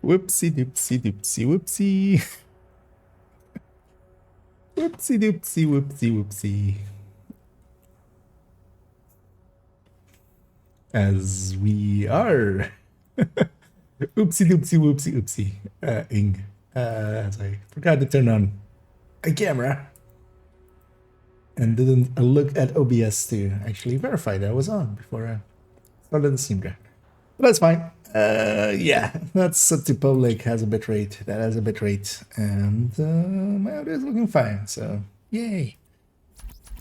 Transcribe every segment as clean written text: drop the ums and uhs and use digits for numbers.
Whoopsie doopsie doopsie whoopsie. Whoopsie doopsie whoopsie whoopsie. As we are. Oopsie doopsie whoopsie oopsie. Ing. I forgot to turn on a camera. And didn't look at OBS to actually verify that I was on before I started the stream. But that's fine. Yeah, that's up to public, has a bitrate, that has a bitrate, and my audio is looking fine, so yay.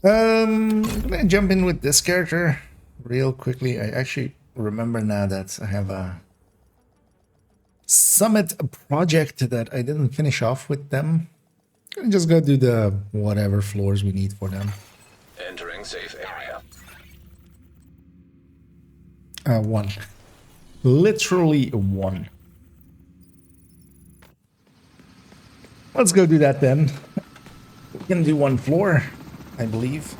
I'm gonna jump in with this character real quickly. I actually remember now that I have a summit project that I didn't finish off with them. I'm just gonna do the whatever floors we need for them. Entering safe area. One. Literally one. Let's go do that then. We're gonna do one floor, I believe.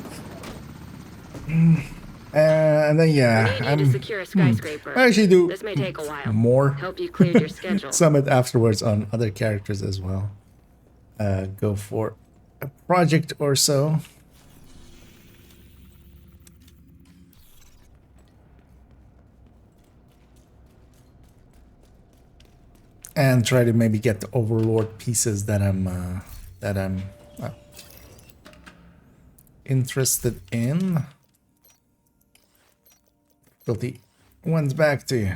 And then yeah, I'm to secure a skyscraper. I actually do This may take a while. more. Hope you cleared your schedule. Summit afterwards on other characters as well. Go for a project or so. And try to maybe get the overlord pieces that I'm interested in. Difficulty one's back to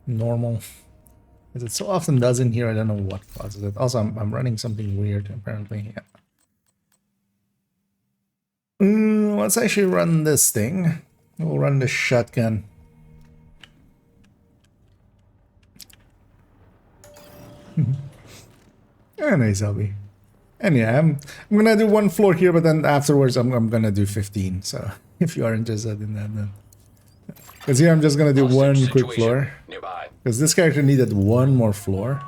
normal, as it so often does in here. I don't know what causes it. Also, I'm running something weird apparently. Yeah. Let's actually run this thing. We'll run the shotgun. Yeah, nice, LB. And yeah, I'm gonna do one floor here, but then afterwards I'm gonna do 15. So if you are interested in that, then because here I'm just gonna do one quick floor. Because this character needed one more floor.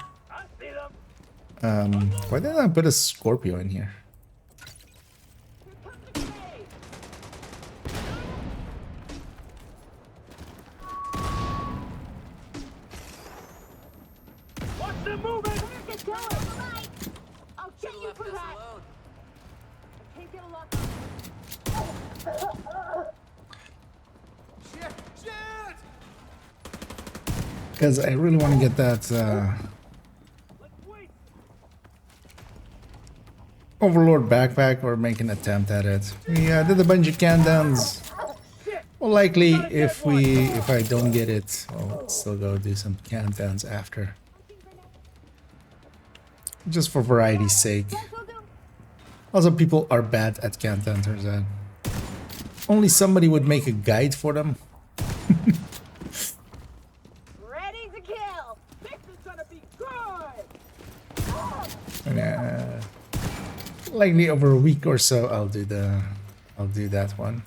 Why didn't I put a Scorpio in here? Because I really want to get that Overlord backpack or make an attempt at it. We did a bunch of countdowns. Well, likely if I don't get it, I'll still go do some countdowns after. Just for variety's sake. Also, people are bad at countdown, turns out. Only somebody would make a guide for them. And, likely over a week or so I'll do that one.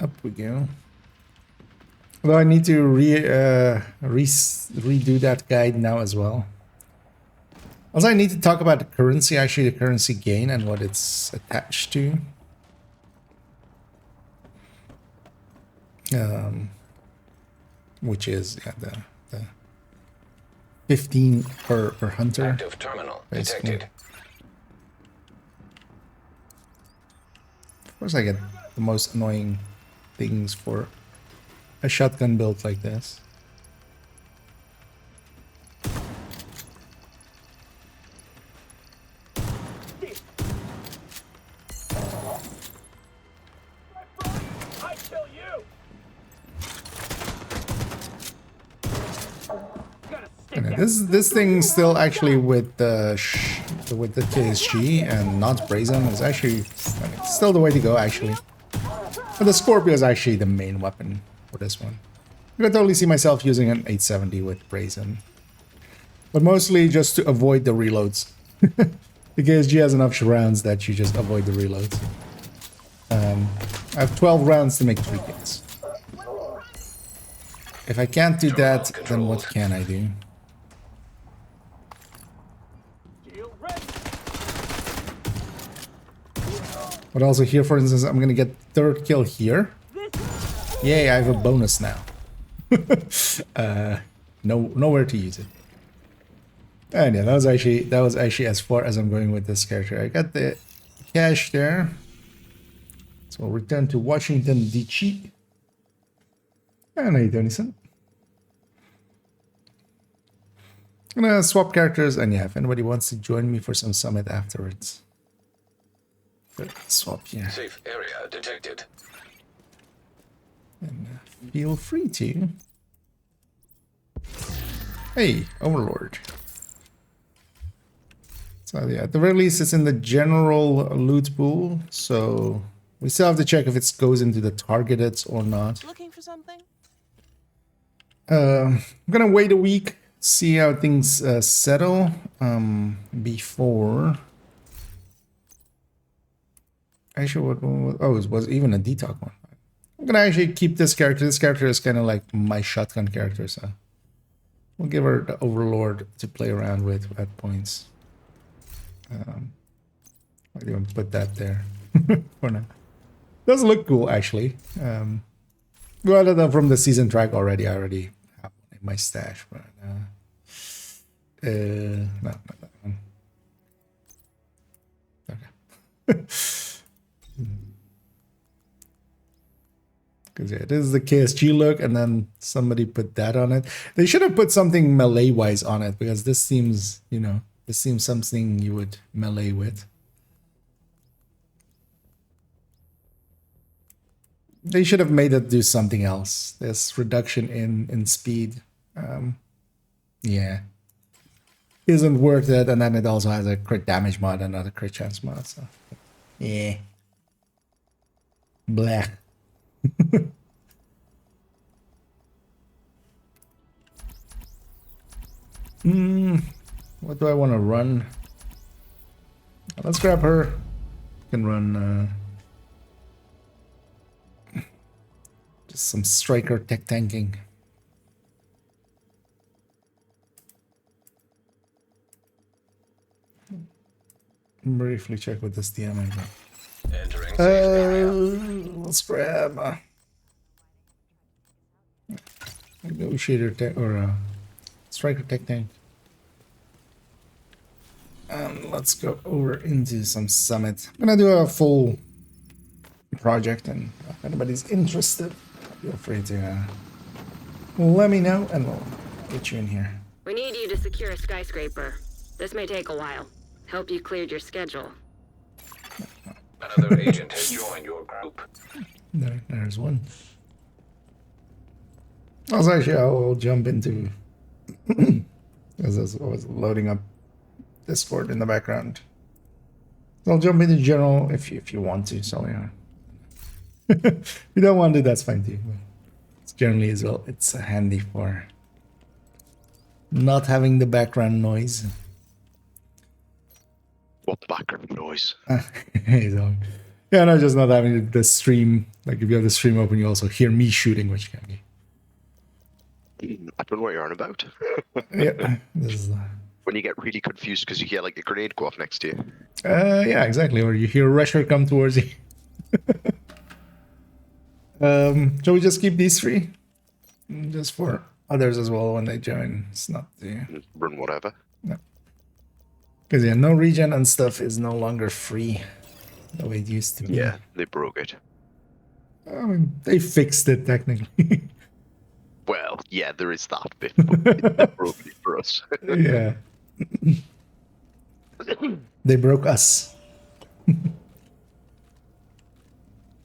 Up we go. Although I need to redo that guide now as well. Also, I need to talk about the currency, actually the currency gain and what it's attached to. Which is the 15 per hunter. Active terminal detected. Of course, I get the most annoying things for a shotgun build like this. This thing still actually with the KSG and not Brazen is actually still the way to go actually. But the Scorpio is actually the main weapon for this one. I can totally see myself using an 870 with Brazen, but mostly just to avoid the reloads. The KSG has enough rounds that you just avoid the reloads. I have 12 rounds to make 3 kills. If I can't do that, then what can I do? But also here, for instance, I'm gonna get 3rd kill here. Yay, I have a bonus now. Nowhere to use it. And yeah, that was actually as far as I'm going with this character. I got the cash there. So we'll return to Washington, D.C. And how you doing, son? I'm gonna swap characters, and yeah, if anybody wants to join me for some summit afterwards. Swap here. Safe area detected. And feel free to. Hey, Overlord. So yeah, at the very least, it's in the general loot pool, so we still have to check if it goes into the targeted or not. Looking for something? I'm gonna wait a week, see how things settle before. Actually, it was even a detox one. I'm gonna actually keep this character. This character is kind of like my shotgun character, so we'll give her the Overlord to play around with at points. I'll even put that there for now. Does look cool, actually. Well, from the season track already. I already have one in my stash, but no, not that one. Okay. Because yeah, this is the KSG look, and then somebody put that on it. They should have put something melee-wise on it, because this seems, you know, this seems something you would melee with. They should have made it do something else. This reduction in speed. Yeah. Isn't worth it, and then it also has a crit damage mod and another crit chance mod, so yeah. Blah. What do I want to run? Let's grab her. Can run just some striker tech tanking. Briefly check what this DM I got. Entering safe area. Let's grab negotiator tech or striker tech tank. Let's go over into some summit. I'm gonna do a full project, and if anybody's interested, feel free to let me know, and we'll get you in here. We need you to secure a skyscraper. This may take a while. Hope you cleared your schedule. Another agent has joined your group. There's one. I'll jump into as I was loading up Discord in the background. I'll jump into general if you want to. So yeah, if you don't want to, that's fine too. It's generally as well. It's handy for not having the background noise. What background noise? So, yeah, no, just not having the stream. Like if you have the stream open, you also hear me shooting, which can be. I don't know what you're on about. Yeah, this is. When you get really confused because you hear like a grenade go off next to you. Yeah, exactly. Or you hear a rusher come towards you. Shall we just keep these three? Just for others as well when they join. It's not the Run whatever. no. Because yeah, no regen and stuff is no longer free the way it used to be. Yeah, they broke it. I mean, they fixed it technically. Well, yeah, there is that bit, but they broke it for us. Yeah. They broke us.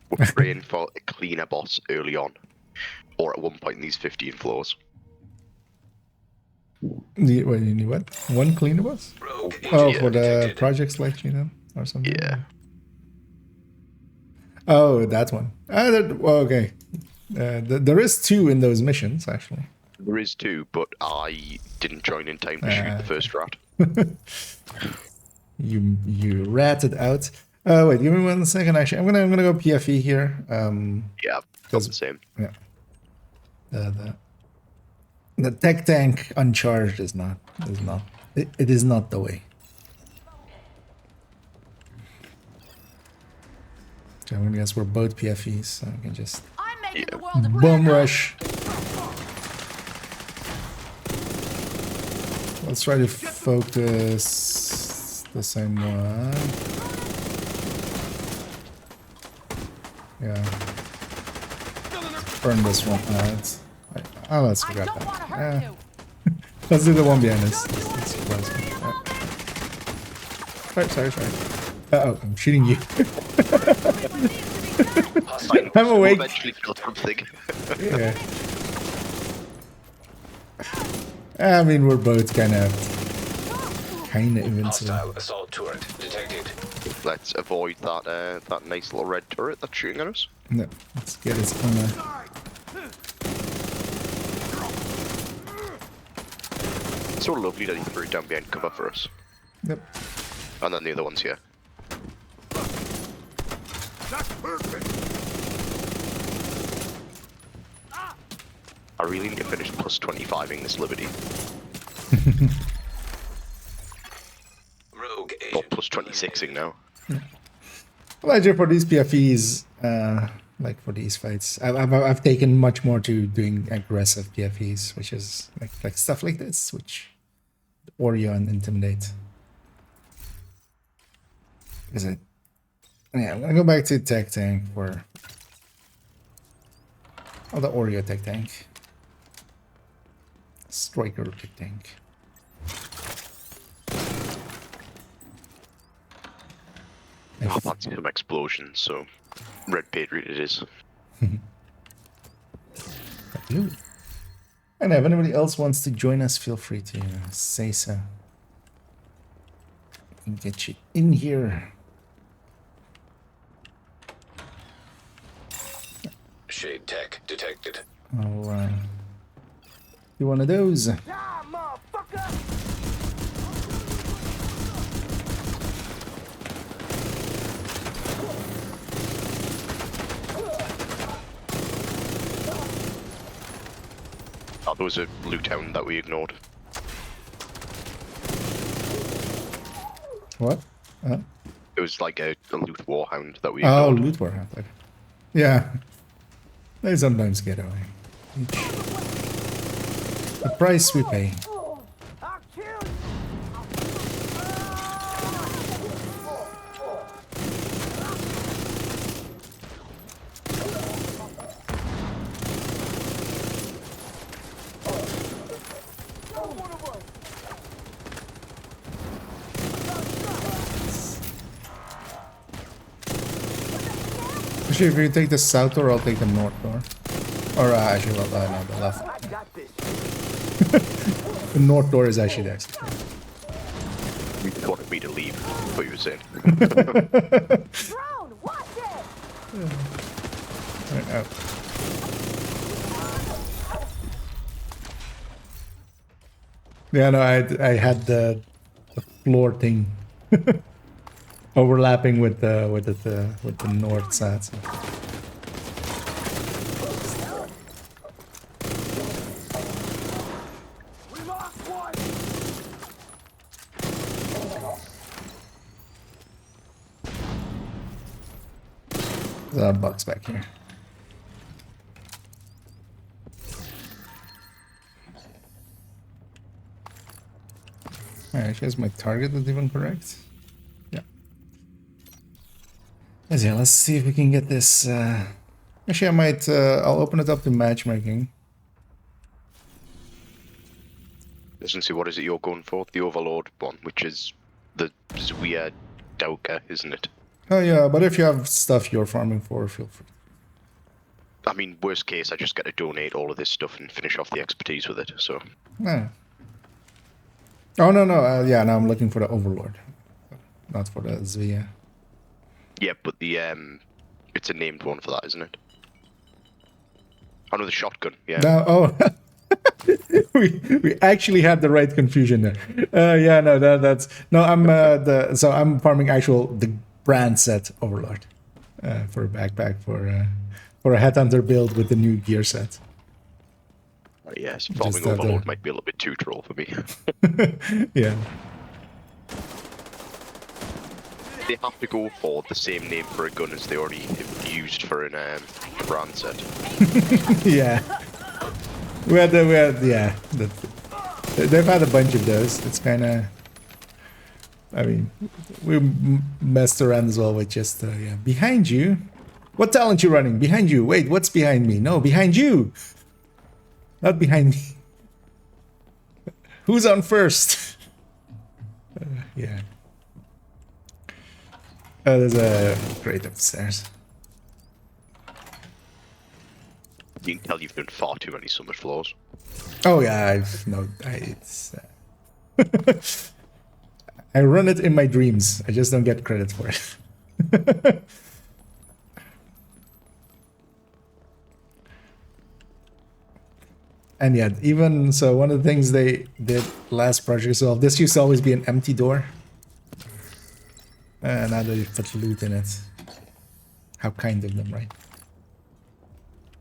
We're praying for a cleaner boss early on, or at one point in these 15 floors. You need what? One cleaner bus? Rogue Oh, agent for the detected. project selection then? Or something? Yeah. Oh, that one. Well, okay. There is two in those missions, actually. There is two, but I didn't join in time to shoot the first rat. You ratted out. Wait, give me 1 second. Actually, I'm gonna go PFE here. Yeah, that's the same. Yeah. The tech tank uncharged is not. It is not the way. Okay, I'm gonna guess we're both PFEs, so I can just. I'm Yeah. Bomb rush. Let's try to focus the same one. Yeah. Burn this one out. Oh, let's grab that. Yeah. Let's do the one behind us. That's surprising. Sorry. Uh-oh, I'm shooting you. I'm We'll awake. eventually kill something. Yeah. I mean, we're both kind of invincible. Hostile assault turret detected. Let's avoid that that nice little red turret that's shooting at us. No, let's get his armor. It's so lovely that he threw it down behind cover for us. Yep. And then the other one's here. That's perfect. I really need to finish plus 25ing this Liberty. Rogue Or agent. plus 26ing now. Well, actually, for these PFEs, like for these fights, I've taken much more to doing aggressive PFEs, which is like stuff like this, which Oreo and Intimidate. Is it? Yeah, I'm gonna go back to Tech Tank for the Oreo Tech Tank. Striker Tech Tank. I fancy some explosions, so Red Patriot it is. And if anybody else wants to join us, feel free to say so. We can get you in here. Shade tech detected. Alright. You one of those? Die, motherfucker! Oh, there was a loot hound that we ignored. What? It was like a loot warhound that we Oh, ignored. loot war. Yeah. They sometimes get away. The price we pay. I'll kill you! Actually, if you take the south door, I'll take the north door. Or actually, no, the left. I got this. The north door is actually the exit. You wanted me to leave, what you were saying. Drone, watch it! Right out. Yeah, no, I had the floor thing overlapping with the north side. So. We lost one! There's a box back here. Alright, here's my target that's even correct. Yeah. Let's see if we can get this. Actually, I might. I'll open it up to matchmaking. Listen, see, what is it you're going for? The Overlord one, which is the Zwia Dauka, isn't it? Oh yeah, but if you have stuff you're farming for, feel free. I mean, worst case, I just get to donate all of this stuff and finish off the expertise with it, so... No. Oh no. Yeah, now I'm looking for the Overlord, not for the Zvia. Yeah, but the, it's a named one for that, isn't it? Oh no, the shotgun, yeah. No, oh, we actually had the right confusion there. Yeah, no, that's no. I'm I'm farming the brand set Overlord for a backpack for a headhunter build with the new gear set. Yes, farming Just, Overlord might be a little bit too troll for me. Yeah. They have to go for the same name for a gun as they already used for an brand set. Yeah. Yeah. They've had a bunch of those. It's kind of. I mean, we messed around as well with just yeah. Behind you. What talent you running? Behind you. Wait, what's behind me? No, behind you. Not behind me. Who's on first? Yeah. Oh, there's a crate upstairs. You can tell you've done far too many summit floors. Oh yeah, it's. I run it in my dreams. I just don't get credit for it. And yeah, even so, one of the things they did last project as well, this used to always be an empty door. Now they put loot in it. How kind of them, right?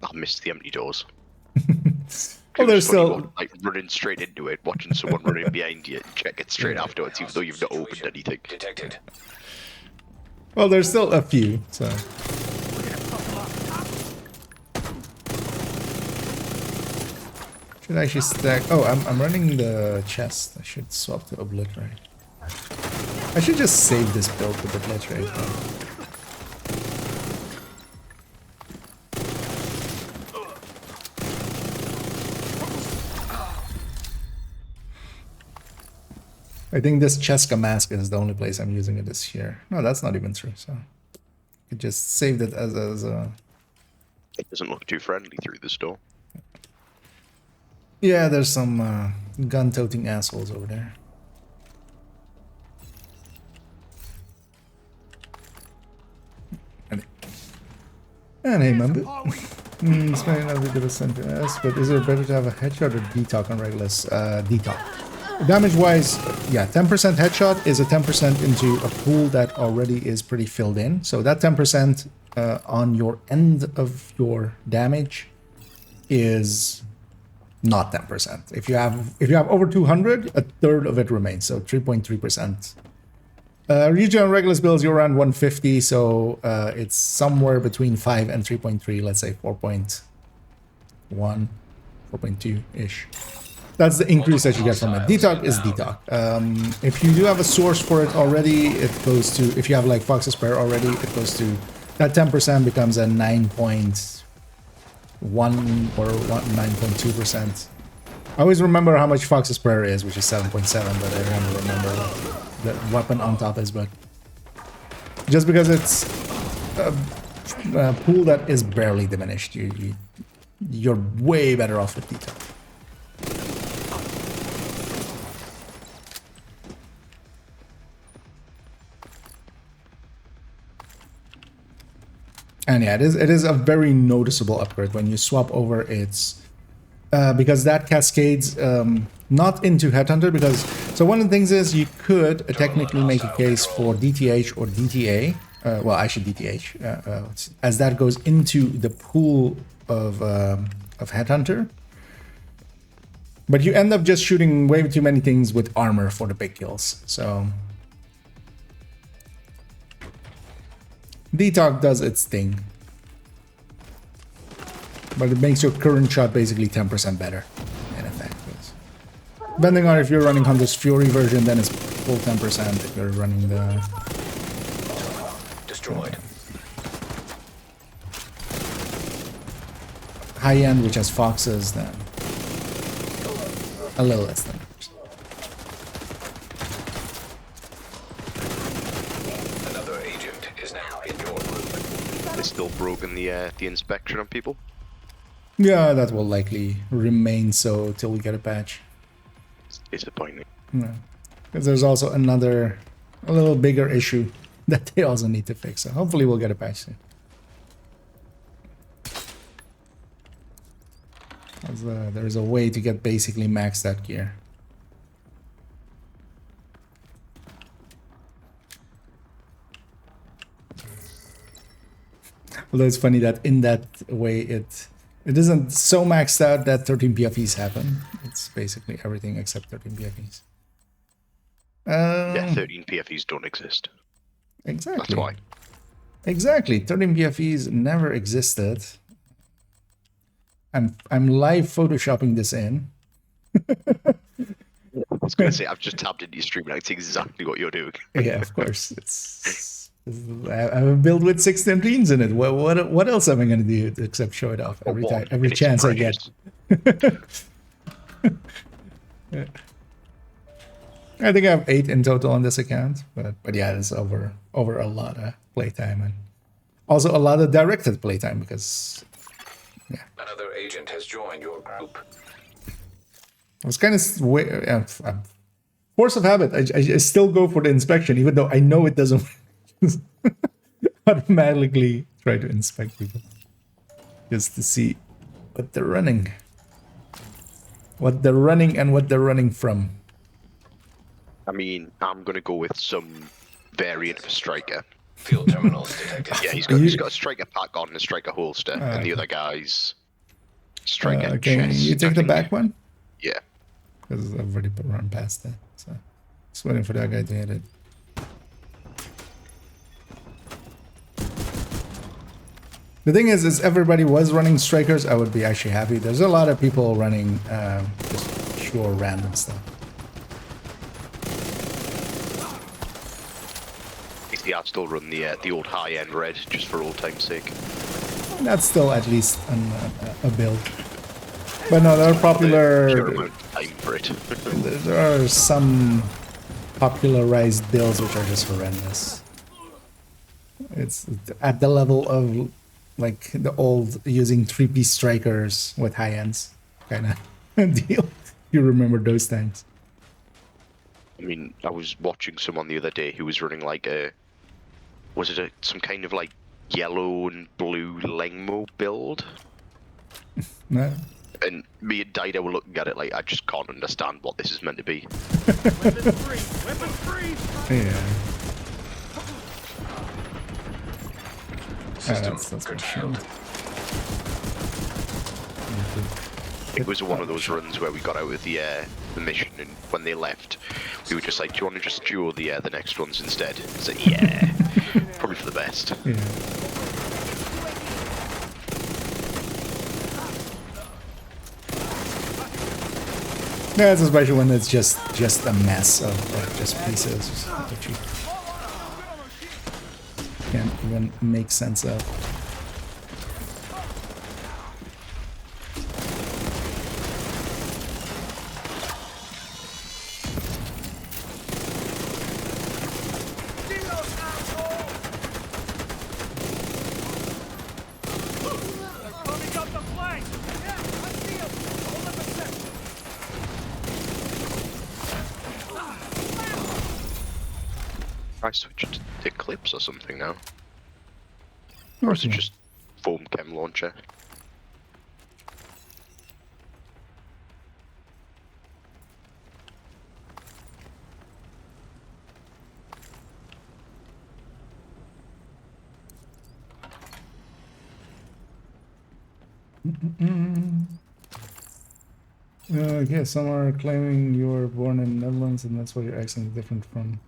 I missed the empty doors. Well, there's still like running straight into it, watching someone running behind you, and check it straight afterwards, even though you've not opened anything. Detected. well, there's still a few. So should I actually stack? Oh, I'm running the chest. I should swap to obliterate. I should just save this build with obliterate. I think this Cheska mask is the only place I'm using it this year. No, that's not even true. So I just saved it as a. It doesn't look too friendly through this door. Yeah, there's some gun-toting assholes over there. And hey, Mambu. It's very nice to send to us, but is it better to have a headshot or detox on Regulus? Detox. Damage-wise, yeah, 10% headshot is a 10% into a pool that already is pretty filled in. So that 10% on your end of your damage is not 10%. If you have over 200, a third of it remains, so 3.3%. Regen on Regulus builds, you're around 150, so it's somewhere between 5 and 3.3, let's say 4.1, 4.2-ish. That's the increase that you get from it. Detox is detox. If you do have a source for it already, it goes to, if you have like Fox's Prayer already, it goes to, that 10% becomes a 9.1 or 9.2%. I always remember how much Fox's Prayer is, which is 7.7, but I don't remember what the weapon on top is, but just because it's a pool that is barely diminished, you're way better off with detail. And yeah, it is a very noticeable upgrade when you swap over its because that cascades not into Headhunter, because so one of the things is you could technically make a case for DTH or DTA, well actually DTH, as that goes into the pool of Headhunter, but you end up just shooting way too many things with armor for the big kills. So Detox does its thing, but it makes your current shot basically 10% better in effect. Depending on if you're running Hunter's Fury version, then it's full 10%. If you're running the Destroyed. high end, which has Foxes, then a little less than 10%. Another agent is now in your group. They're still broken the inspection on people. Yeah, that will likely remain so till we get a patch. It's disappointing. Because there's also a little bigger issue that they also need to fix. So hopefully we'll get a patch soon. There's a way to get basically maxed out gear. Although it's funny that in that way it isn't so maxed out that 13 PFEs happen. It's basically everything except 13 PFEs. Yeah, 13 PFEs don't exist. Exactly. That's why. Exactly. 13 BFEs never existed. I'm live photoshopping this in. I was going to say, I've just tabbed into your stream and I see exactly what you're doing. Yeah, of course. I have a build with 6 13s in it. What else am I going to do except show it off every time, every It's chance I get? precious. Yeah. I think I have 8 in total on this account, but yeah, it's over a lot of playtime and also a lot of directed playtime because Another agent has joined your group. I was kind of force of habit. I still go for the inspection, even though I know it doesn't automatically try to inspect people just to see what they're running, and what they're running from. I mean, I'm going to go with some variant of a striker. Field terminals detected. Yeah, he's got a striker pack on and a striker holster, and the other guy's striker Can chest. you take I the think. back one? Yeah. Because I've already run past that. So just waiting for that guy to hit it. The thing is everybody was running strikers, I would be actually happy. There's a lot of people running just pure random stuff. Yeah, I'd still run the old high-end red just for old time's sake. That's still at least a build. But no, there are popular. Sure amount of time for it. There are some popularized builds which are just horrendous. It's at the level of like the old using 3-piece strikers with high ends kind of deal. You remember those times? I mean, I was watching someone the other day who was running like some kind of like yellow and blue Lengmo build? No. And me and Dido were looking at it like, I just can't understand what this is meant to be. Weapons free! Weapons free! Yeah. System That's curtailed. It was one of those runs where we got out of the mission, and when they left, we were just like, do you want to just duel the next ones instead? It's like, yeah, probably for the best. Yeah. Yeah, it's especially when it's just a mess of just pieces that you can't even make sense of. Coming up the flank! Yeah, I see him! Hold up a sec! I switched to Eclipse or something now. Or is it just foam chem launcher? Okay, some are claiming you were born in the Netherlands and that's why your accent is different from.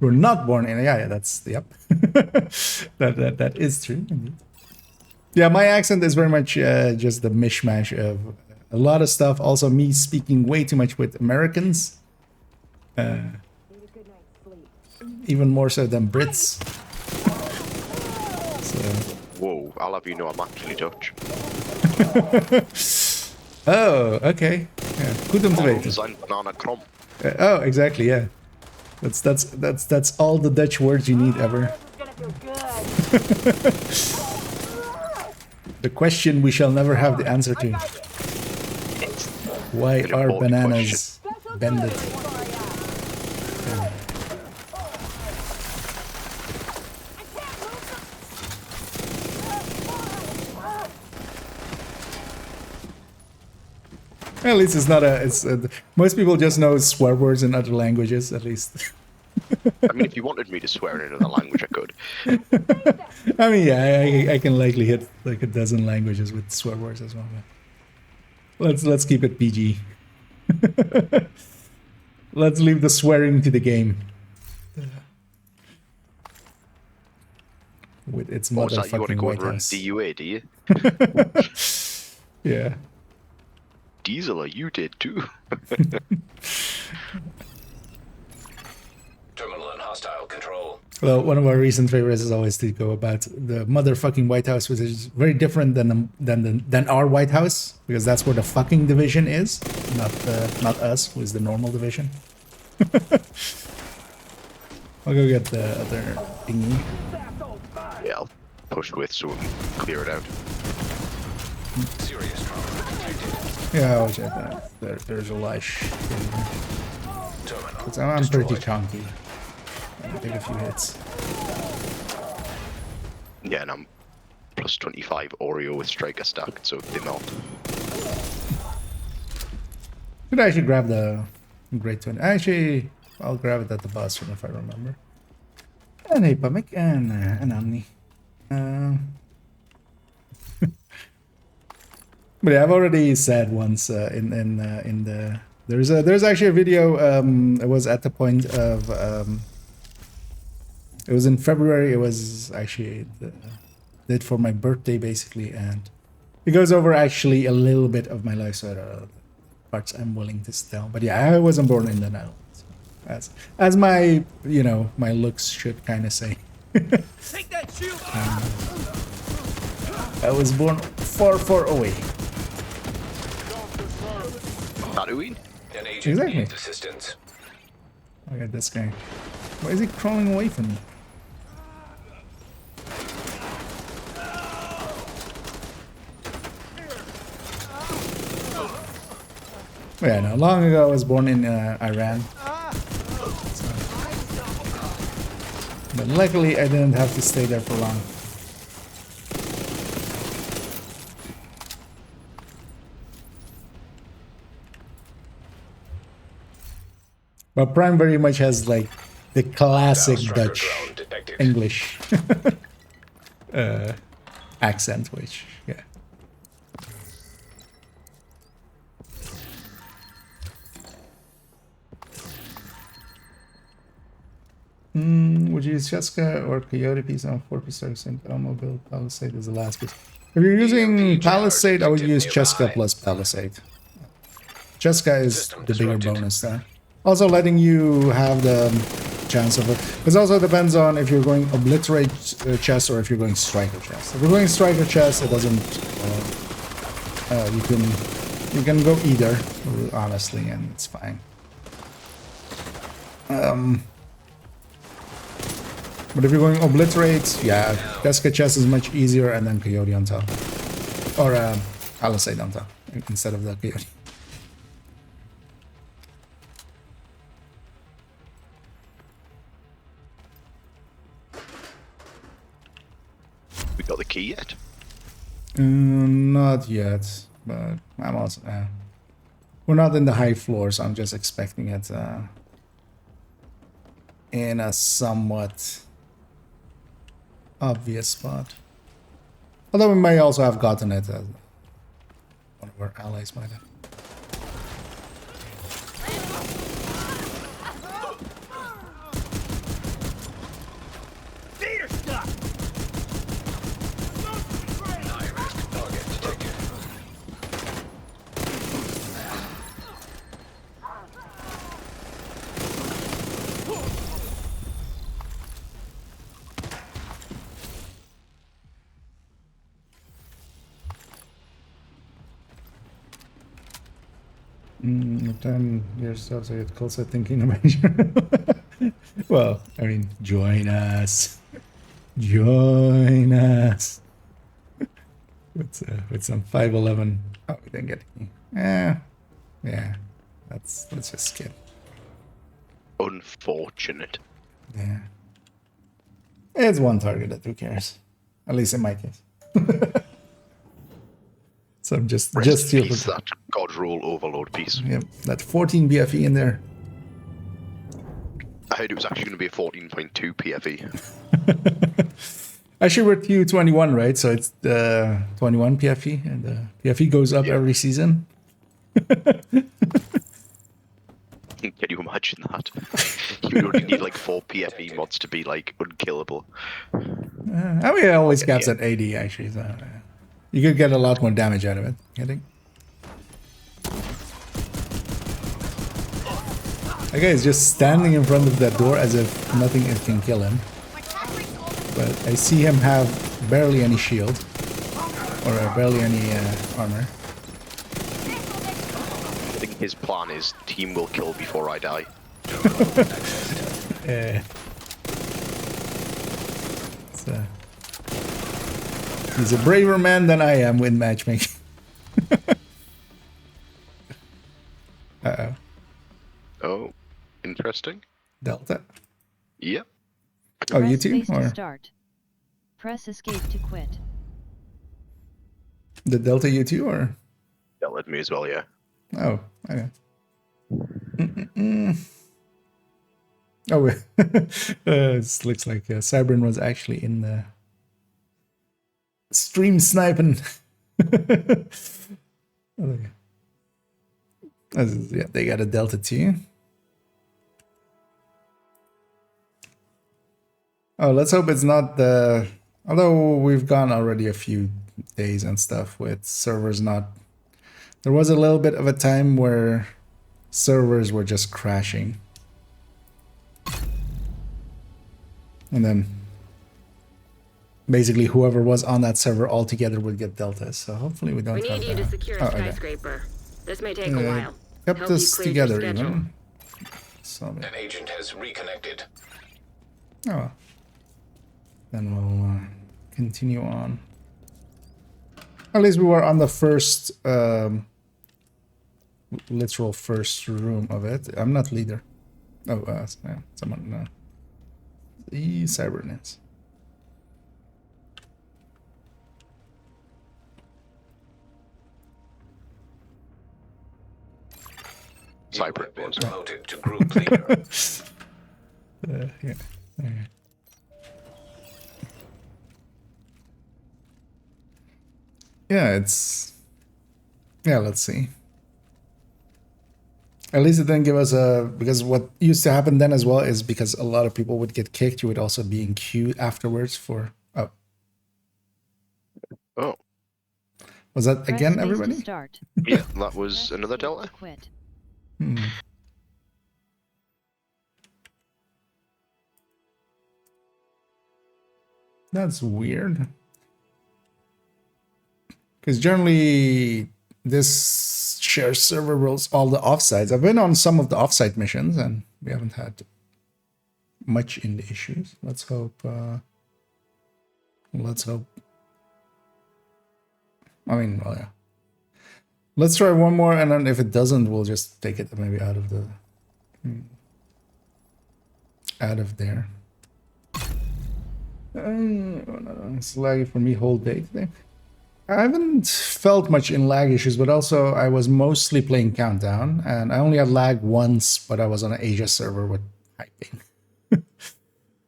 You're not born in. Yeah, that's yep. that is true indeed. Yeah, my accent is very much just the mishmash of a lot of stuff. Also, me speaking way too much with Americans, even more so than Brits. So. Whoa, I'll have you know I'm actually Dutch. Oh, okay. Yeah, goed om te Waarom weten. zijn bananen krom? Oh, exactly. Yeah, that's all the Dutch words you need ever. This is gonna feel good! The question we shall never have the answer to. Why An are important bananas bended? At least it's not a. It's most people just know swear words in other languages. At least. I mean, if you wanted me to swear in another language, I could. I mean, yeah, I can likely hit like a dozen languages with swear words as well. But let's keep it PG. Let's leave the swearing to the game. with its Oh, is that you want to motherfucking go White and run House. DUA, do you? Yeah. Diesel, you did too. Terminal in hostile control. Well, one of our recent favorites is always to go about the motherfucking White House, which is very different than our White House, because that's where the fucking division is, not us, who is the normal division. I'll go get the other thingy. Yeah, I'll push with so we can clear it out. Serious trauma detected. Yeah, I'll check that. There's a lush. Terminal I'm pretty destroyed. chunky. I'll take a few hits. Yeah, and I'm plus 25 Oreo with Striker stacked, so they melt. Should I actually grab the Great Twin? Actually, I'll grab it at the bus room if I remember. And hey, Pamik, and Omni. But yeah, I've already said once in the there's actually a video. It was at the point of it was in February. It was actually did for my birthday basically, and it goes over actually a little bit of my life, so parts I'm willing to tell. But yeah, I wasn't born in the Netherlands, as my my looks should kind of say. Take that shield! I was born far away. Tatooine? An agent Exactly. needs assistance. Look at this guy. Why is he crawling away from me? Yeah, no. Long ago, I was born in Iran. But luckily, I didn't have to stay there for long. But Prime very much has like the classic Striker Dutch drone detected. English accent, which, yeah. Would you use Cheska or Coyote piece on 4-piece Stark Elmo build? Palisade is the last piece. If you're using EMP Palisade, I would use detected Cheska nearby. plus Palisade. Cheska is System the bigger disrupted. bonus there. Also letting you have the chance of it. Because also depends on if you're going obliterate chest or if you're going striker chest. If you're going striker chest, it doesn't. You can go either, honestly, and it's fine. But if you're going obliterate, yeah, Cheska chest is much easier, and then Coyote on top, or Palisade on top instead of the Coyote. We got the key yet? Not yet, but I'm also. We're not in the high floors. I'm just expecting it in a somewhat obvious spot. Although we may also have gotten it. One of our allies might have. Theater stuff! High-risk target detected. Time yourself so get closer thinking about you. Well, I mean, join us. Join us. With some 511. Oh, we didn't get any. Yeah. Let's just skip. Unfortunate. Yeah. It's one targeted, who cares? At least in my case. So I'm just Rest in here peace, for that God roll overload piece. yep, that 14 BFE in there. I heard it was actually going to be a 14.2 PFE. Actually, we're Q21, right? So it's 21 PFE, and the PFE goes up Yeah. every season. Can you imagine that? You would only need like 4 PFE mods to be like unkillable. I mean, it always caps at 80 actually, so you could get a lot more damage out of it, I think. That guy is just standing in front of that door as if nothing can kill him. But I see him have barely any shield. Or barely any armor. I think his plan is team will kill before I die. So, he's a braver man than I am with matchmaking. Uh-oh. Oh, interesting. Delta. Yep. Oh, you Press too? space to Or start. Press escape to quit. the Delta you too, or? That led me as well, yeah. Oh, okay. Oh, this looks like Cybern was actually in the stream sniping. Okay. Yeah, they got a Delta too. Oh, let's hope it's not the... Although we've gone already a few days and stuff with servers not... There was a little bit of a time where servers were just crashing. And then basically whoever was on that server altogether would get deltas. So hopefully we don't We have need you to that. secure a Oh, okay. skyscraper. This may take a while. Kept Help you us clear your together schedule. even. So, An agent has reconnected. oh. Then we'll continue on. At least we were on the first, literal first room of it. I'm not leader. Oh, yeah, someone, no. The Cybernets. You have been promoted to group leader. Yeah. Okay. Yeah, it's... Yeah, let's see. At least it didn't give us a... Because what used to happen then as well is because a lot of people would get kicked, you would also be in queue afterwards for... Oh. Oh. Was that Press again, space to everybody? start. Yeah, that was Press another escape delta. to quit. Hmm. That's weird. Because generally, this share server rules all the offsites. I've been on some of the offsite missions, and we haven't had much in the issues. Let's hope. Let's hope. I mean, well, yeah. Let's try one more, and then if it doesn't, we'll just take it maybe out of the... out of there. It's laggy for me whole day today. I haven't felt much in lag issues, but also I was mostly playing Countdown, and I only had lag once, but I was on an Asia server with hyping.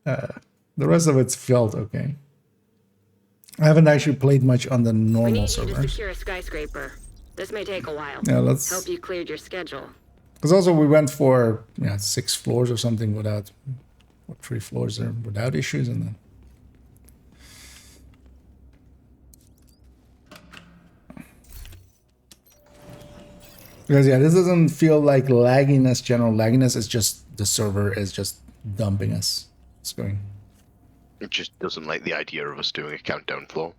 The rest of it's felt okay. I haven't actually played much on the We normal need you to servers. secure a skyscraper. This may take a while. Yeah, let's... Hope you cleared your schedule. Because also we went for 6 floors or something without... Or 3 floors there without issues, and then... Because yeah, this doesn't feel like lagginess, general lagginess. It's just the server is just dumping us. It's going. It just doesn't like the idea of us doing a countdown floor.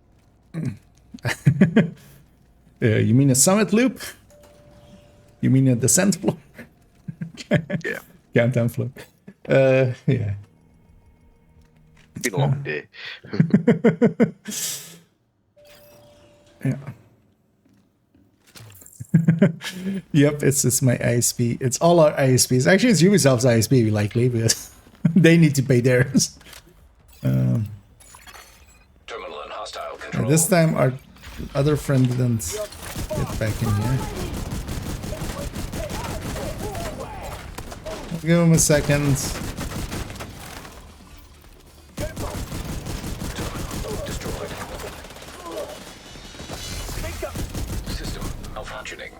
You mean a summit loop? You mean a descent floor? Yeah. Countdown floor. Yeah. It's been a long day. Yeah. Yep, it's just my ISP. It's all our ISPs. Actually, it's Ubisoft's ISP, likely, because they need to pay theirs. Terminal and hostile control. This time, our other friend didn't get back in here. I'll give him a second. Destroyed. System malfunctioning.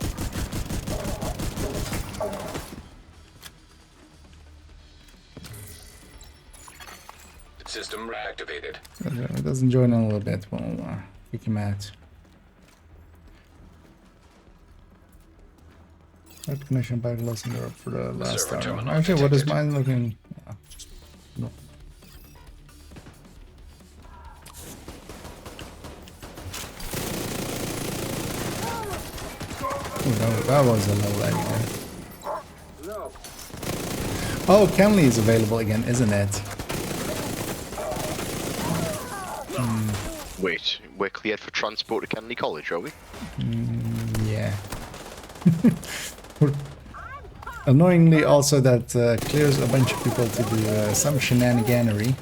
system reactivated. So if it doesn't join in a little bit, we'll kick him out. That connection back lesson Europe for the last Server hour. terminal Actually, what is detected. mine looking? No. Oh, that was a low lag there. Oh, Kenley is available again, isn't it? Wait, we're cleared for transport to Kennedy College, are we? Yeah. Annoyingly, also that clears a bunch of people to do some shenaniganery.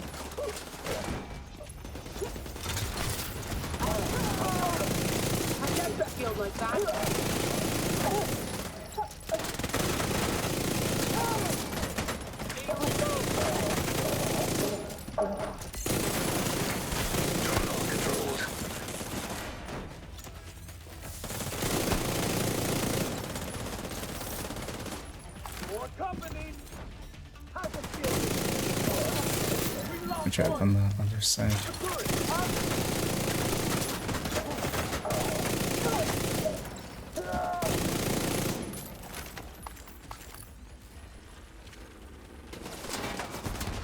Terminal controlled. More company. Watch out on the other side.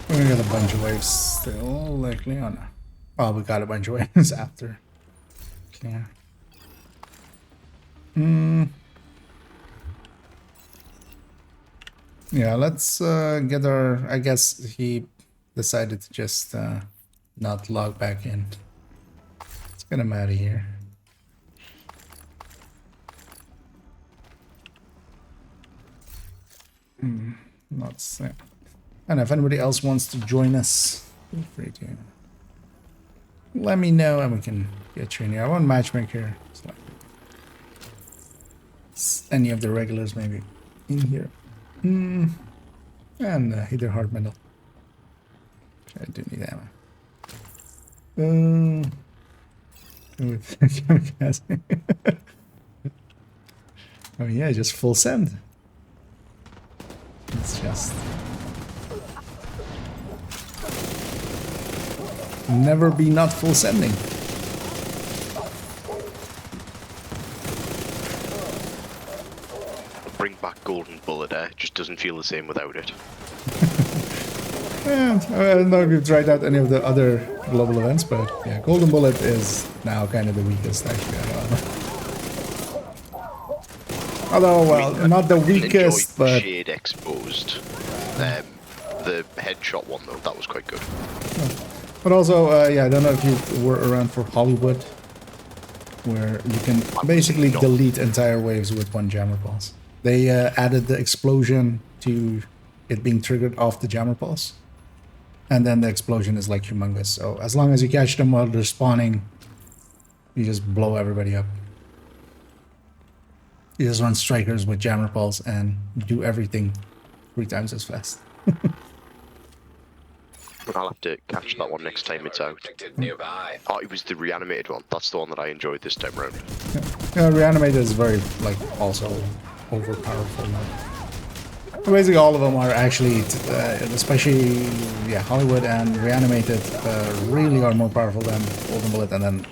We got a bunch of waves still, likely. Oh no. Oh, we got a bunch of waves after. Yeah. Yeah, let's get our... I guess he decided to just not log back in. Let's get him out of here. Let's... And if anybody else wants to join us, feel free to let me know and we can get you in here. I want matchmaker. So any of the regulars maybe in here. And either hard metal. I do need ammo. Kamikaze. Oh yeah, just full send. It's just never be not full sending. Bring back Golden Bullet, it just doesn't feel the same without it. And I don't know if you've tried out any of the other global events, but yeah, Golden Bullet is now kind of the weakest actually. Although, well, not the weakest, but Shade Exposed. The headshot one though, that was quite good. but also, yeah, I don't know if you were around for Hollywood, where you can basically delete entire waves with one jammer pulse. They added the explosion to it being triggered off the jammer pulse, and then the explosion is like humongous. So as long as you catch them while they're spawning, you just blow everybody up. You just run strikers with jammer pulse and do everything 3 times as fast. I'll have to catch that one next time it's out. Detected nearby. Oh, it was the reanimated one. That's the one that I enjoyed this time around. Yeah, Reanimated is very, like, also overpowerful now. Basically, all of them are actually, especially, yeah, Hollywood and Reanimated really are more powerful than Golden Bullet, and then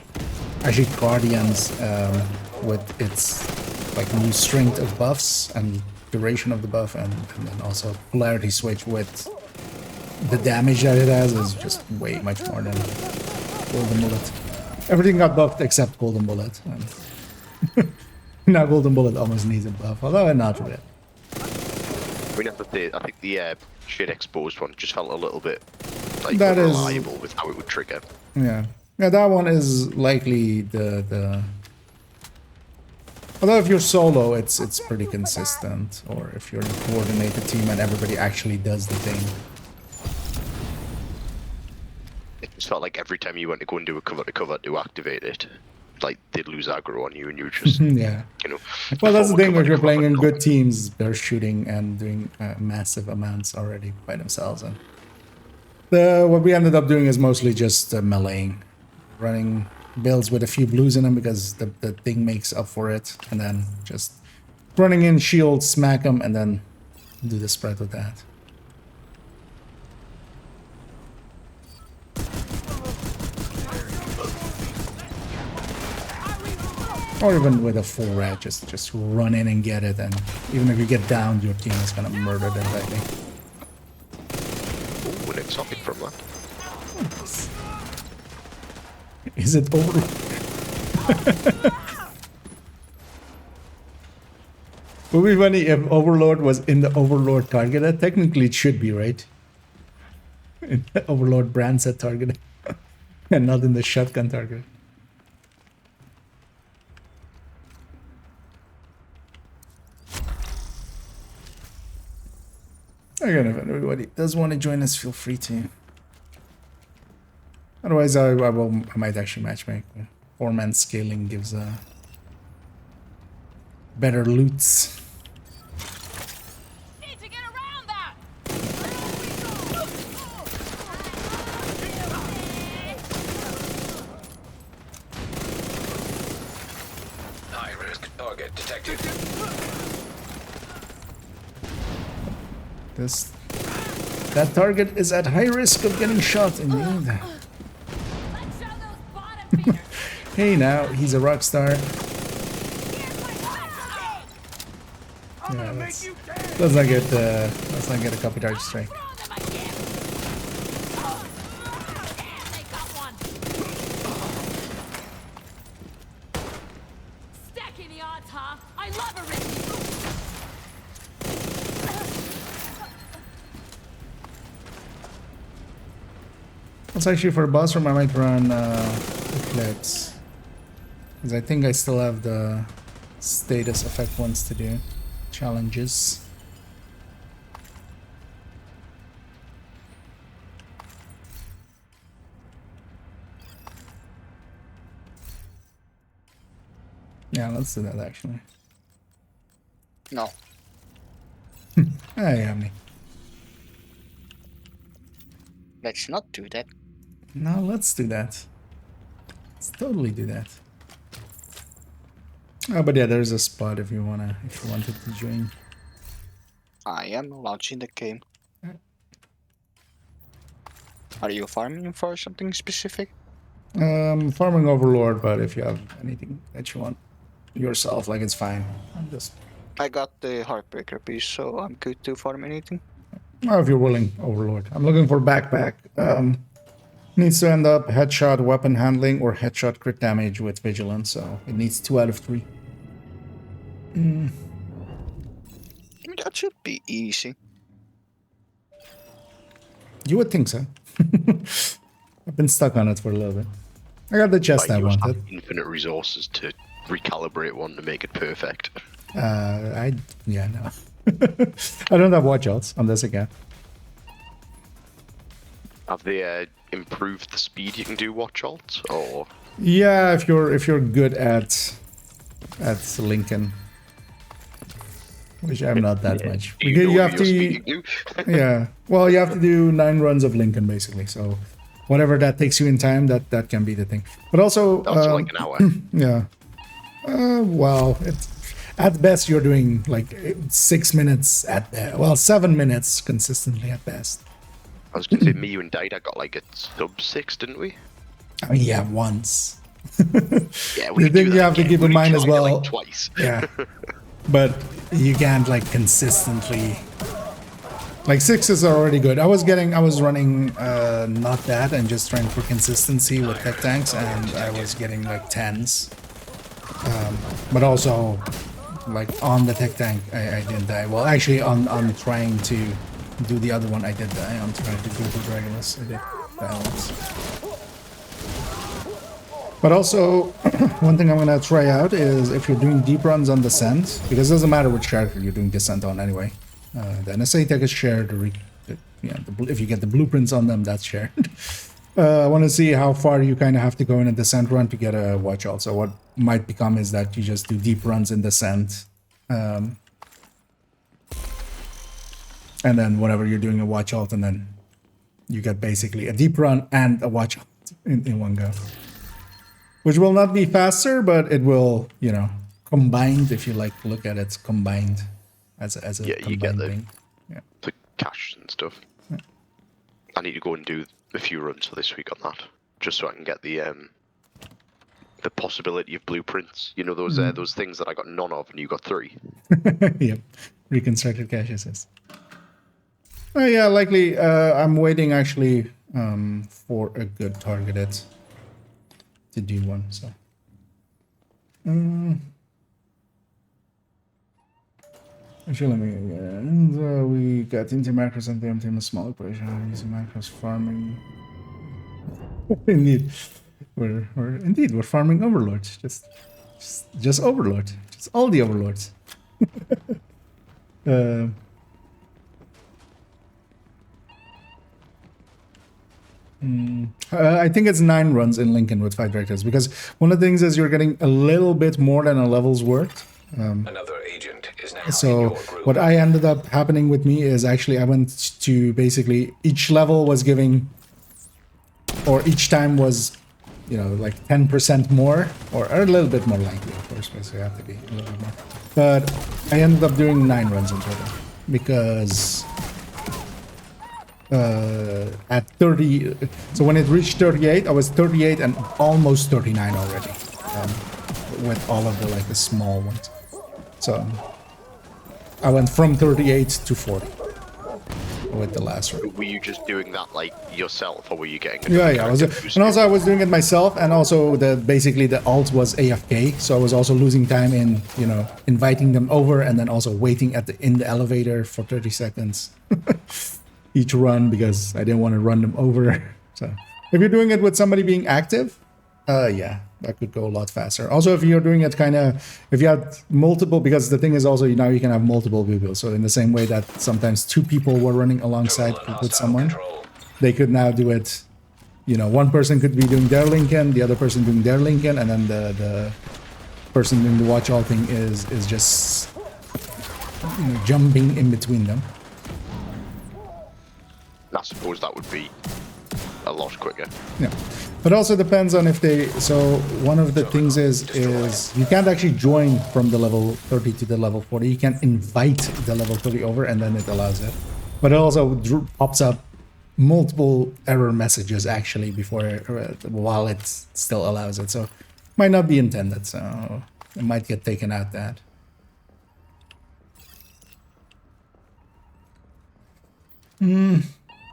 actually Guardians with its, like, new strength of buffs and duration of the buff, and then also polarity switch with the damage that it has is just way much more than Golden Bullet. Everything got buffed except Golden Bullet. And now Golden Bullet almost needs a buff, although not really. I mean, I think the Shade Exposed one just felt a little bit like That is- unreliable with how it would trigger. Yeah. Yeah, that one is likely the although if you're solo, it's pretty consistent, or if you're in a coordinated team and everybody actually does the thing. It just felt like every time you went to go and do a cover to activate it, like they'd lose aggro on you and you just, Yeah. you know. Well, that's the forward thing, cover if to you're playing cover in to good cover. teams, they're shooting and doing massive amounts already by themselves. And what we ended up doing is mostly just meleeing, running builds with a few blues in them because the thing makes up for it, and then just running in, shield, smack them, and then do the spread with that. Or even with a full red, just run in and get it, and even if you get down, your team is gonna murder them lightly. Ooh, an exotic from that. Is it over? Would be funny if Overlord was in the Overlord target. Technically, it should be, right? In the Overlord brand set target, and not in the shotgun target. Again, if everybody does want to join us, feel free to. Otherwise, I might actually matchmake. 4-man scaling gives better loots. Need to get around that. High risk target detected. That target is at high risk of getting shot. Indeed. Let's show those bottom feeders. Hey, now he's a rock star. Here's my flashlight. Yeah, let's not get a copy target strike. Throw them again. Damn, they got one. Stacking the odds, huh? I love a risk. It's actually for a boss room I might run Eclipse. Because I think I still have the status effect ones to do. Challenges. Yeah, let's do that actually. No. Hey, Omni. Let's not do that. No, let's do that. Let's totally do that. Oh, but yeah, there's a spot if you wanted to join. I am launching the game. Are you farming for something specific? Farming Overlord, but if you have anything that you want yourself, like, it's fine. I'm just, I got the Heartbreaker piece, so I'm good to farm anything. oh, if you're willing, Overlord. I'm looking for backpack. Needs to end up headshot weapon handling or headshot crit damage with vigilance, so it needs 2 out of 3. That should be easy. You would think so. I've been stuck on it for a little bit. I got the chest I You just have wanted. infinite resources to recalibrate one to make it perfect. Yeah, no. I don't have watch outs on this again. Have they improved the speed you can do watch alts, or Yeah, if you're good at Lincoln, which I'm not that much. do you know You have who you're to, speaking to? yeah. Well, you have to do 9 runs of Lincoln basically. So whatever that takes you in time, that can be the thing. But also, That's like an hour. yeah. Well, it's at best you're doing like 6 minutes at 7 minutes consistently at best. I was gonna say, me, you and Dida got like a sub 6, didn't we? I mean, yeah, once. Yeah, The thing you have to keep in mind as well. Like twice. Yeah. But you can't like consistently. Like 6s are already good. I was running not that and just trying for consistency with tech tanks, and I was getting like 10s. But also, like on the tech tank, I didn't die. Well, actually, on trying to do the other one, I did die. On trying to do the Dragonless, I did die once. But also, one thing I'm gonna try out is if you're doing deep runs on Descent, because it doesn't matter which character you're doing Descent on anyway. The NSA tech is shared. If you get the blueprints on them, that's shared. I want to see how far you kind of have to go in a Descent run to get a watch out. So what might become is that you just do deep runs in Descent. And then whenever you're doing a watch out, and then you get basically a deep run and a watch out in one go. Which will not be faster, but it will, combined, if you like look at it, combined as a Yeah, you get combined the, thing. Yeah. the cash and stuff. I need to go and do a few runs for this week on that, just so I can get the the possibility of blueprints. You know those things that I got none of, and you got 3. Yep. Reconstructed cache assist. Oh yeah, likely. I'm waiting actually for a good targeted to do one. So. Actually, let me. We got into macros and the empty a small operation using macros farming. Indeed, we're farming overlords. Just overlord. Just all the overlords. I think it's 9 runs in Lincoln with 5 directors, because one of the things is you're getting a little bit more than a level's worth. Another agent is now in So your group. what I ended up happening with me is actually I went to basically each level was giving, or each time was, you know, like 10% more, or a little bit more likely, of course, because you have to be a little bit more. But I ended up doing 9 runs in total, because at 30, so when it reached 38, I was 38 and almost 39 already, with all of the like the small ones. So I went from 38 to 40 with the last run. Were you just doing that like yourself, or were you getting? Yeah. And also I was doing it myself, and also basically the alt was AFK, so I was also losing time in, you know, inviting them over and then also waiting in the elevator for 30 seconds each run, because I didn't want to run them over. So if you're doing it with somebody being active, yeah, that could go a lot faster. Also, if you're doing it if you had multiple, because the thing is also now you can have multiple people. So in the same way that sometimes 2 people were running alongside with someone, they could now do it. You know, one person could be doing their Lincoln, the other person doing their Lincoln, and then the person doing the watch all thing is just, you know, jumping in between them. I suppose that would be a lot quicker. Yeah, but also depends on if they. So one of the things is you can't actually join from the level 30 to the level 40. You can invite the level 30 over, and then it allows it. But it also pops up multiple error messages actually before while it still allows it. So might not be intended. So it might get taken out that.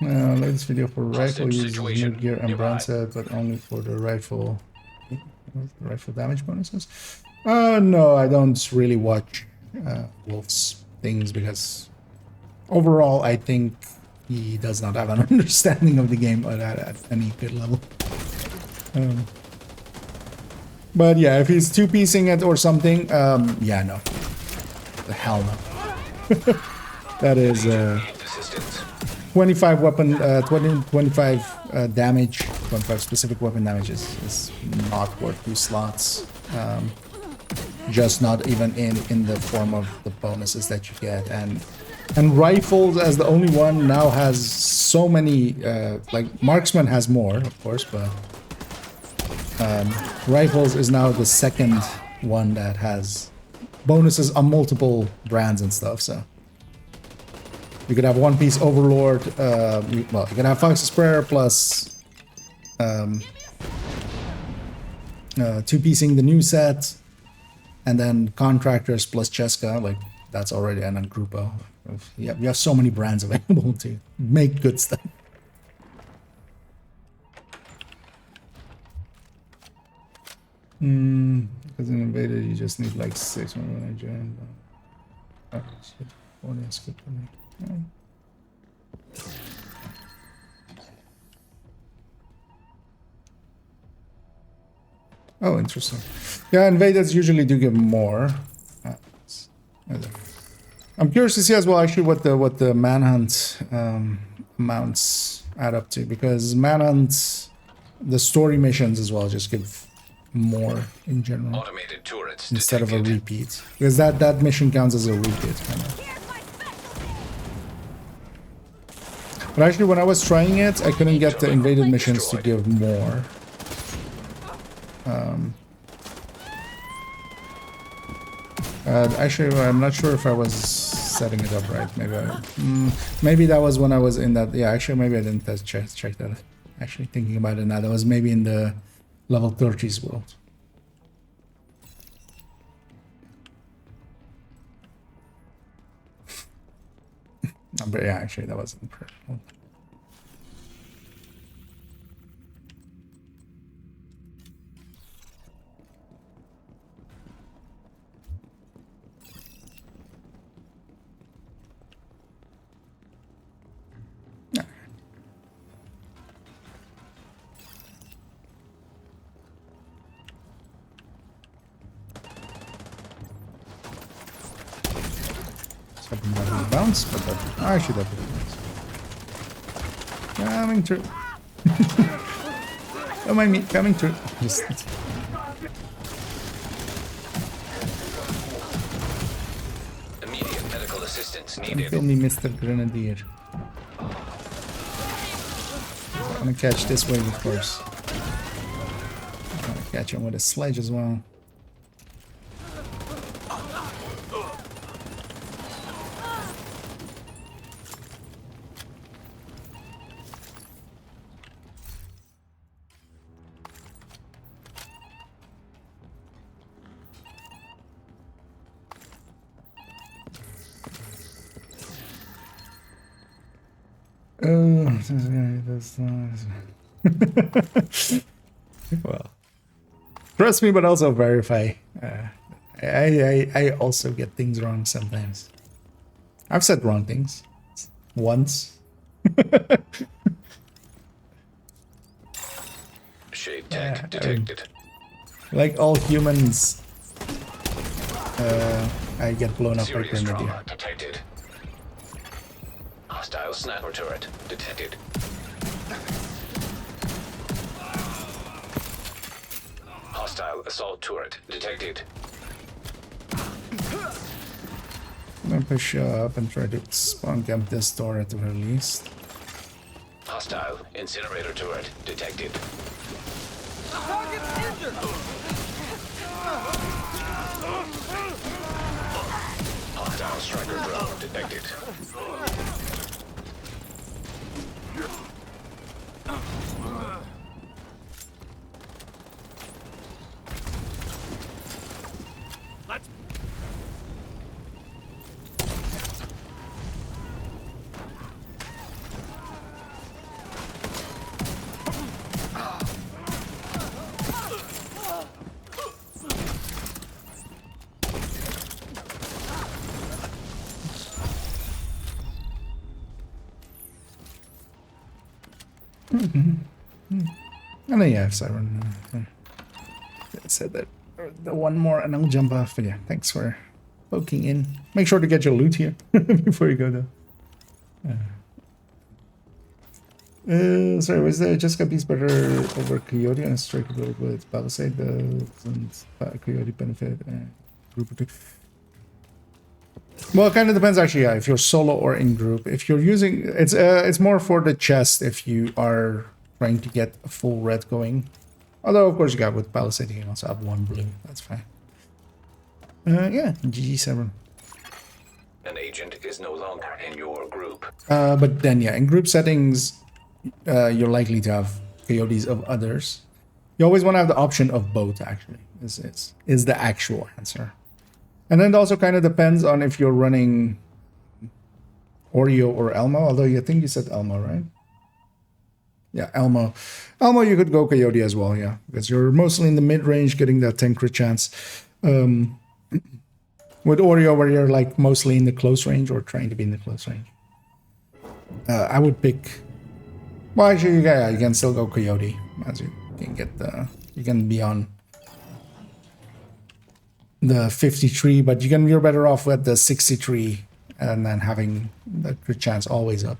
Latest video for rifle uses new gear and brand set, but only for the rifle damage bonuses. No, I don't really watch Wolf's things, because overall I think he does not have an understanding of the game at any good level. But yeah, if he's 2-piecing it or something, yeah, no. The hell no. That is 25 weapon, 25 damage, 25 specific weapon damage is not worth 2 slots. Just not even in the form of the bonuses that you get. And rifles as the only one now has so many, like marksman has more, of course, but rifles is now the second one that has bonuses on multiple brands and stuff, so. You could have 1-piece Overlord, well, you can have Fox's Prayer plus 2-piecing the new set, and then Contractors plus Cheska, like that's already an Grupo. You have so many brands available to make good stuff. Because in Invader you just need like 6 when I join. Oh, shit. Oh, that's good for me. Oh, interesting. Yeah, invaders usually do give more. I'm curious to see as well actually what the manhunt amounts add up to, because manhunt, the story missions as well just give more in general. Automated turrets Instead of a detected. repeat, because that mission counts as a repeat kind of. But actually, when I was trying it, I couldn't get the invaded missions to give more. Actually, I'm not sure if I was setting it up right. Maybe that was when I was in that. Yeah, actually, maybe I didn't check that. Actually, thinking about it now, that was maybe in the level 30s world. But yeah, actually, that wasn't personal. Hoping that will bounce, but that actually that will bounce. Coming through. Don't mind me, coming through. Just Immediate medical assistance needed. kill me, Mr. Grenadier. I'm gonna catch this wave, of course. I'm gonna catch him with a sledge as well. Oh, well, trust me, but also verify. I also get things wrong sometimes. I've said wrong things once. Shade tag detected. Like all humans, I get blown up by Serious Grenadier. trauma detected. Hostile sniper turret detected. Hostile assault turret detected. I'm gonna push up and try to spawn camp this door at the very least. Hostile incinerator turret detected. Hostile striker drone detected. And then yeah, I have Siren. I said that. The one more, and I'll jump off. But yeah, thanks for poking in. Make sure to get your loot here before you go though. Sorry, was the Jessica piece better over Coyote and strike with Palisade? Doesn't Coyote benefit group or two? Well, it kind of depends actually. Yeah, if you're solo or in group. If you're using it's more for the chest if you are trying to get a full red going. Although of course you got with Palisade you can also have one blue. That's fine. Yeah, GG7. An agent is no longer in your group. But then yeah, in group settings, you're likely to have coyotes of others. You always want to have the option of both. Actually, is the actual answer. And then it also kind of depends on if you're running Oreo or Elmo. Although I think you said Elmo, right? Yeah, Elmo. Elmo, you could go Coyote as well, yeah. Because you're mostly in the mid-range getting that 10 crit chance. With Oreo, where you're like mostly in the close range or trying to be in the close range. I would pick... Well, actually, yeah, you can still go Coyote. As you can get the... You can be on the 53, but you're better off with the 63 and then having the crit chance always up.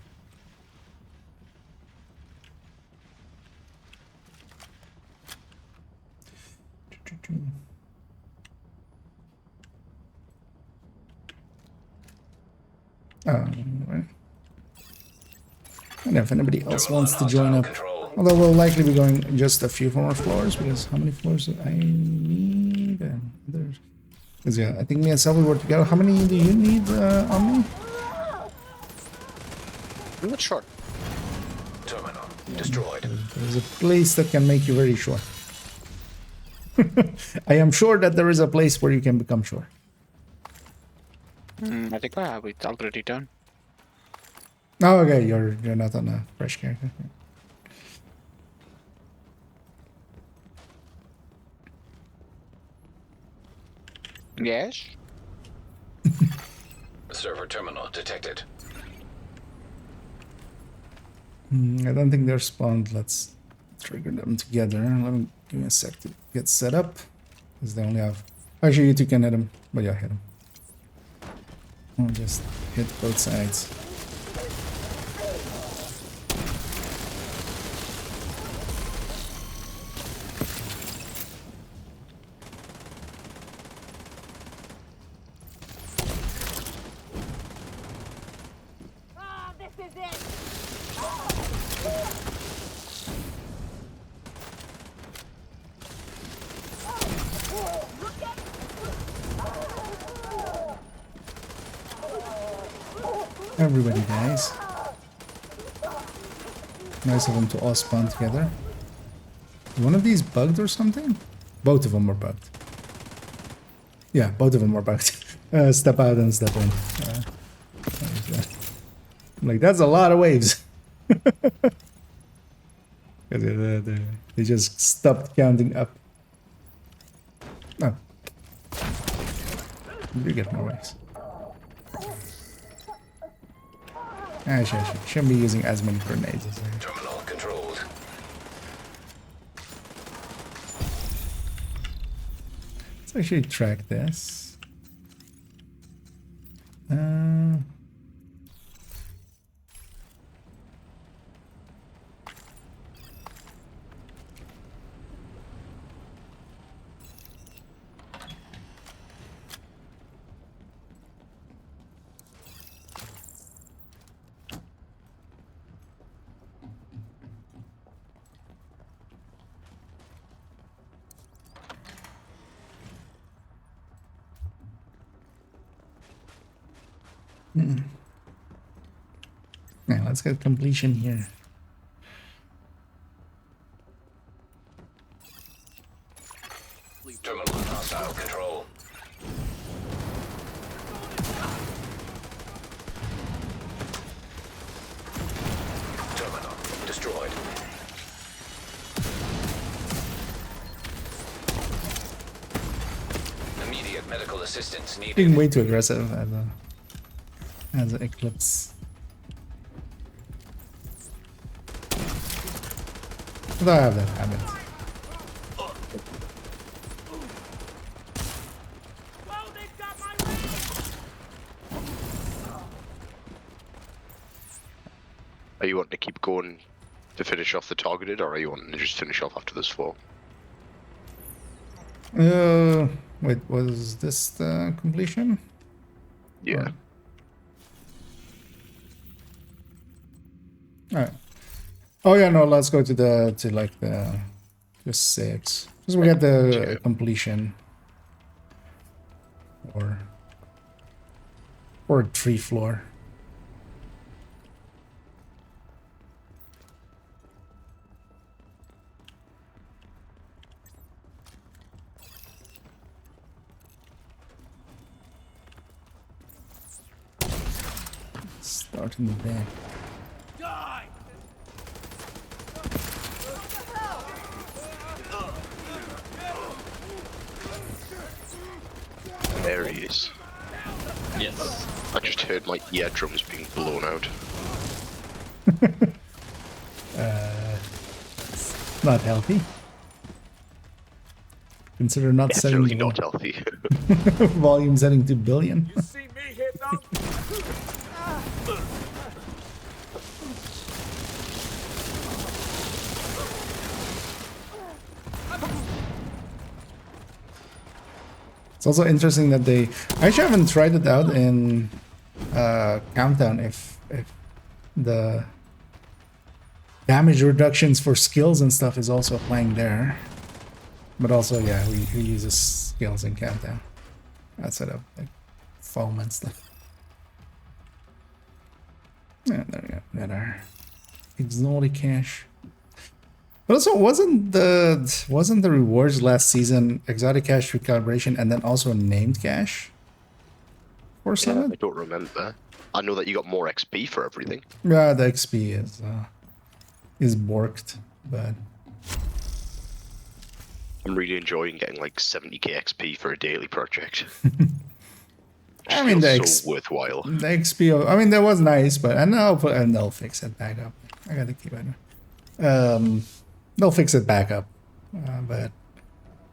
Right. And if anybody else wants to join up, although we'll likely be going just a few more floors, because how many floors do I need? And there's, because yeah, I think me and Selby were together. How many do you need on me? I'm not sure. Terminal destroyed. There's a place that can make you very sure. I am sure that there is a place where you can become sure. I think I have it already done. Oh, okay. You're not on a fresh character. Yes. Server terminal detected. I don't think they're spawned. Let's trigger them together. Let me give me a sec to get set up. Because they only have. Actually, you two can hit them. But yeah, hit them. I'll just hit both sides. Everybody dies. Nice of them to all spawn together. One of these bugged or something? Both of them are bugged. Yeah, both of them are bugged. Step out and step in. What is that? I'm like, that's a lot of waves. They just stopped counting up. Oh. You get more waves. Actually, I shouldn't be using as many grenades as I am. Terminal controlled. Let's actually track this. Yeah, let's get completion here. Terminal hostile control. Terminal destroyed. Immediate medical assistance needed. Being way too aggressive as an Eclipse. But I have that habit. Whoa, they've got my range! Are you wanting to keep going to finish off the targeted, or are you wanting to just finish off after this 4? Wait, was this the completion? Yeah. Alright. Oh yeah, no, let's go to the 6. Because we got the completion. Or 3 floor. Start in the back. Die! There he is. Yes. I just heard my eardrums being blown out. Not healthy. Consider not Definitely setting not healthy. volume setting to billion. You see me hit them? It's also interesting that I actually haven't tried it out in Countdown if the damage reductions for skills and stuff is also applying there. But also, yeah, we use skills in Countdown outside of like foam and stuff. Yeah, there we go. Got our exotic cash. But also, wasn't the rewards last season exotic cash recalibration and then also named cash? For Yeah, summit? I don't remember. I know that you got more XP for everything. Yeah, the XP is borked, but I'm really enjoying getting like 70k XP for a daily project. I mean the Feels so worthwhile. the XP. I mean that was nice, but and they'll fix it back up. I gotta keep it. They'll fix it back up, but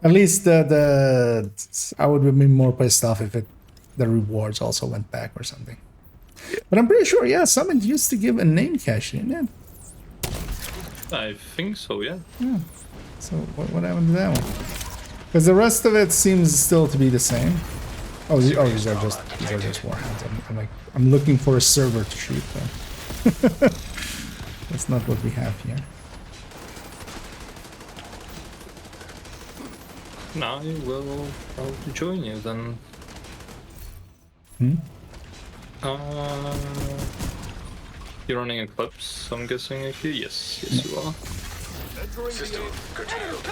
at least the I would be more pissed off if the rewards also went back or something. But I'm pretty sure, yeah, Summit used to give a name cache, didn't it? I think so, yeah. So what happened to that one? Because the rest of it seems still to be the same. Oh, these are just warhounds. I'm looking for a server to shoot, but that's not what we have here. Now I will probably join you then. Hmm? You're running Eclipse, I'm guessing, if you? Yes, you are. System curtailed.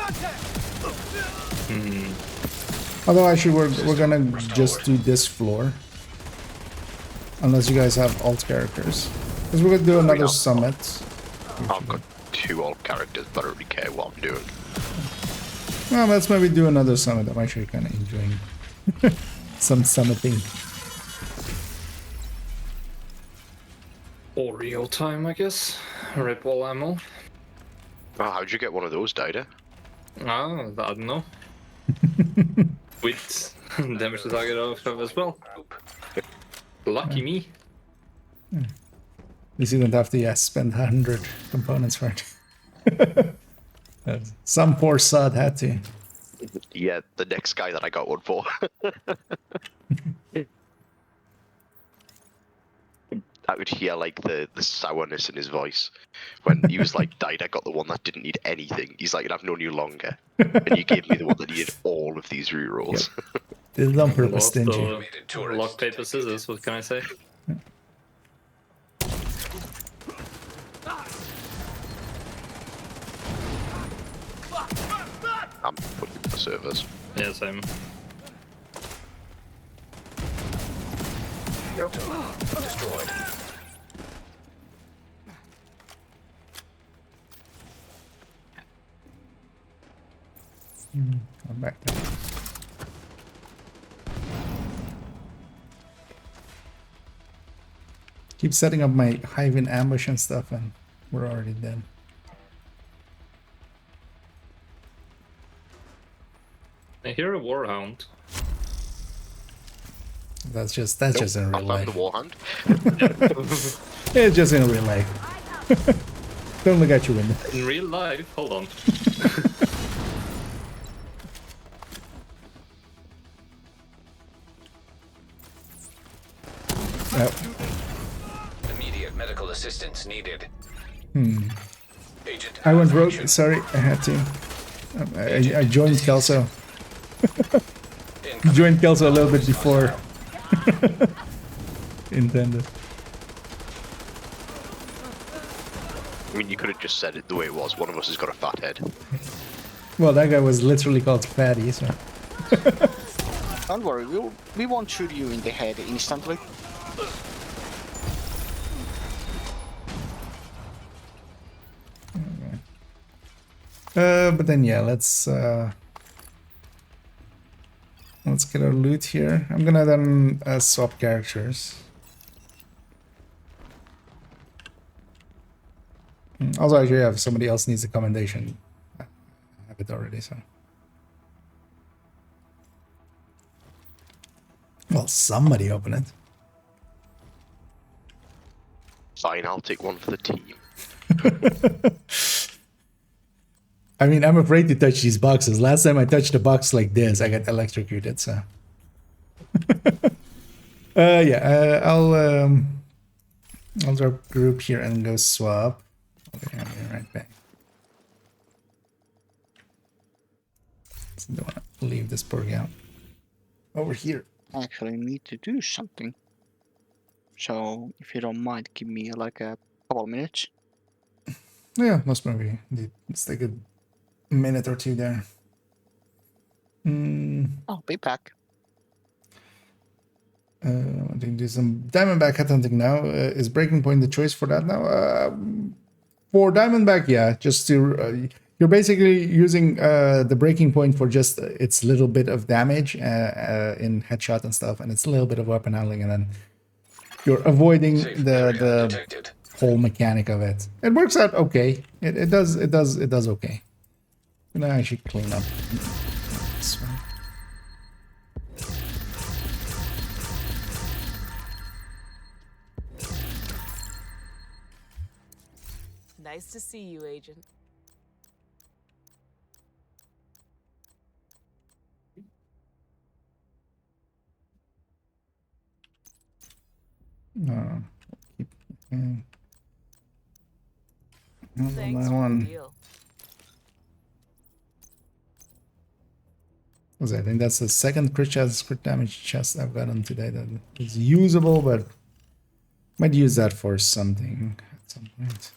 Although actually we're gonna just do this floor, unless you guys have alt characters, because we're gonna do another summit. I've got 2 alt characters, but I don't really care what I'm doing. Well, let's maybe do another summit. I'm actually kind of enjoying some summiting. Oreo time, I guess. Rip all ammo. Oh, how'd you get one of those, Dida? I don't know. With damage to target off as well. Lucky me. At least you don't have to spend 100 components for it. Some poor sod had to. Yeah, the next guy that I got one for. I would hear like the sourness in his voice when he was like, "Died, I got the one that didn't need anything." He's like, "I've known you longer, and you gave me the one that needed all of these rerolls." Did it on purpose, Lost didn't you? Automated turrets rock, paper, scissors, what can I say? I'm putting the servers. Yeah, same. destroyed. I'm back there. Keep setting up my hive in ambush and stuff, and we're already dead. I hear a warhound. That's just in real I found life. the warhound. It's just in real life. Don't look at your window. In real life? Hold on. Immediate medical assistance needed. Agent. I went rogue. malfunction. Sorry, I had to. I joined Kelso. Incoming. Joined Kelso a little bit before intended. I mean, you could have just said it the way it was. One of us has got a fat head. Well, that guy was literally called Fatty, so. Don't worry, we won't shoot you in the head instantly. But then yeah, let's get our loot here. I'm gonna then swap characters. Also, actually, yeah, if somebody else needs a commendation, I have it already. So, well, somebody open it. Fine, I'll take one for the team. I mean, I'm afraid to touch these boxes. Last time I touched a box like this, I got electrocuted. So, yeah, I'll drop group here and go swap. Okay, I'll be right back. So don't want to leave this poor guy over here. I actually need to do something. So, if you don't mind, give me like a couple minutes. Yeah, most maybe. Let's take a minute or two there. I'll be back. One Wanting to do some Diamondback headhunting now. Is Breaking Point the choice for that now? For Diamondback, yeah. Just to you're basically using the Breaking Point for just its little bit of damage in headshot and stuff, and it's a little bit of weapon handling, and then you're avoiding Safe the area detected. whole mechanic of it. It works out okay. It does okay. I'm gonna actually clean up this one. Nice to see you, Agent. Keep okay. Thanks that for the one. deal. I think that's the second crit damage chest I've gotten today that is usable, but might use that for something at some point.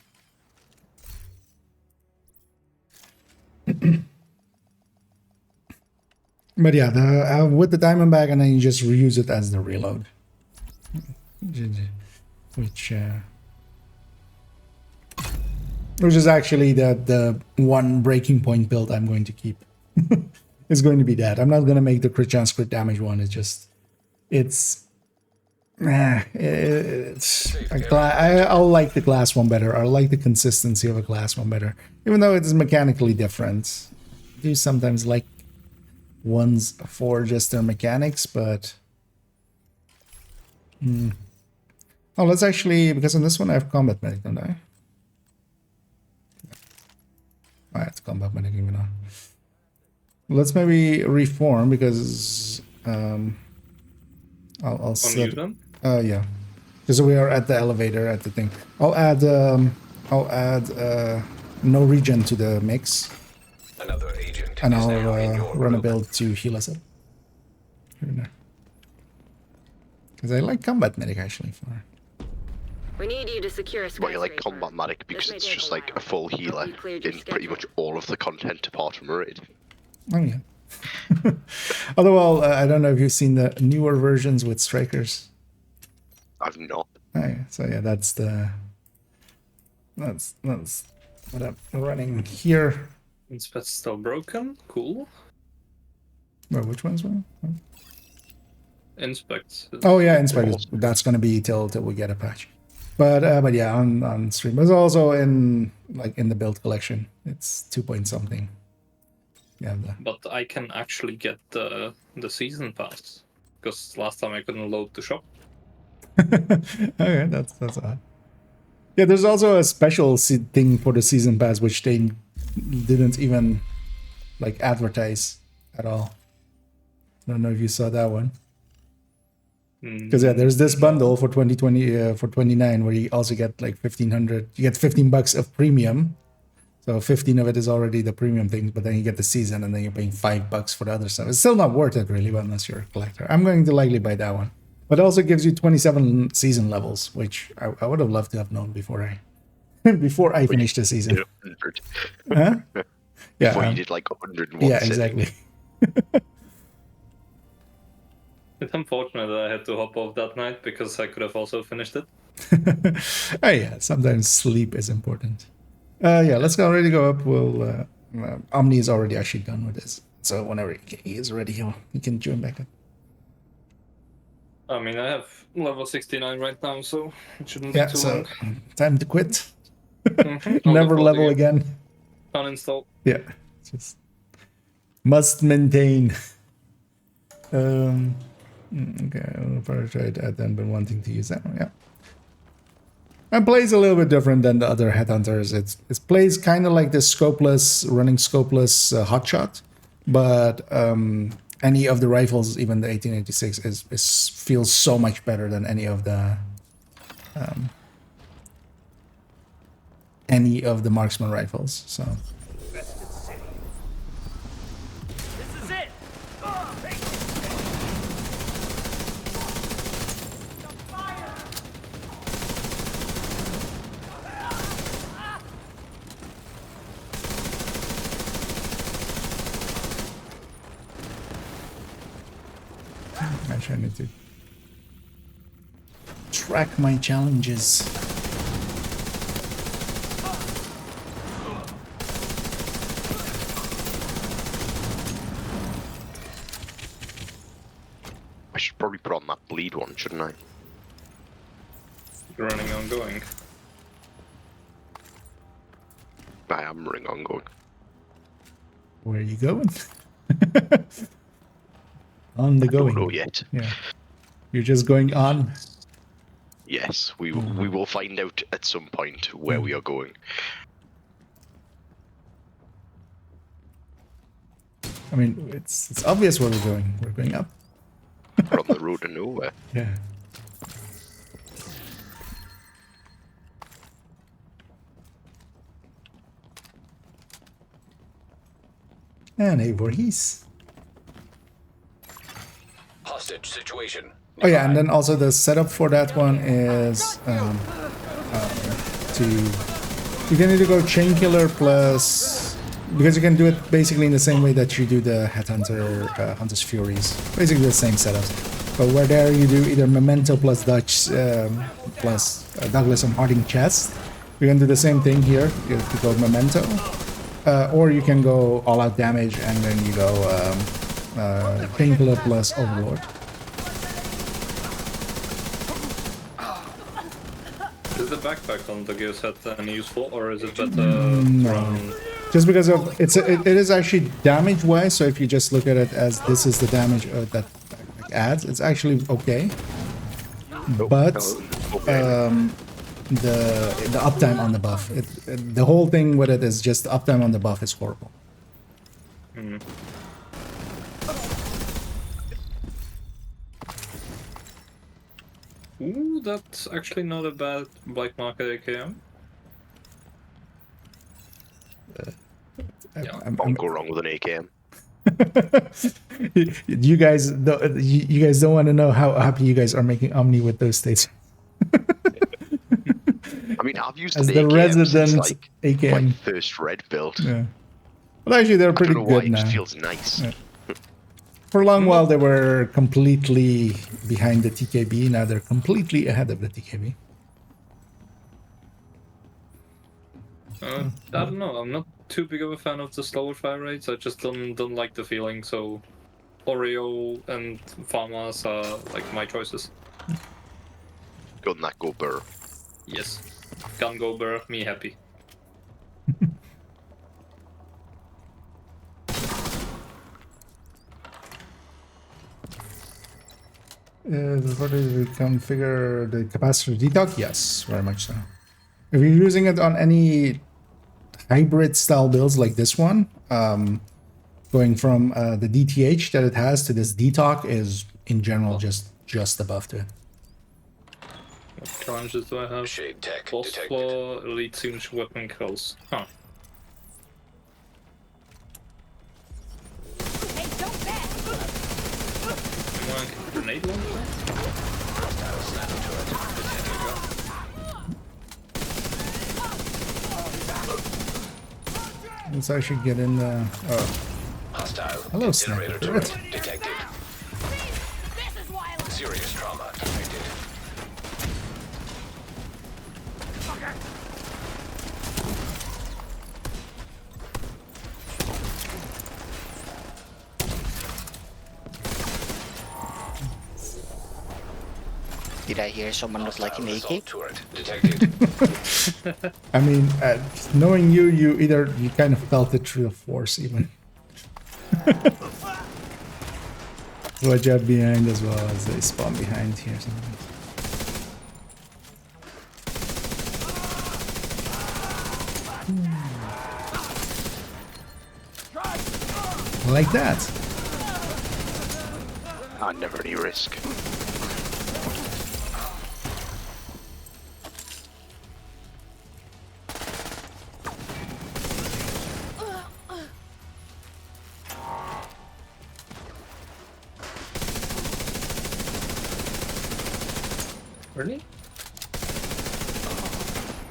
But yeah, with the Diamondback, and then you just reuse it as the reload, which is actually the one Breaking Point build I'm going to keep. It's going to be that. I'm not going to make the crit chance crit damage one. It's just I'll like the glass one better. I like the consistency of a glass one better, even though it is mechanically different. I do sometimes like ones for just their mechanics, but oh, let's actually, because on this one I have combat medic, don't I? Oh, it's combat medic even on. Let's maybe reform, because I'll set. Yeah, because we are at the elevator at the thing. I'll add no regen to the mix. Another agent And is I'll now in your run a group. build to heal us up. Because I like combat medic actually. We need you to secure a Well, you like skyscraper. combat medic This because may it's take just a like while. a full Hope healer you cleared your in pretty much schedule. all of the content apart from raid. Oh yeah. Although I don't know if you've seen the newer versions with strikers. I've not. Oh, yeah. So yeah, that's what I'm running here. Inspect's still broken. Cool. Well, which ones were? Inspect. Oh yeah, inspect. That's gonna be till we get a patch. But yeah, on stream. It's also in the build collection. It's 2 point something. Yeah. But I can actually get the season pass because last time I couldn't load the shop. Okay, that's odd. Yeah, there's also a special thing for the season pass which they didn't even advertise at all. I don't know if you saw that one. Because yeah, there's this bundle for 2020 for 29 where you also get 1,500. You get $15 of premium, so 15 of it is already the premium things. But then you get the season, and then you're paying $5 for the other stuff. It's still not worth it really, but unless you're a collector, I'm going to likely buy that one. But it also gives you 27 season levels, which I would have loved to have known before I finished the season. 100. Huh? Yeah. Before you did 101. Yeah, exactly. It's unfortunate that I had to hop off that night because I could have also finished it. Oh yeah, sometimes sleep is important. Yeah, let's already go up. We'll Omni is already actually done with this, so whenever he is ready, he can join back up. I mean, I have level 69 right now, so it shouldn't Yeah, be too so long. time to quit. Mhm. I'll Never go level for the again. Uninstall. Yeah, just must maintain. Okay, I'll probably try to add then, been wanting to use that one. Yeah. And plays a little bit different than the other headhunters. It plays kind of like this running scopeless hotshot, but any of the rifles, even the 1886, feels so much better than any of the marksman rifles. So This is it! Hey! Fire! actually, I need to track my challenges. I should probably put on that bleed one, shouldn't I? Running ongoing. I am running ongoing. Where are you going? On the I going. don't know yet. Yeah. You're just going on. Yes, we will find out at some point where we are going. I mean, it's obvious where we're going. We're going up. We're on the road to nowhere. Yeah. And a Voorhees. Hostage situation. Oh yeah, and then also the setup for that one is you can either go Chain Killer plus, because you can do it basically in the same way that you do the Headhunter, Hunter's Furies. Basically the same setup. But where there you do either Memento plus Dutch plus Douglas and Harding Chest. You can do the same thing here. You have to go Memento. Or you can go all out damage and then you go Chain Killer plus Overlord. Is the backpack on the gear set any useful, or is it better No. from... Just because of it is actually damage wise. So if you just look at it as this is the damage that backpack adds, it's actually okay. But the uptime on the buff, the whole thing with it is just the uptime on the buff is horrible. Hmm. Ooh, that's actually not a bad black market AKM. Won't go wrong with an AKM. you guys don't want to know how happy you guys are making Omni with those states. I mean, I've used As an the AKM resident since like AKM. my first red build. Yeah. Well, actually, they're pretty I don't know why, good it now. just feels nice. Yeah. For a long while, they were completely behind the TKB. Now they're completely ahead of the TKB. I don't know. I'm not too big of a fan of the slower fire rates. I just don't like the feeling. So, Oreo and Farmers are like my choices. Gun that go burr. Yes, gun go burr, me happy. Before we configure the capacitor detox, yes, very much so. If you're using it on any hybrid style builds like this one, going from the DTH that it has to this detox is in general just above to it. What challenges do I have? Shade tech Boss detected. floor, elite tuned weapon kills. Huh. Hey, don't bet! Grenade launcher? Hostile sniper turret detected. Let's actually get in the... Oh, Hostile hello, incinerator sniper turret turret. detected. This is why I like Serious trauma detected. Did I hear someone not liking AK? Assault turret detected. I mean, knowing you kind of felt it through the force even. Watch out behind as well as they spawn behind here sometimes. Like that. Never any risk. Really?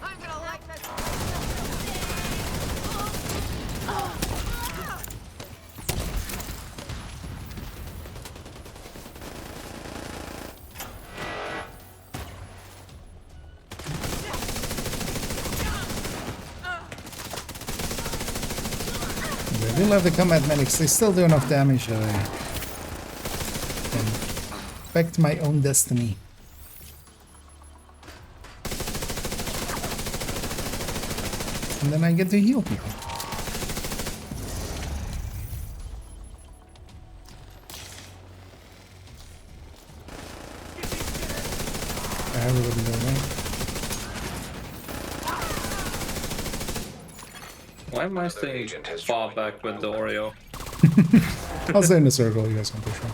I'm gonna like this. I do love the combat medics. They still do enough damage that I can affect my own destiny. And then I get to heal people. Everybody go away. Why am I staying far back with the Oreo? I'll stay in the circle, you guys can push on.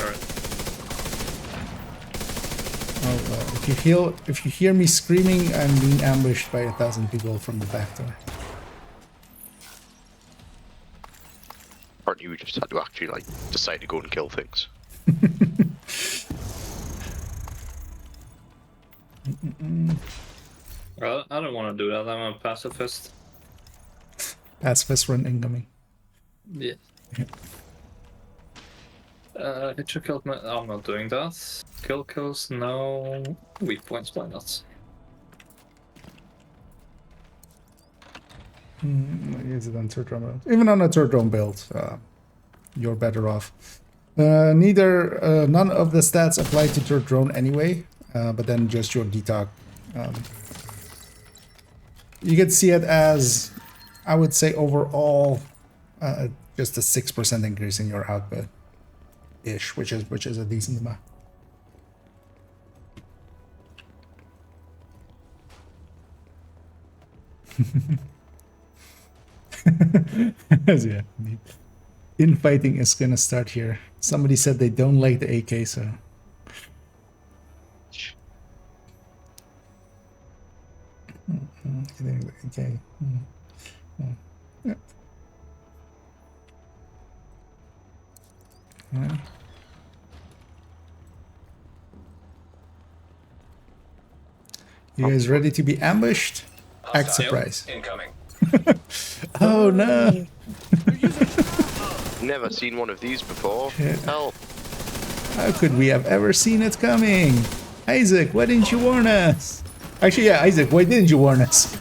Alright. Oh, if you hear me screaming, I'm being ambushed by 1,000 people from the back door. Aren't you just had to actually like decide to go and kill things? Well, I don't want to do that. I'm a pacifist. Pacifist run incoming. Yeah. It should kill me. I'm not doing that. Kills, no. Weak points, why not? Use it on third drone build. Even on a third drone build, you're better off. None of the stats apply to third drone anyway, but then just your detox. You can see it as, I would say overall, just a 6% increase in your output, ish, which is a decent amount. Yeah, infighting is gonna start here. Somebody said they don't like the AK, so. Okay. Yeah. Right. You guys ready to be ambushed? Act surprise. Incoming. Oh no! Never seen one of these before. Yeah. Help! How could we have ever seen it coming? Isaac, why didn't you warn us? Actually, yeah, Isaac, why didn't you warn us?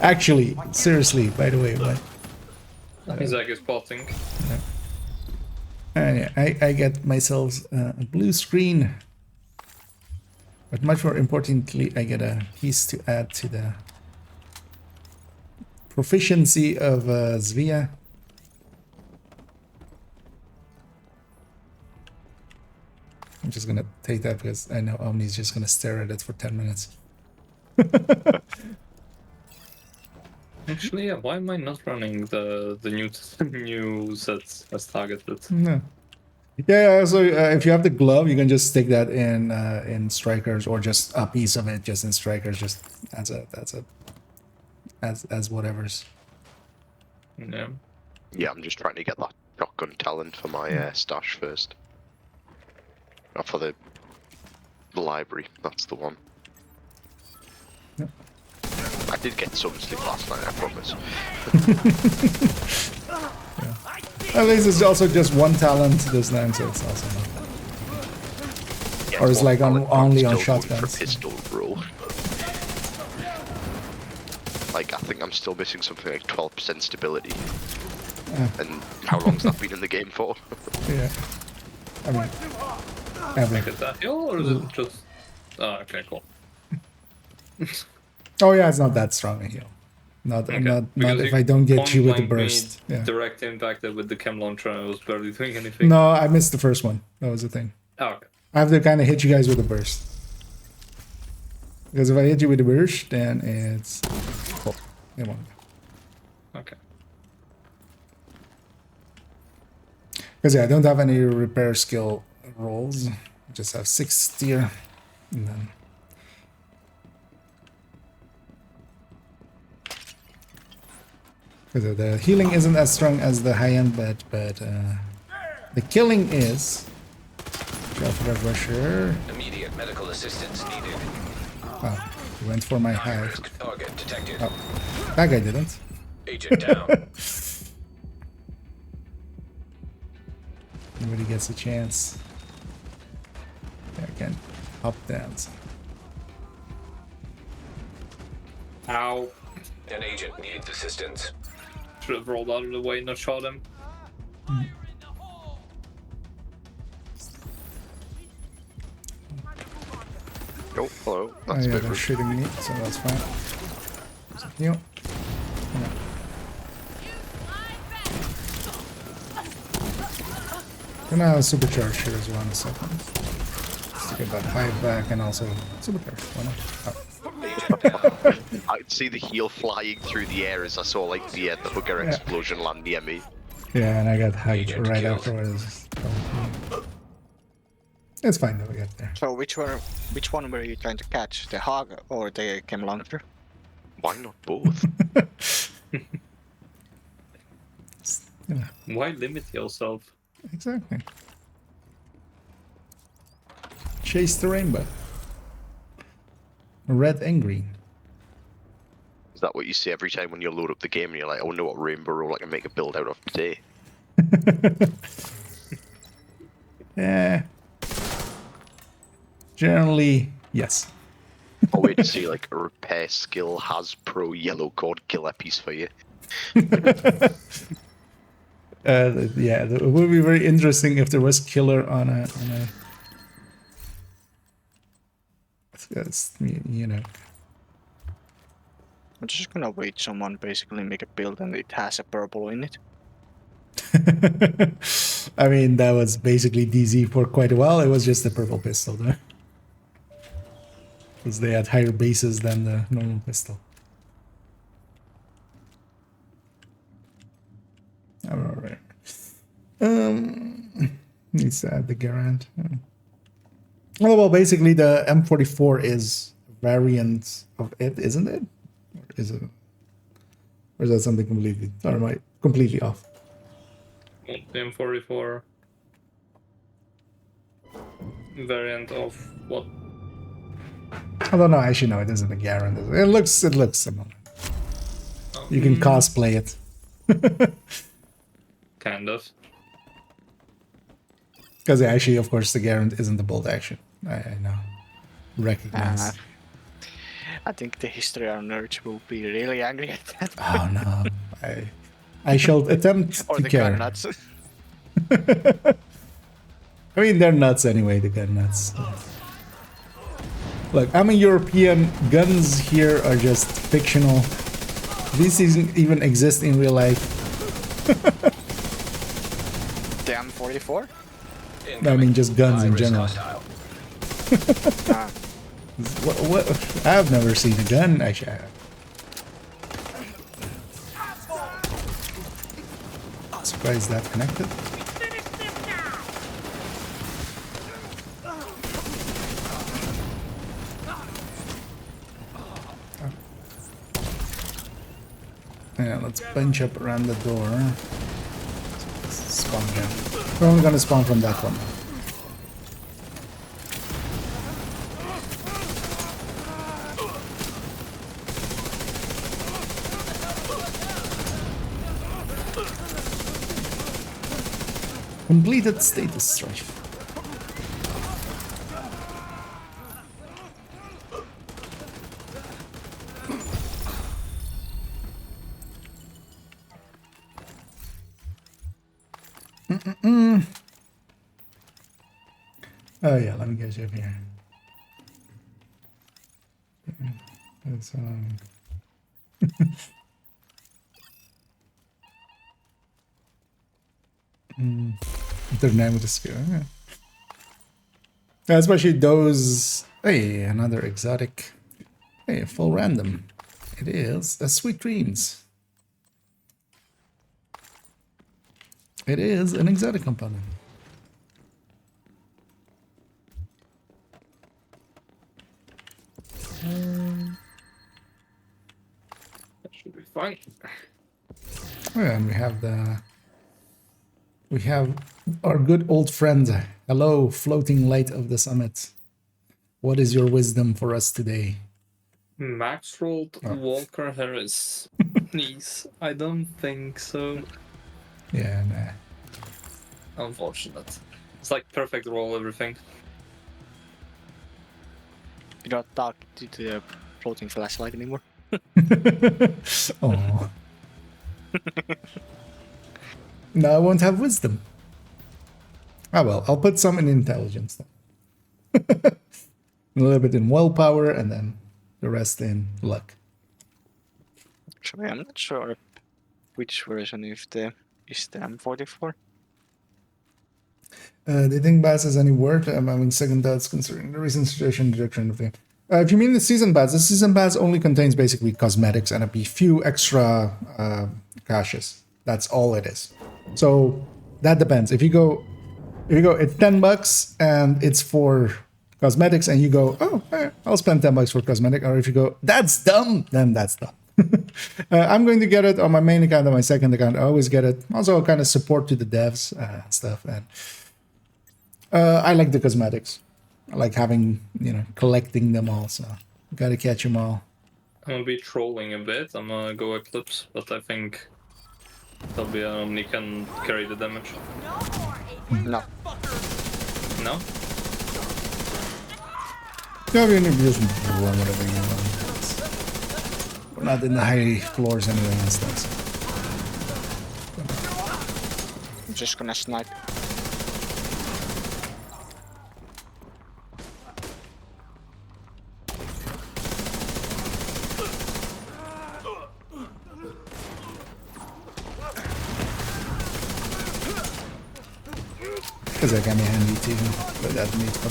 Actually, seriously, by the way, what? Isaac is spotting. And yeah, I get myself a blue screen. But much more importantly, I get a piece to add to the proficiency of Zvia. I'm just gonna take that because I know Omni's just gonna stare at it for 10 minutes. Actually, yeah, why am I not running the new sets as targeted? No. Yeah, so if you have the glove, you can just stick that in strikers, or just a piece of it just in strikers, just as whatever's. Yeah. Yeah, I'm just trying to get that shotgun talent for my stash first. Not for the library, that's the one. Yep. I did get some sleep last night, I promise. Yeah. At least it's also just one talent this time, so it's also not. Yeah, Or it's one like talent, but only I'm on still going shotguns. for pistol roll. Like, I think I'm still missing something like 12% stability. And how long's that been in the game for? Yeah. I mean, ever. Is that heal or is it just? Oh, okay, cool. Oh yeah, it's not that strong a heal. Not Because if you I don't get you with the point-blank me burst. Yeah. Direct impacted with the chem launcher. I was barely doing anything. No, I missed the first one. That was the thing. Oh, okay. I have to kind of hit you guys with a burst. Because if I hit you with a burst, then it's... Oh, it won't. Okay. Because yeah, I don't have any repair skill rolls. I just have 6 steer. And then... Because the healing isn't as strong as the high end, but the killing is. Go for the rusher. Immediate medical assistance needed. Oh, he went for my high. Risk target detected. Oh, that guy didn't. Agent down. Nobody gets a chance. Yeah, I can up dance. Ow. An agent needs assistance. Should have rolled out of the way, not shot him. Oh, hello. Oh That's a yeah, bit they're rude. shooting me, so that's fine. You. Gonna have a supercharge here as well in a second. Just to get that hive back and also supercharge. Why not? Oh. I could see the heel flying through the air as I saw like the hooker Yeah. explosion land near me. Yeah, and I got hacked Agent right killed. afterwards. It's fine though, we got there. So which one were you trying to catch? The hog or the chem launcher? Why not both? Yeah, Why limit yourself? exactly. Chase the rainbow. Red and green. Is that what you say every time when you load up the game and you're like, I wonder what rainbow roll I can make a build out of today? Yeah. Generally, yes. Or wait to see like a repair skill has pro yellow cord killer piece for you. Yeah, it would be very interesting if there was killer on a. That's, you know. I'm just gonna wait someone basically make a build and it has a purple in it. I mean, that was basically DZ for quite a while. It was just a purple pistol, though. Because they had higher bases than the normal pistol. Alright. Needs to add the Garand. Oh, well, basically the M44 is a variant of it, isn't it? Or is it? Or is that something completely? Or am I completely off? The M44 variant of what? I don't know. Actually, no, it isn't a Garand. It looks similar. You can cosplay it. Kind of. Because actually, of course, the Garand isn't the bolt action. I know. Recognize. I think the history of nerds will be really angry at that. Oh no. I shall attempt Or to the care. gun nuts. I mean, they're nuts anyway, the gun nuts. Look, I'm a European. Guns here are just fictional. These even exist in real life. The M44? I mean, just guns in High-risk general. hostile. What? I've never seen a gun. Actually, I have. Surprised that connected. Yeah, let's bunch up around the door. Spawn down. We're only gonna spawn from that one. Completed status strife. Oh yeah, let me get you up here. It's, Third name with the skill. Yeah. Especially those. Hey, another exotic. Hey, full random. It is a Sweet Dreams. It is an exotic component. That should be fine. Oh, yeah, and we have our good old friend. Hello, floating light of the summit. What is your wisdom for us today? Max rolled Walker Harris. Please, I don't think so. Yeah, nah. Unfortunate. It's like perfect roll, everything. You don't talk to the floating flashlight anymore. Oh, No, I won't have wisdom. Ah well, I'll put some in intelligence then. A little bit in willpower and then the rest in luck. Actually, I'm not sure which version is the M44. Do you think Bass has any word? I'm having second thoughts considering the recent situation and direction of the game. If you mean the season pass only contains basically cosmetics and a few extra caches. That's all it is. So that depends. If you go, it's $10 and it's for cosmetics, and you go, oh, I'll spend $10 for cosmetic. Or if you go, that's dumb, then that's dumb. I'm going to get it on my main account, on my second account. I always get it. Also, kind of support to the devs and stuff. And I like the cosmetics. I like having, collecting them all. So gotta catch them all. I'm gonna be trolling a bit. I'm gonna go Eclipse, but I think there'll be an Omni can carry the damage. No. No? Yeah, we can just run whatever you want. We're not in the high floors anyway and stuff. So. I'm just gonna snipe. Because that got me handy too, but that needs for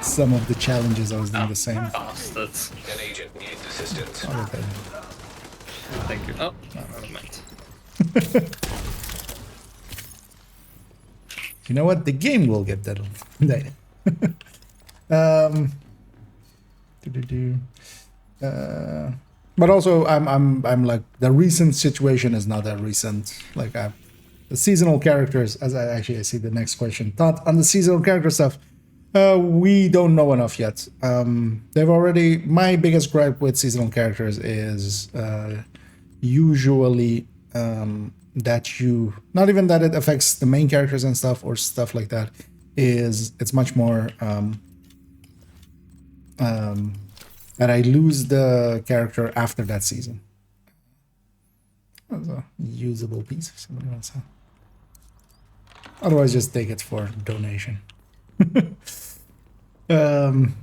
some of the challenges I was doing the same. Bastards. An agent needs assistance. Oh, okay. Thank you. Oh, never mind. You know what? The game will get that. But also, I'm like, the recent situation is not that recent. Like, the seasonal characters, as I see the next question. Thought on the seasonal character stuff. We don't know enough yet. They've already. My biggest gripe with seasonal characters is usually that you, not even that it affects the main characters and stuff or stuff like that. Is it's much more that I lose the character after that season. That's a usable piece. If somebody wants to. Otherwise, just take it for donation. And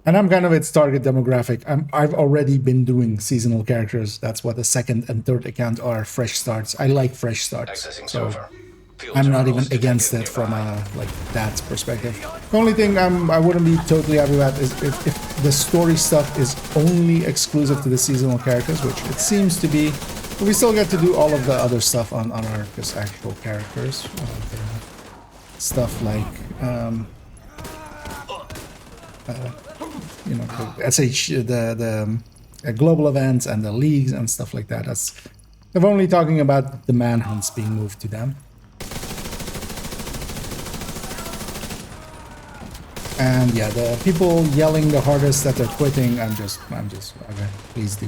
I'm kind of its target demographic. I've already been doing seasonal characters. That's what the second and third account are. Fresh starts. I like fresh starts. Accessing So server. Field I'm not even terminals against detected it from nearby. like that perspective. The only thing I wouldn't be totally happy about is if the story stuff is only exclusive to the seasonal characters, which it seems to be. But we still get to do all of the other stuff on our just actual characters. Stuff like the SH, the global events and the leagues and stuff like that. I'm only talking about the manhunts being moved to them. And yeah, the people yelling the hardest that they're quitting, I'm just okay, please do.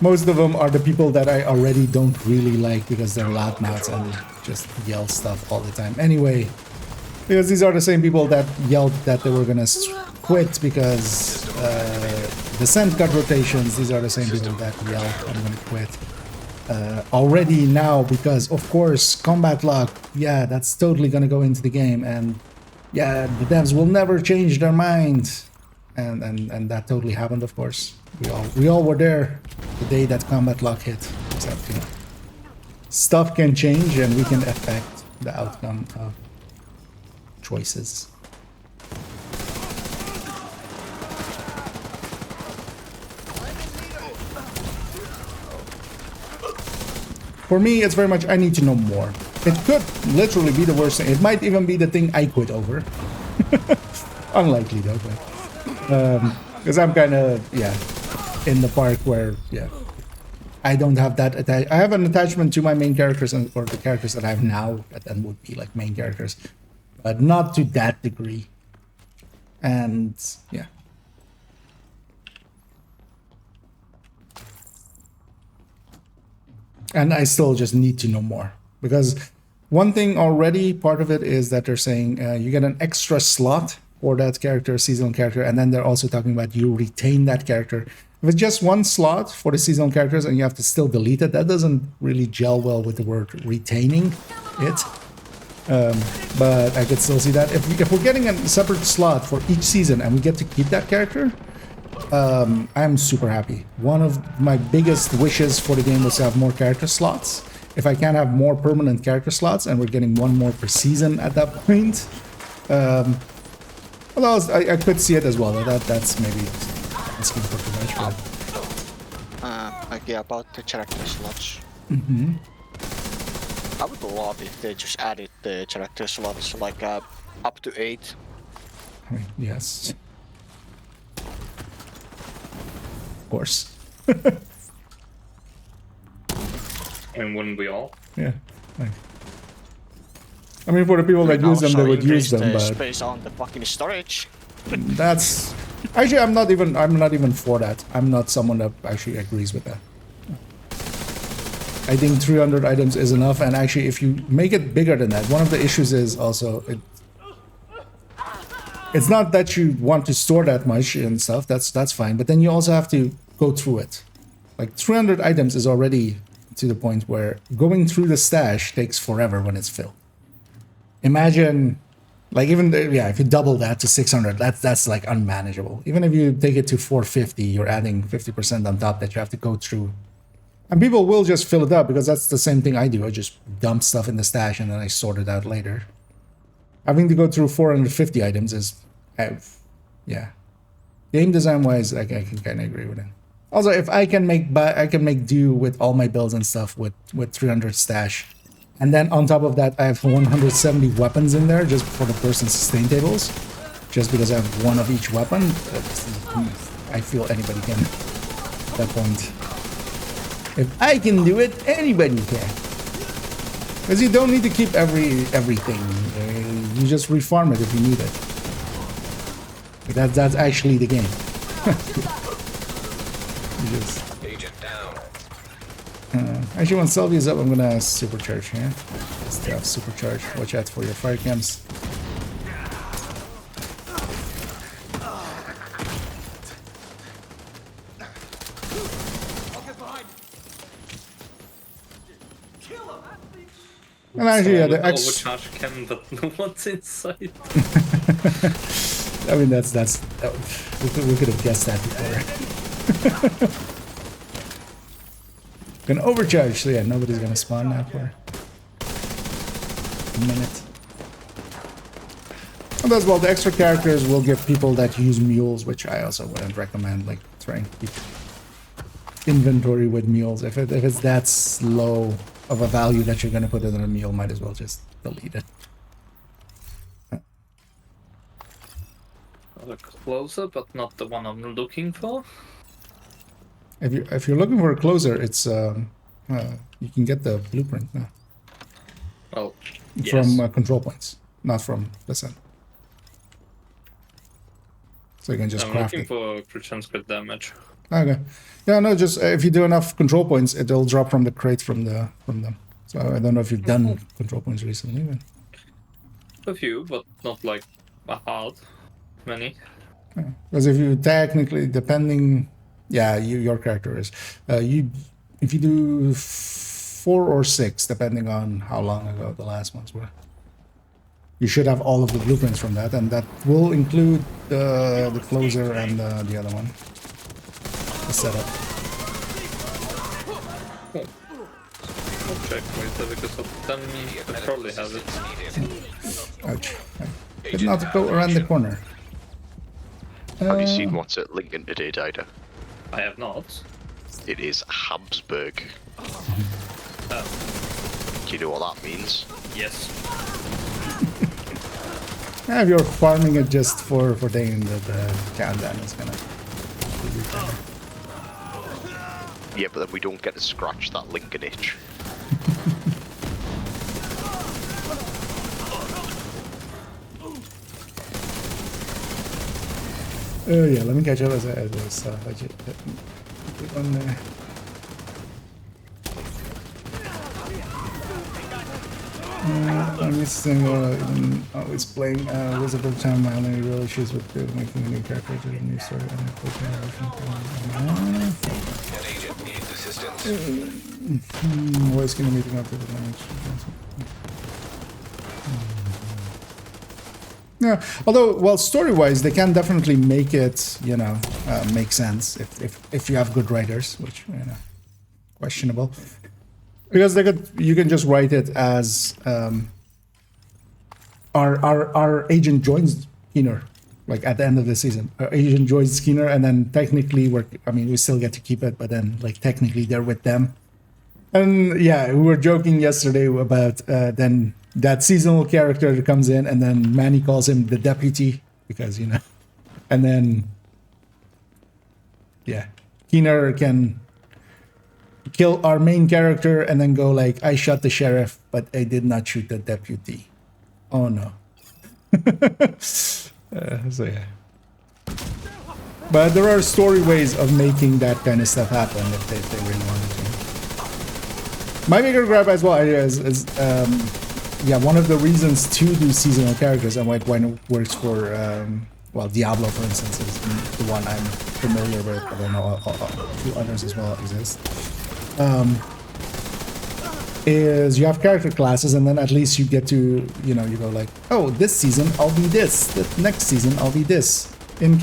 Most of them are the people that I already don't really like because they're loudmouths and just yell stuff all the time. Anyway, because these are the same people that yelled that they were gonna quit because the scent cut rotations. These are the same people that yell I'm gonna quit. Already now because of course combat lock, yeah, that's totally gonna go into the game, and yeah, the devs will never change their mind, and that totally happened. Of course, we all were there the day that combat lock hit. Except stuff can change and we can affect the outcome of choices. For me, it's very much I need to know more. It could literally be the worst thing. It might even be the thing I quit over. Unlikely though, but because I'm kind of in the park where I don't have that I have an attachment to my main characters or the characters that I have now that then would be like main characters, but not to that degree. And yeah. And I still just need to know more. Because one thing already, part of it is that they're saying you get an extra slot for that character, seasonal character, and then they're also talking about you retain that character. If it's just one slot for the seasonal characters and you have to still delete it, that doesn't really gel well with the word retaining it. But I could still see that. If we're getting a separate slot for each season and we get to keep that character, I'm super happy. One of my biggest wishes for the game was to have more character slots. If I can have more permanent character slots and we're getting one more per season at that point, although I could see it as well. That's maybe asking for too much. But Like, yeah, about the character slots. mm-hmm. I would love if they just added the character slots, like up to 8. I mean, yes. Of course. And wouldn't we all? Yeah. I mean, for the people that use them, they would use them, but space on the fucking storage. that's actually I'm not even for that. I'm not someone that actually agrees with that. I think 300 items is enough, and actually if you make it bigger than that, one of the issues is also it's not that you want to store that much and stuff, that's fine, but then you also have to go through it. Like 300 items is already to the point where going through the stash takes forever when it's filled. Imagine, like, even if you double that to 600, that's like unmanageable. Even if you take it to 450, you're adding 50% on top that you have to go through. And people will just fill it up because that's the same thing I do. I just dump stuff in the stash and then I sort it out later. Having to go through 450 items is, yeah. Game design wise, I can kind of agree with it. Also, if I can make do with all my builds and stuff with 300 stash, and then on top of that I have 170 weapons in there just for the burst and sustain tables, just because I have one of each weapon. I feel anybody can. At that point, if I can do it, anybody can. Because you don't need to keep everything. You just refarm it if you need it. That's actually the game. Agent down. Actually, when Selby is up, I'm gonna supercharge here. Just to have supercharge. Watch out for your fire cams. And actually, yeah, the X. Overcharge cam, but no one's inside. I mean, we could have guessed that before. Gonna overcharge, so yeah, nobody's gonna spawn now for a minute. And as well, the extra characters will give people that use mules, which I also wouldn't recommend, like trying to keep inventory with mules. If it's that low of a value that you're gonna put in a mule, might as well just delete it. A closer, but not the one I'm looking for. If you're looking for a closer, it's you can get the blueprint now. Oh, from control points, not from the sun. So you can just craft it. I'm looking for chance crit damage. Okay. Yeah, no, just if you do enough control points, it'll drop from the crate from them. So I don't know if you've done control points recently. But... A few, but not like a hard many. Because if you technically, depending, yeah, your character is. If you do 4 or 6, depending on how long ago the last ones were, you should have all of the blueprints from that, and that will include the closer and the other one. The setup. I'll check later because then I probably have it. Ouch. I did not go around the corner. Have you seen what's at Lincoln today, Dido? I have not. It is Habsburg. Do you know what that means? Yes. Yeah, if you're farming it just for taking the countdown, it's gonna be better. Yeah, but then we don't get to scratch that Lincoln itch. Oh yeah, let me catch up as I budget. Put on there. I'm missing always playing Wizard of Time. My only real issues with making a new character to the new story and An agent needs assistance. always gonna meeting up with the match. Yeah, although, well, story-wise, they can definitely make it, you know, make sense if you have good writers, which, you know, questionable. Because you can just write it as our agent joins Keener, like at the end of the season. Our agent joins Keener, and then technically we still get to keep it, but then like technically they're with them. And yeah, we were joking yesterday about then that seasonal character comes in, and then Manny calls him the deputy because, you know, and then yeah, Keener can kill our main character and then go like, I shot the sheriff, but I did not shoot the deputy. Oh no. So yeah. But there are story ways of making that kind of stuff happen if they really wanted to. My bigger gripe as well is yeah, one of the reasons to do seasonal characters and why it works for well, Diablo, for instance, is the one I'm familiar with, but I know a few others as well exist. Is you have character classes, and then at least you get to, you know, you go like, oh, this season I'll be this, the next season I'll be this. In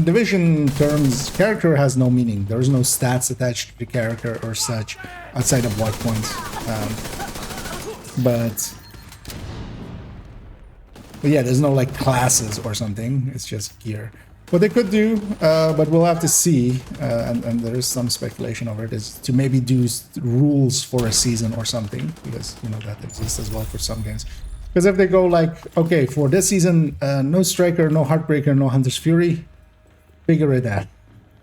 Division terms, character has no meaning. There's no stats attached to the character or such outside of white points. But yeah, there's no like classes or something. It's just gear. What they could do, but we'll have to see, and there is some speculation over it, is to maybe do rules for a season or something, because, you know, that exists as well for some games. Because if they go like, okay, for this season, no Striker, no Heartbreaker, no Hunter's Fury, figure it out.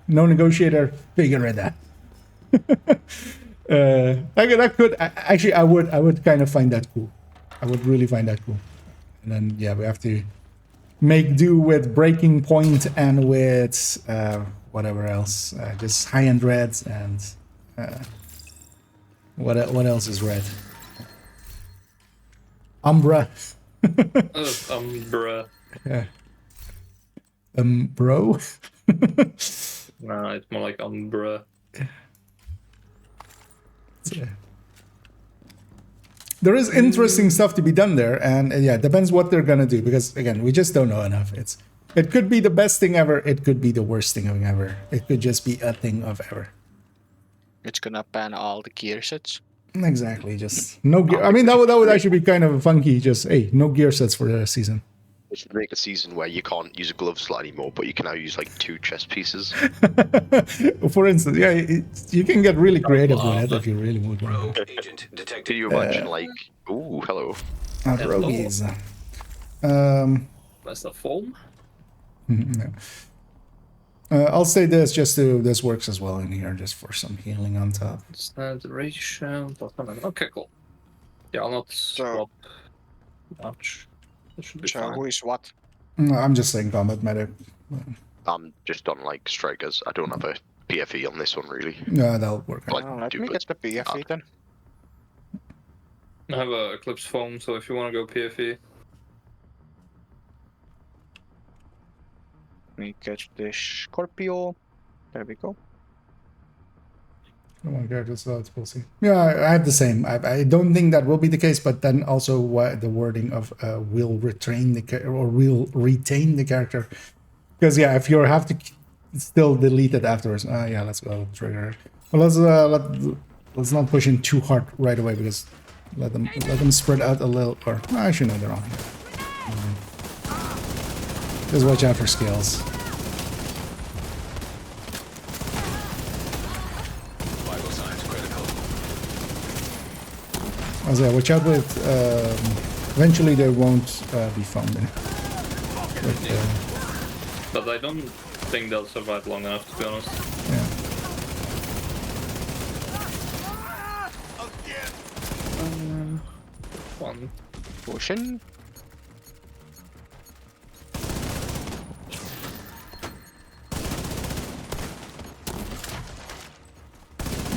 No Negotiator, figure it out. That could, actually, I would kind of find that cool. I would really find that cool. And then, yeah, we have to make do with Breaking Point and with whatever else, just high-end reds and what else is red? Umbra. Umbra. Yeah. Bro. Nah, it's more like Umbra. Yeah. There is interesting stuff to be done there, and yeah, it depends what they're gonna do, because again, we just don't know enough. It could be the best thing ever, it could be the worst thing of ever. It could just be a thing of ever. It's gonna ban all the gear sets. Exactly, just no gear. I mean, that would actually be kind of funky. Just, hey, no gear sets for the season. It should make a season where you can't use a glove slot anymore, but you can now use like 2 chest pieces. For instance, yeah, you can get really creative with it if you really would want to. Agent detected. Can you imagine like, ooh, hello. Rogues. That's the foam? No. I'll say this just to, this works as well in here, just for some healing on top. Duration. Okay, cool. Yeah, I'll not swap much. It should be So fine. who is what? No, I'm just saying combat medic. I'm just on like strikers. I don't have a PFE on this one really. Yeah, that'll work out. Like, Let me get the PFE then. I have a Eclipse foam, so if you want to go PFE. Let me get the Scorpio. There we go. Oh my god, that's we'll see. Yeah, I have the same. I don't think that will be the case, but then also the wording of will retain the or will retain the character, because yeah, if you have to still delete it afterwards, yeah, let's go trigger. Well, let's not push in too hard right away, because let them spread out a little. Or actually, no, they're on here. Just watch out for scales. Also, yeah, watch out with. Eventually, they won't be found in. But I don't think they'll survive long enough, to be honest. Yeah. One. Potion.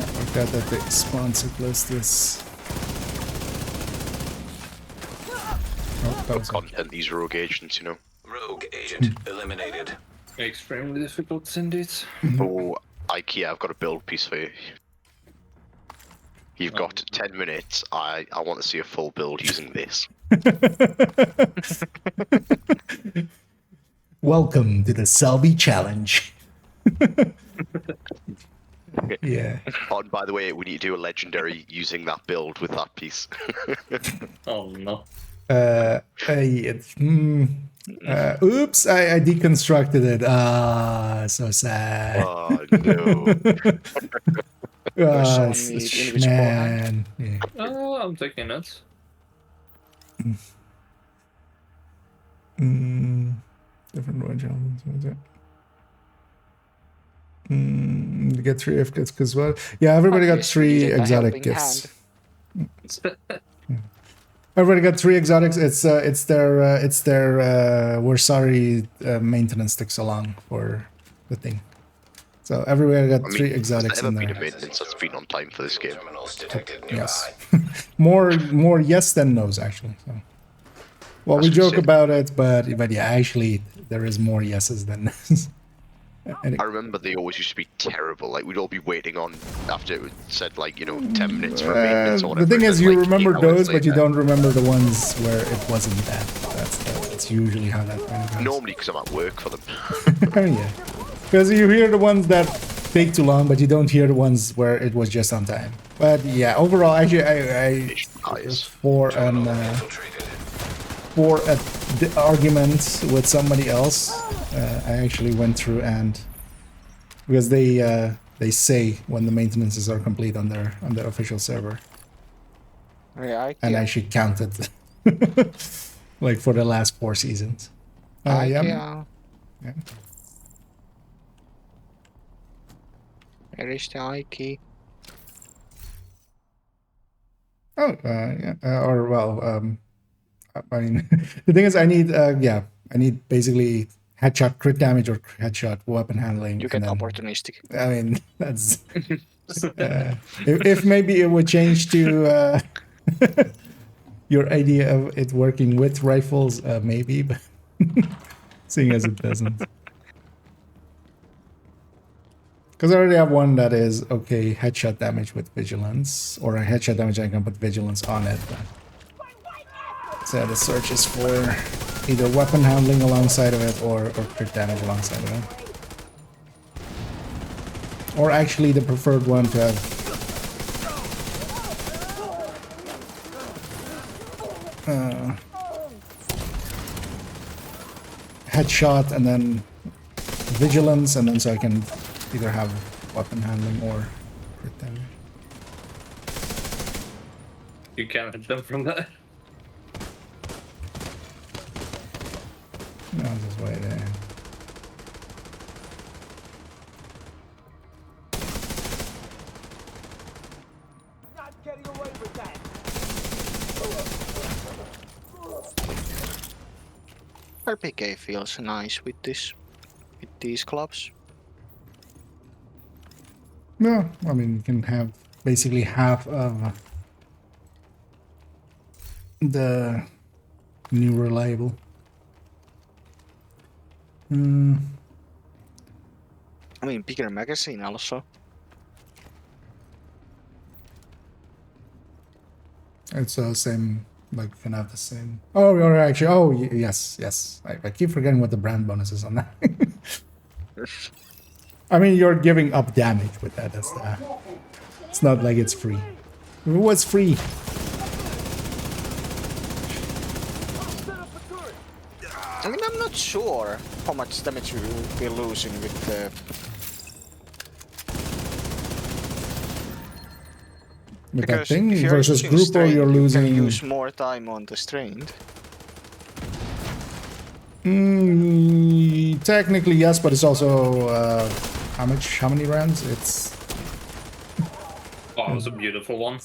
I forgot that they spawn so close to this. Don't say. content, these rogue agents, you know. Rogue agent eliminated. Extremely difficult indeed. Oh, IKEA, I've got a build piece for you. You've got 10 minutes. I want to see a full build using this. Welcome to the Selby Challenge. Yeah. Oh, and by the way, we need to do a legendary using that build with that piece. Oh no. Oops, I deconstructed it. Ah, so sad. Oh no. Ah, Someone need invisible hand. man. Yeah. Oh, I'm taking it. Different one challenges. What is it? You get 3 FKs as well. Yeah, everybody got Obviously, 3 a exotic helping gifts. Everybody got 3 exotics. It's their we're sorry maintenance sticks along for the thing. So everybody got 3 exotics There's in never been a there. maintenance that's been on time for this game. Criminals detected nearby. Yes. more yes than no's actually. So. Well, we That's joke sick. about it, but yeah, actually there is more yeses than no's. And I remember they always used to be terrible. Like, we'd all be waiting on after it said, like, you know, 10 minutes for maintenance or whatever. the thing and is, then, you like, remember 8 hours those, but you later. don't remember the ones where it wasn't that. That's usually how that kind of goes. Normally, because I'm at work for them. Yeah, because you hear the ones that take too long, but you don't hear the ones where it was just on time. But yeah, overall, actually, I for an Infiltrated. for a argument with somebody else, I actually went through and because they say when the maintenances are complete on their official server, Yeah, and IKEA. I actually counted like for the last 4 seasons. Yeah. IKEA. Yeah. Where is the IKEA? Oh, yeah. Or well, I mean, the thing is, I need I need basically headshot crit damage or headshot weapon handling. You and get then, opportunistic. I mean, that's if maybe it would change to your idea of it working with rifles, maybe, but seeing as it doesn't. Because I already have one that is okay, headshot damage with vigilance, or a headshot damage I can put vigilance on it. But so the search is for either weapon handling alongside of it or crit damage alongside of it. Or actually the preferred one to have headshot and then vigilance, and then so I can either have weapon handling or crit damage. You can't hit them from there. No, just wait there. Not getting away with that. RPK feels nice with these clubs. No, I mean you can have basically half of the new reliable. I mean, bigger magazine also. It's the same, like you can have the same. Oh, or actually, oh yes. I keep forgetting what the brand bonus is on that. I mean, you're giving up damage with that. That's the. It's not like it's free. If it was free. I mean, I'm not sure how much damage we will be losing with the... With that Because thing if you're versus using group, or strained, you're you losing. can use more time on the strained. Technically yes, but it's also how many rounds? It's Oh, it was a beautiful one.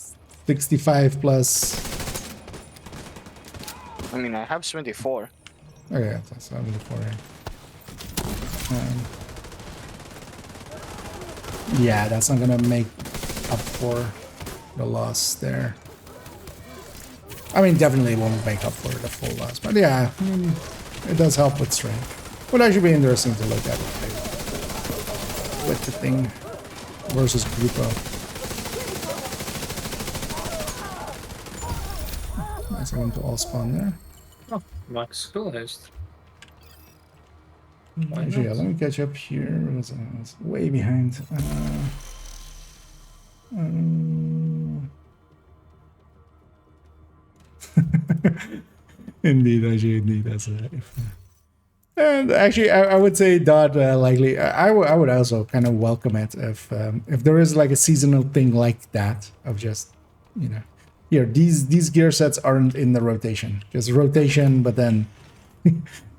65 plus. I mean, I have 74. Oh yeah, that's 74. Yeah, that's not gonna make up for the loss there. I mean, definitely won't make up for the full loss, but yeah, I mean, it does help with strength. Would actually be interesting to look at it, like, with the thing versus Grupo. Nice, I want to all spawn there. Oh, max skill haste. Actually, yeah, let me catch up here. I was way behind. Indeed, actually, indeed, that's it. And actually, I would say not likely. I would also kind of welcome it if there is like a seasonal thing like that of just, you know, here these gear sets aren't in the rotation, just rotation, but then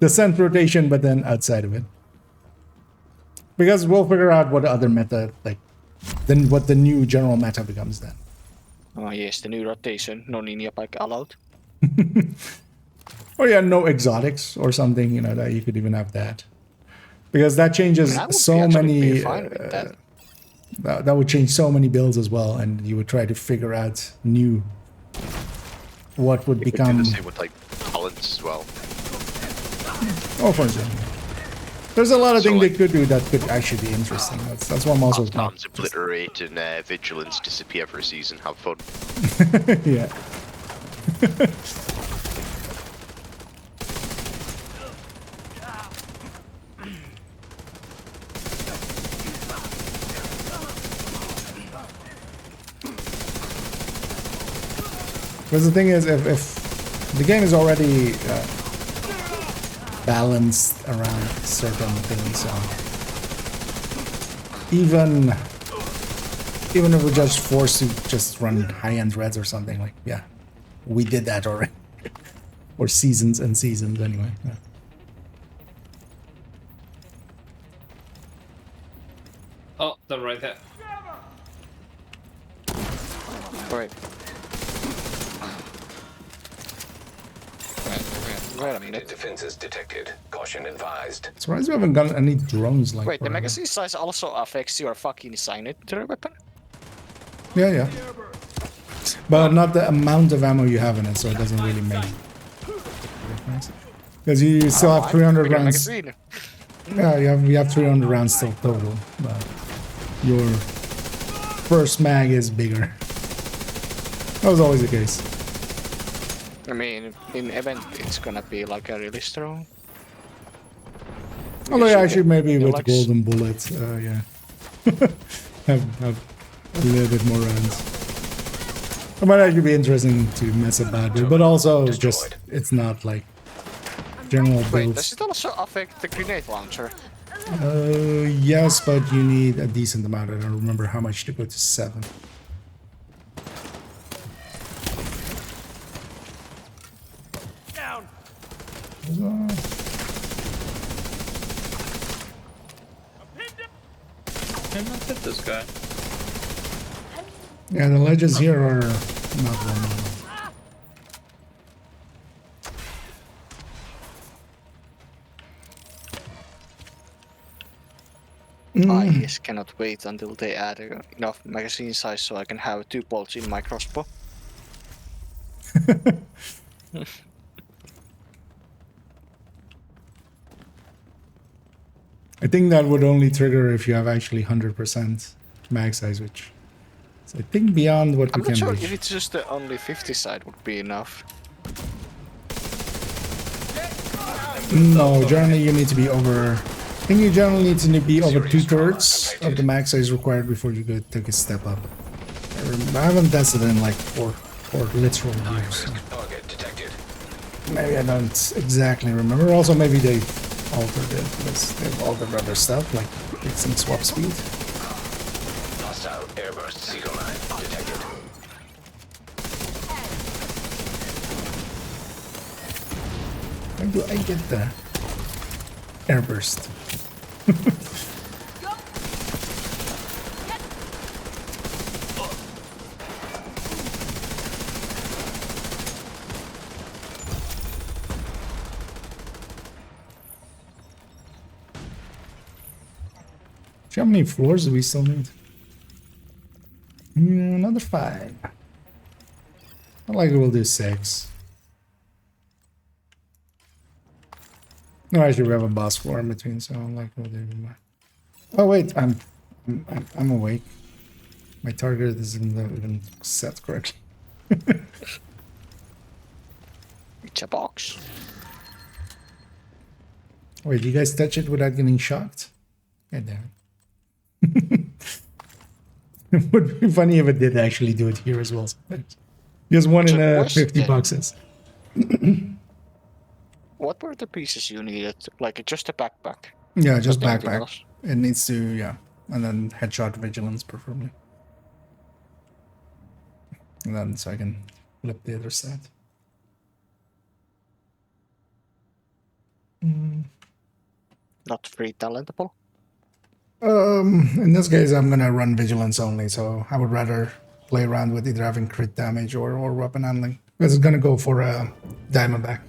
descent rotation, but then outside of it, because we'll figure out what other meta, like, then what the new general meta becomes then. Oh yes, the new rotation, no Ninja Bike allowed. Or yeah, no exotics or something, you know, that you could even have that. Because that changes I would so actually be many... fine with that. That would change so many builds as well, and you would try to figure out new... what would You become... could do the same with like talents as well. Oh, for example. There's a lot of So, things like, they could do that could actually be interesting. That's what I'm also... Pastimes obliterate and vigilance disappear for a season. Have fun. Yeah. Because the thing is, if the game is already balanced around certain things, even if we're just forced to just run high-end reds or something, like, yeah, we did that already. Or seasons and seasons anyway. Yeah. Oh, they're right there. Right. Wait a minute. Defenses detected. Caution advised. Surprised we haven't gotten any drones like Wait, the forever. magazine size also affects your fucking signature weapon? Yeah, yeah. But not the amount of ammo you have in it, so it doesn't really make difference. Because you still have 300 bigger rounds. magazine. Yeah, you have 300 rounds still total, but your first mag is bigger. That was always the case. I mean, in event it's gonna be like a really strong. Although yeah, actually maybe you with like golden bullets, yeah. have a little bit more rounds. It might actually be interesting to mess about with, but also just, it's not like general Wait, builds. does it also affect the grenade launcher? Yes, but you need a decent amount. I don't remember how much to go to 7. Down. I not hit this guy. Yeah, the ledges here are not well known. I just cannot wait until they add enough magazine size so I can have 2 bolts in my crossbow. I think that would only trigger if you have actually 100% mag size, which is, I think, beyond what I'm we not can sure reach. if it's just the only 50 side would be enough. No, generally you need to be over... I think you generally need to be over 2/3 of the mag size required before you could take a step up. I haven't tested in like four literal years. So. Target detected. Maybe I don't exactly remember. Also, maybe they've altered it because they've altered other stuff, like fixing swap speed. Hostile airburst Seagull line detected. Where do I get the airburst? How many floors do we still need? Another 5. A Like we'll do 6. No, actually we have a boss floor in between, so like we'll do more. Oh wait, I'm awake. My target isn't even set correctly. It's a box. Wait, you guys touch it without getting shocked? God damn it. It would be funny if it did actually do it here as well. Just one in So 50 question. boxes. What were the pieces you needed? Like just a backpack? Yeah, just Not anything backpack. else? It needs to, yeah. And then headshot vigilance, preferably. And then so I can flip the other side. Not free talentable? In this case, I'm gonna run vigilance only, so I would rather play around with either having crit damage or weapon handling. Because it's gonna go for a diamondback.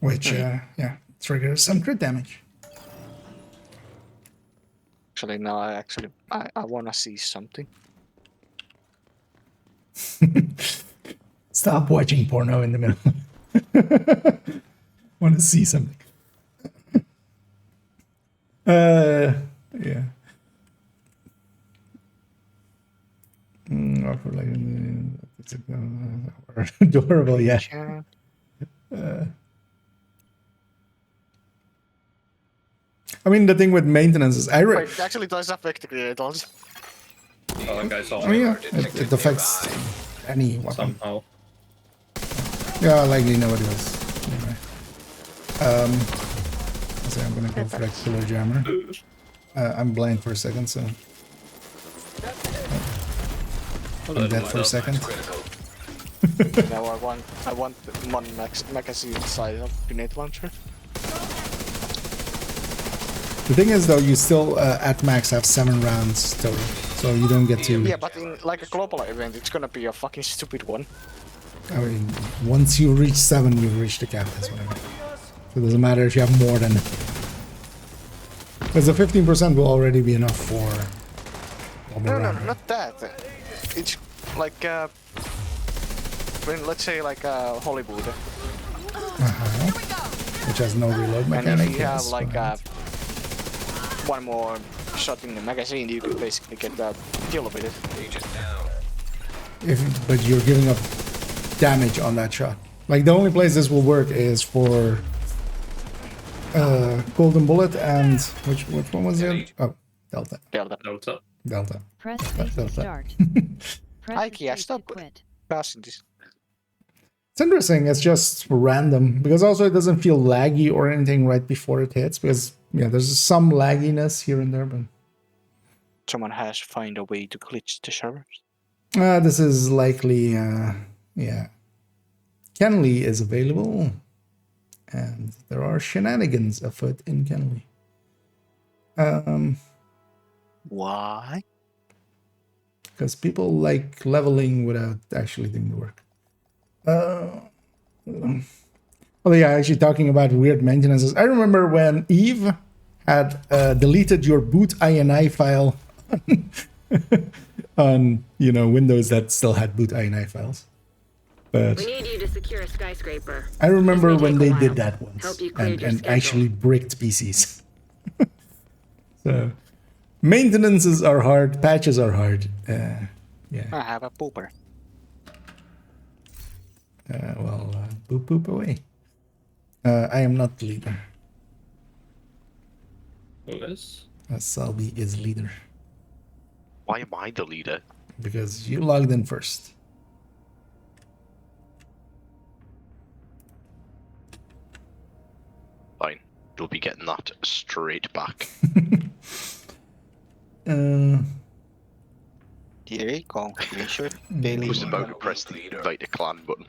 Which, yeah, triggers some crit damage. Actually, no, I wanna see something. Stop watching porno in the middle. Want to see something. Yeah. Offer like adorable, yeah. I mean, the thing with maintenance is Wait, it actually does affect the creators. Oh, that guy saw Oh me yeah, it affects any weapon. somehow. Yeah, I likely know what it is. Anyway. So I'm gonna go for that killer jammer. I'm blind for a second, so I'm dead for a second. Now I want the magazine size of grenade launcher. The thing is, though, you still at max have 7 rounds total, so you don't get to. Yeah, but in like a global event, it's gonna be a fucking stupid one. I mean, once you reach 7, you reach the cap. That's what I mean. So it doesn't matter if you have more than. Because the 15% will already be enough for. No, not that. It's like when let's say like Hollywood. Which has no reload And mechanic. if you have yes, like but- one more shot in the magazine, you could basically get a kill with it. Agent down. but you're giving up damage on that shot. Like the only place this will work is for Golden Bullet and which one was it? Oh, Delta. Delta. Press space to Delta. start. Press Ikea, escape to stop quit. passing this. It's interesting. It's just random because also it doesn't feel laggy or anything right before it hits because yeah, there's some lagginess here and there, but Someone has to find a way to glitch the servers. this is likely yeah. Kenley is available, and there are shenanigans afoot in Kenley. Why? Because people like leveling without actually doing the work. Oh yeah, actually talking about weird maintenances. I remember when Eve had deleted your boot INI file on Windows that still had boot INI files. But We need you to secure a skyscraper. I remember This may when take a they while. did that once Hope you cleared your and schedule. actually bricked PCs. So maintenances are hard, patches are hard. Yeah. I have a pooper. Boop boop away. I am not the leader. Who is? Salvi is leader Why am I the leader? because you logged in first. Fine. You'll be getting that straight back. Here you go. You should I daily. was about to press the invite a clan button.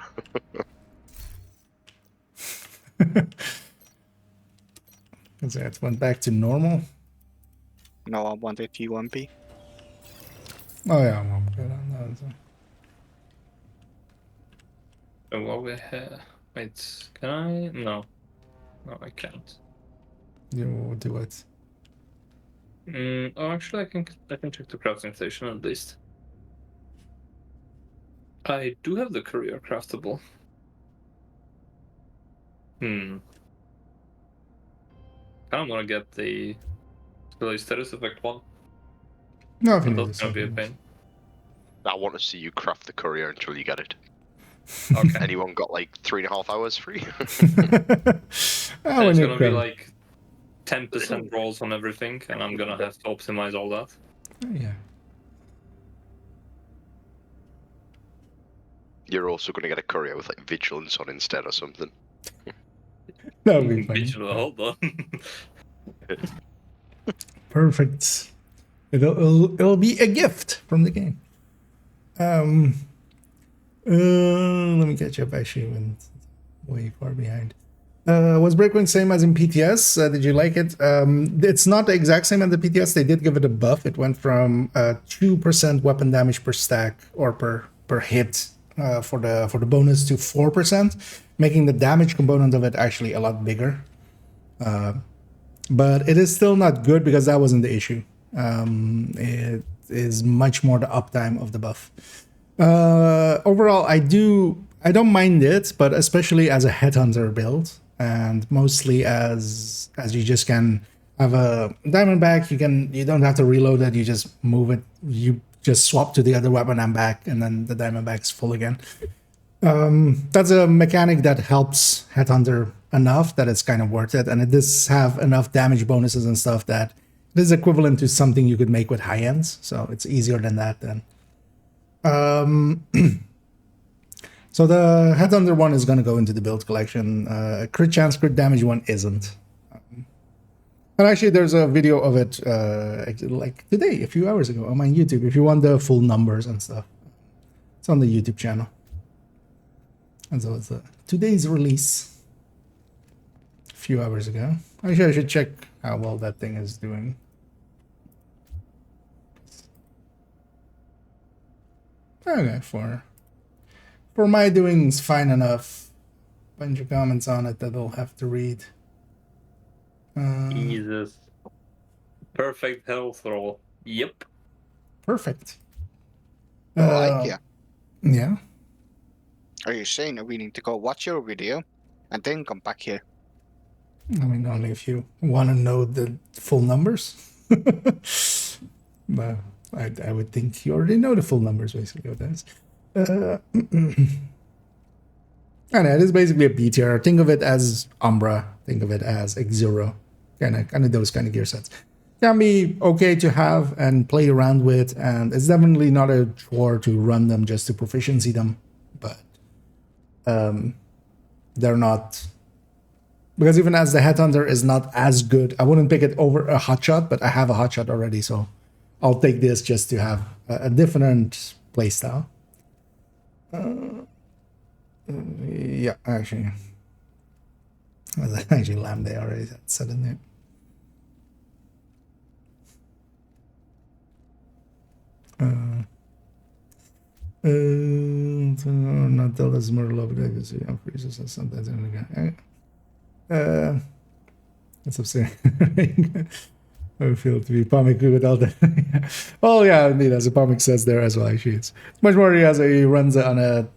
So it went back to normal. No, I wanted UMP. Oh yeah, I'm good on that. So. Oh, what we have? Wait, can I? No. No, I can't. You do it. Oh, actually, I can check the crafting station at least. I do have the courier craftable. I don't want to get the really status effect one. No, if you But need that's a gonna be a second. pain. I want to see you craft the courier until you get it. Okay. Anyone got like 3.5 hours free? Oh, when It's you gonna be craft. like 10% rolls on everything, and I'm gonna have to optimize all that. Yeah. You're also going to get a courier with like vigilance on instead or something. That would be funny. Visual, hold on. Perfect. It'll be a gift from the game. Let me catch up. Actually, went way far behind. Was Breakpoint same as in PTS? Did you like it? It's not the exact same as the PTS. They did give it a buff. It went from 2% weapon damage per stack or per hit for the bonus to 4%, making the damage component of it actually a lot bigger. But it is still not good because that wasn't the issue. It is much more the uptime of the buff. Overall, I don't mind it, but especially as a headhunter build, and mostly as you just can have a diamondback. You don't have to reload it. You just move it. You just swap to the other weapon and back, and then the diamondback is full again. That's a mechanic that helps headhunter enough that it's kind of worth it, and it does have enough damage bonuses and stuff that it is equivalent to something you could make with high ends. So it's easier than that then. So the Headhunter one is going to go into the build collection. Crit chance, crit damage one isn't. And actually, there's a video of it like today, a few hours ago on my YouTube. If you want the full numbers and stuff, it's on the YouTube channel. And so it's today's release, a few hours ago. Actually, I should check how well that thing is doing. Okay, for my doings, fine enough. Bunch of comments on it that I'll have to read. Jesus. Perfect health roll. Yep. Perfect. Like, yeah. Yeah. Are you saying that we need to go watch your video and then come back here? I mean, only if you want to know the full numbers. But I would think you already know the full numbers, basically, what that is. And it is basically a B tier. Think of it as Umbra. Think of it as X0. Kind of those kind of gear sets. Can be okay to have and play around with, and it's definitely not a chore to run them just to proficiency them. But they're not, because even as the Headhunter is not as good, I wouldn't pick it over a hotshot, but I have a hotshot already, so I'll take this just to have a different playstyle. Yeah, actually, Lambda already said in there. Not tell us more love that freezes or something. That's absurd. I feel to be Pomik without that. Oh yeah, indeed, as a Pomik says there as well. Actually, it's much more he runs it on a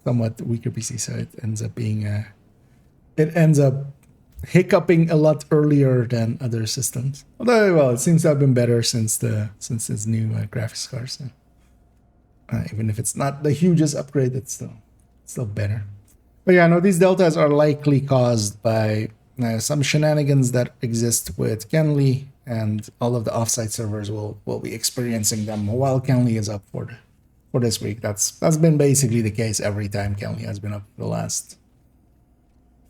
somewhat weaker PC, so it ends up being it ends up hiccuping a lot earlier than other systems. Although, well, it seems to have been better since this new graphics card. So, even if it's not the hugest upgrade, it's still better. But yeah, no, these deltas are likely caused by some shenanigans that exist with Kenly, and all of the offsite servers will be experiencing them while Kenly is up for this week. That's been basically the case every time Kenly has been up for the last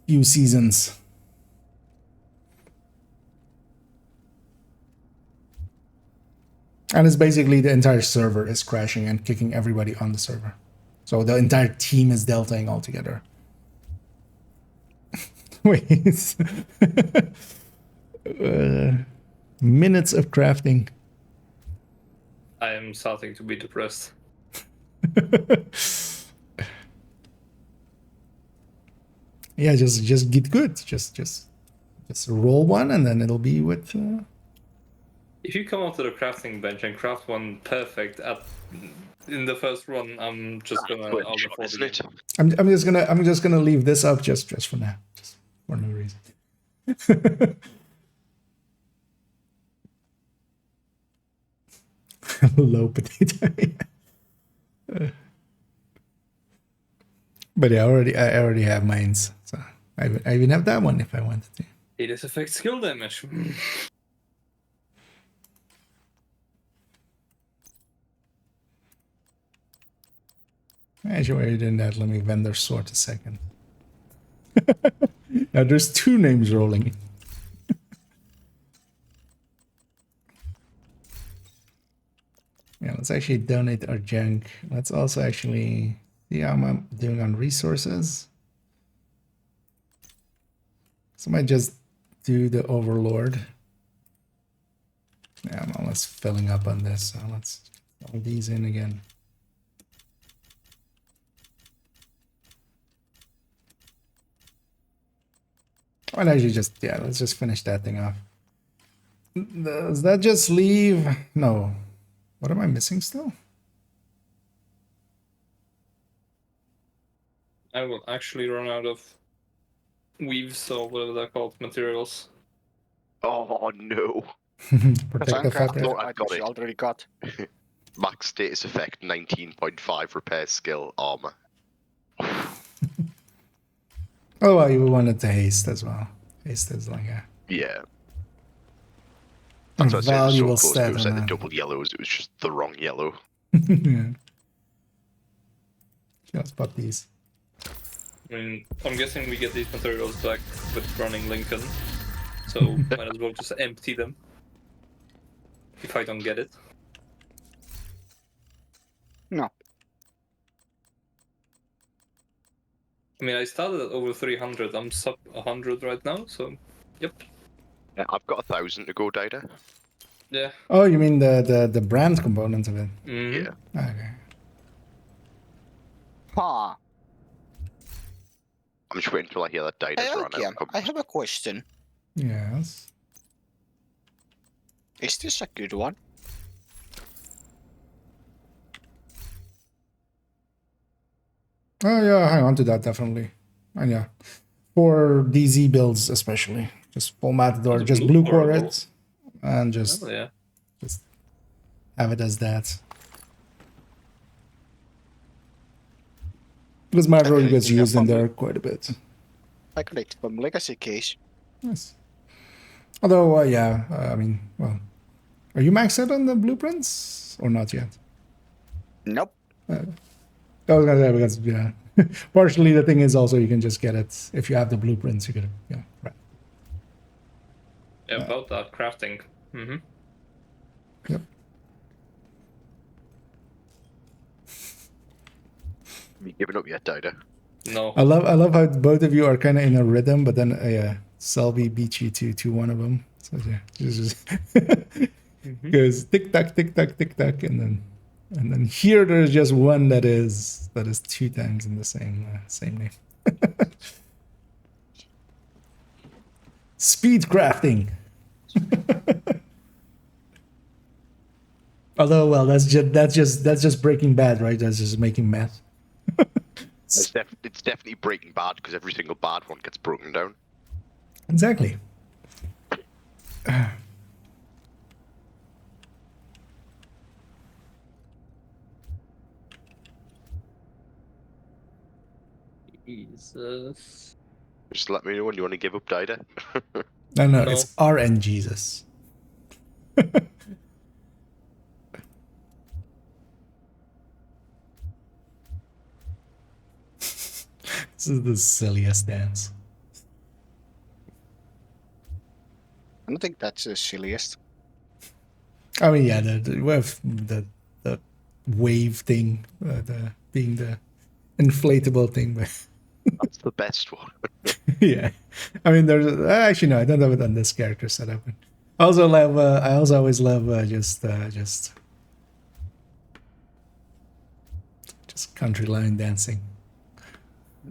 few seasons. And it's basically the entire server is crashing and kicking everybody on the server. So the entire team is deltaing altogether. Wait. Minutes of crafting. I am starting to be depressed. Yeah, just get good. Just roll one, and then it'll be with If you come onto the crafting bench and craft one perfect in the first run, I'm just gonna But out of isn't it? I'm just gonna leave this up just for now, just for no reason. Low potato. But yeah, I already have mines, so I even have that one if I wanted to. It is affect skill damage. Actually, while you're doing that, let me vendor sort a second. Now there's 2 names rolling. Yeah, let's actually donate our junk. Let's also actually see how I'm doing on resources. So I might just do the overlord. Yeah, I'm almost filling up on this, so let's fill these in again. Well, actually just, yeah, let's just finish that thing off. Does that just leave? No. What am I missing still? I will actually run out of weaves or whatever they're called, materials. Oh no. Protective fabric. thought I got you it. already got. Max status effect 19.5 repair skill armor. Oh, well, you wanted to haste as well. Haste is like a Yeah. That's what I said. It was so valuable close. stat It was on like the that. double yellows. It was just the wrong yellow. Yeah. Let's pop these. I mean, I'm guessing we get these materials back with running Lincoln, so might as well just empty them. If I don't get it. No. I mean, I started at over 300, I'm sub 100 right now, so yep. Yeah, I've got 1,000 to go, Dida. Yeah. Oh, you mean the brand component of it? Mm-hmm. Yeah. Okay. Ha. I'm just waiting until I hear that Dida's Hey, run okay, out. I have a question. Yes. Is this a good one? Oh yeah, hang on to that definitely. And yeah, for DZ builds especially, just full matador, That's just blue blue core horrible. it, and just Oh, yeah. just have it as that. Because matador Okay, gets yeah, used in probably. there quite a bit. I got it from Legacy Case. Nice. Although, yeah, I mean, well, are you maxed out on the blueprints or not yet? Nope. I was gonna say because yeah, partially the thing is also you can just get it if you have the blueprints. You can right. Yeah, about that crafting. Mm-hmm. Yep. Have you given up yet, Dida? No. I love how both of you are kind of in a rhythm, but then yeah, Selby beat you to one of them. So yeah, just goes tick tock, tick tock, and then here there's just one that is 2 times in the same name. Speed crafting. Although, well, that's just Breaking Bad, right? That's just making math. It's definitely Breaking Bad because every single bad one gets broken down. Exactly. Jesus. Just let me know when you want to give up, Dida. No, No. it's RN Jesus. This is the silliest dance. I don't think that's the silliest. I mean, yeah, the wave thing, the being the inflatable thing, but That's the best one. yeah. I mean, there's actually no, I don't have it on this character setup. I also love. I also always love just country line dancing.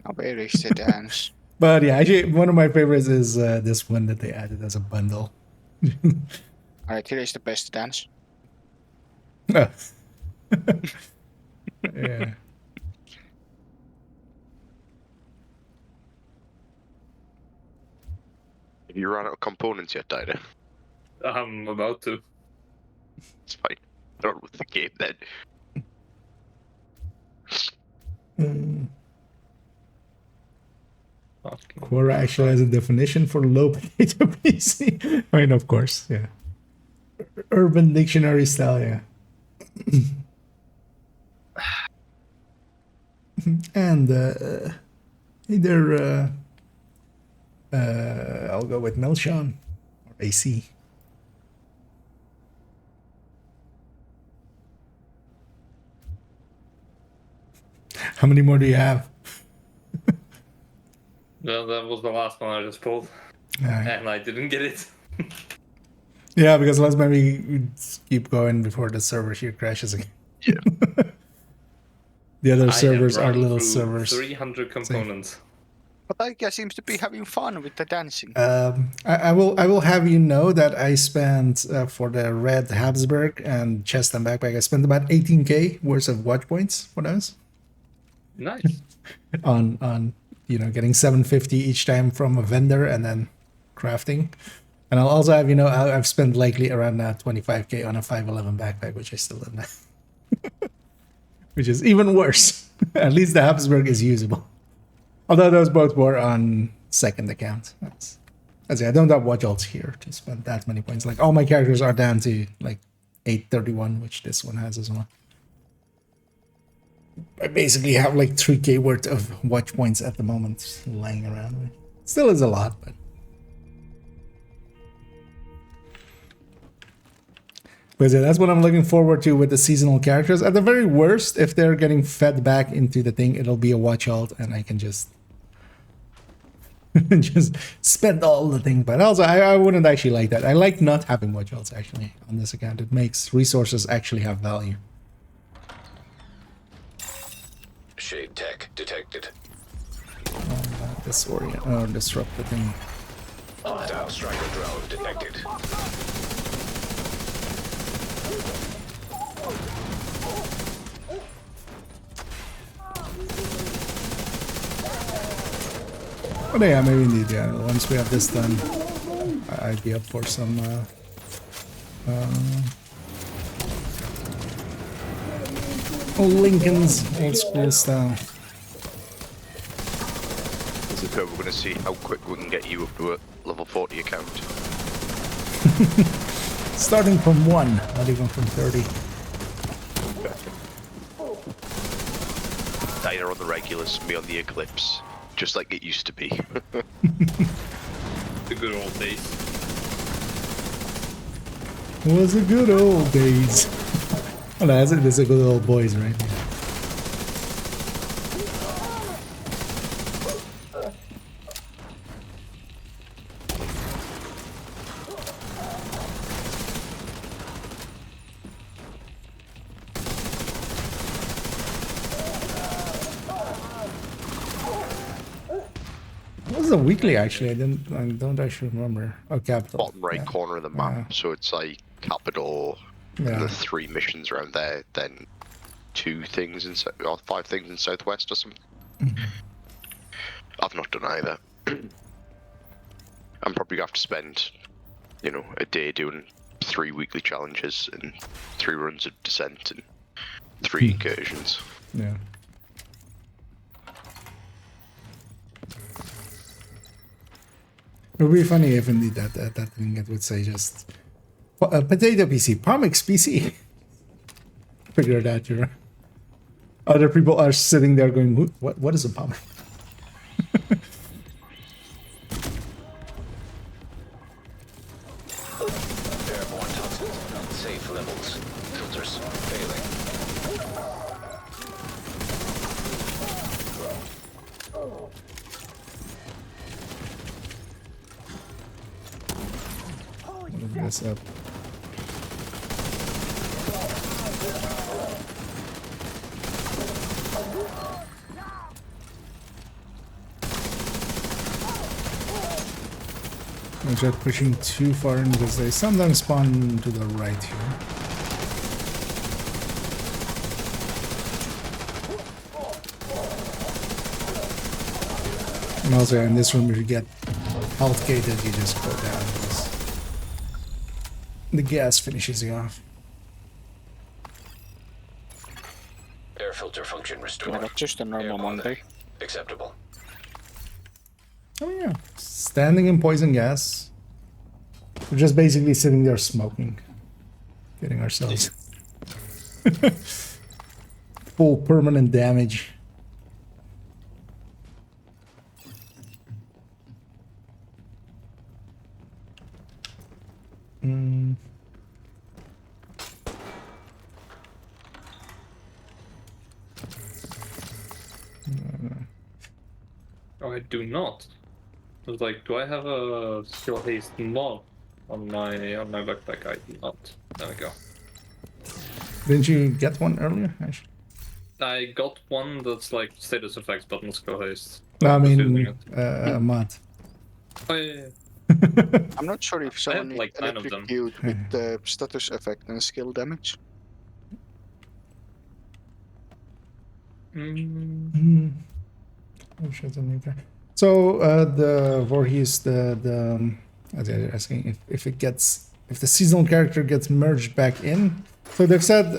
Now where is the dance? But yeah, actually, one of my favorites is this one that they added as a bundle. Alright, here is the best dance. Oh. Yeah. Have you run out of components yet, Dida? I'm about to. It's fine. Start with the game then. Fucking Quora actually has a definition for low potato PC. I mean, of course, yeah. Urban Dictionary style, yeah. And either I'll go with Melshon or AC. How many more do you have? No, that was the last one I just pulled, and I didn't get it. Yeah, because let's maybe keep going before the server here crashes again. Yeah. The other I servers have are run little through servers. 300 components. But that guy seems to be having fun with the dancing. I will have you know that I spent for the red Habsburg and chest and backpack. I spent about 18k worth of watch points for those. Nice. on getting 750 each time from a vendor and then crafting. And I'll also have I've spent likely around 25k on a 511 backpack, which I still don't have. Which is even worse. At least the Habsburg is usable. Although those both were on second account. That's it. I don't have watch alts here to spend that many points. Like all my characters are down to like 831, which this one has as well. I basically have like 3k worth of watch points at the moment lying around. Still is a lot, but yeah, that's what I'm looking forward to with the seasonal characters. At the very worst, if they're getting fed back into the thing, it'll be a watch alt, and I can just spend all the things. But also, I wouldn't actually like that. I like not having watch alts actually on this account. It makes resources actually have value. Shade tech detected. Disrupt the thing. Hostile striker drone detected. But yeah, maybe indeed, yeah. Once we have this done, I'd be up for some Lincoln's old school style. This is where we're going to see how quick we can get you up to a level 40 account. Starting from 1, not even from 30. Diner on the regulars, me on the Eclipse. Just like it used to be. The good old days. Was a good old days. Oh, no, it's a good old boys, right? What was the weekly actually? I don't actually remember. Oh, capital. Bottom right corner of the map. So it's like capital, Yeah. the 3 missions around there, then 2 things in or 5 things in southwest or something. I've not done either. I'm probably gonna have to spend, a day doing 3 weekly challenges and 3 runs of descent and 3 incursions. Yeah. It would be funny if indeed that thing it would say just potato PC, Pomix PC. Figure it out, other people are sitting there going, what is a Pomix? Airborne toxins at safe levels. Filters failing. Look this up. I'm just pushing too far in because they sometimes spawn to the right here. And also in this room, if you get health gated, you just go down because the gas finishes you off. Air filter function Yeah, restored. that's just a normal Air Monday. quality acceptable. Oh yeah, standing in poison gas. We're just basically sitting there smoking, getting ourselves full permanent damage. Mm. Oh, I do not. I was like, do I have a skill haste mod on my backpack? I do not. There we go. Didn't you get one earlier? Actually, I got one that's like status effects, but not skill haste. no, I I'm just using mean it. mod. Oh, yeah. I'm not sure if I have, someone like, 9 of them. electrocuted with the status effect and skill damage. Mm. Oh, shit, I'm okay. So the Voorhees, as I was asking if the seasonal character gets merged back in. So they've said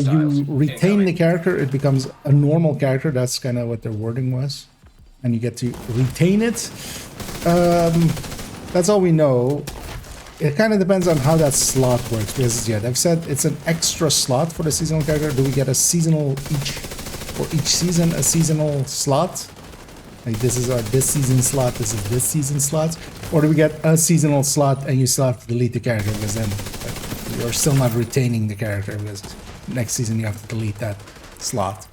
you retain the character, it becomes a normal character. That's kind of what their wording was, and you get to retain it. That's all we know. It kind of depends on how that slot works, because yeah, they've said it's an extra slot for the seasonal character. Do we get a seasonal for each season, a seasonal slot? Like this is our this season slot, this is this season slot, or do we get a seasonal slot and you still have to delete the character because then you're still not retaining the character because next season you have to delete that slot.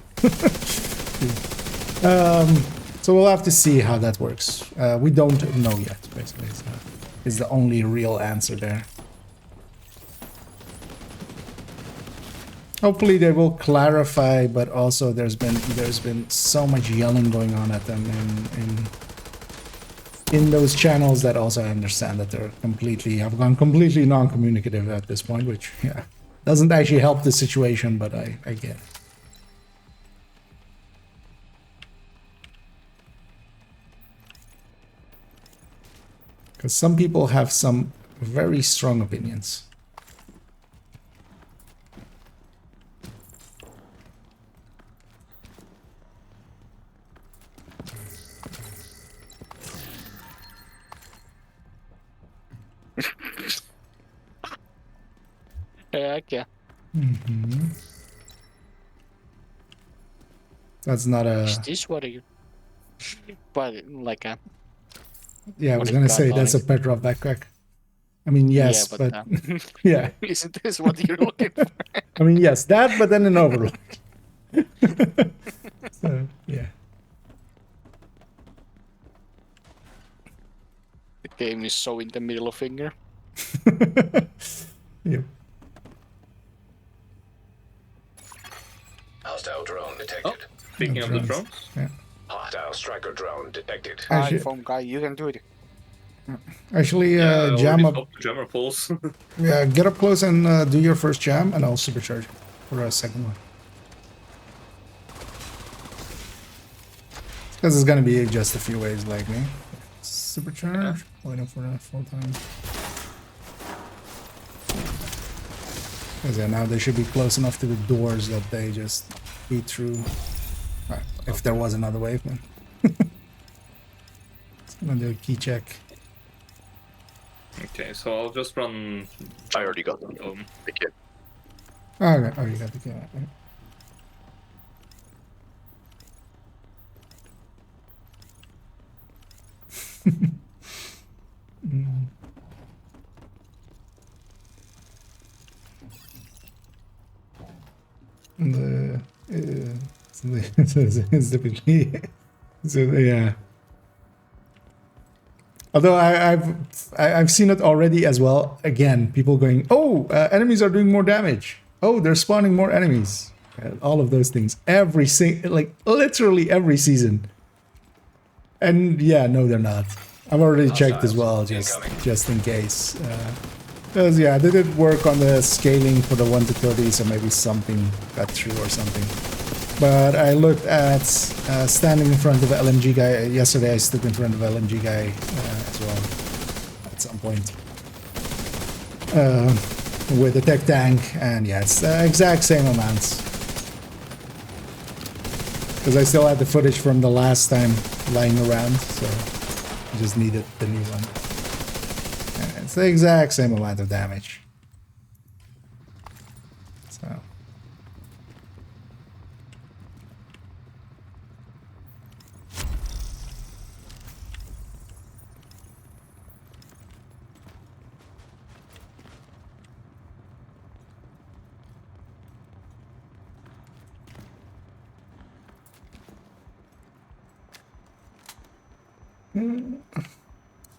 So we'll have to see how that works. We don't know yet, basically. Is the only real answer there. Hopefully they will clarify, but also there's been so much yelling going on at them in those channels that also I understand that they're have gone completely non-communicative at this point, which yeah doesn't actually help the situation, but I get it. Because some people have some very strong opinions. Heck yeah. Mm-hmm. That's not a... Is this what you... But, like a... Yeah, I was gonna say that's a Petrov backpack. I mean, yes, yeah, but yeah. Isn't this what you're looking for? I mean, yes, that, but then an overlook. So, yeah. The game is so in the middle finger. Yep. Hostile drone detected. Oh, speaking of the drones. Yeah. Hostile striker drone detected. Actually- iPhone guy, you can do it. Actually, Yeah, jam up. Jammer pulls. Yeah, get up close and do your first jam, and I'll supercharge for a second one. Because it's gonna be just a few waves like me. Supercharge, waiting for that full time. Because yeah, now they should be close enough to the doors that they just beat through. Alright, if there was another wave, then. It's gonna do a key check. Okay, so I'll just run. I already got them. The kit. Oh, okay. Oh, you got the key. Okay. Mm. So yeah. Although I've seen it already as well. Again, people going, "Oh, enemies are doing more damage. Oh, they're spawning more enemies." All of those things. Like literally every season. And yeah, no, they're not. I've already checked as well, just in case. Because yeah, they did work on the scaling for the 1 to 30, so maybe something got through or something. But I looked at standing in front of the LMG guy. Yesterday I stood in front of the LMG guy as well at some point. With the tech tank, and yeah, it's the exact same amounts. Because I still had the footage from the last time lying around, so I just needed the new one. And it's the exact same amount of damage. So.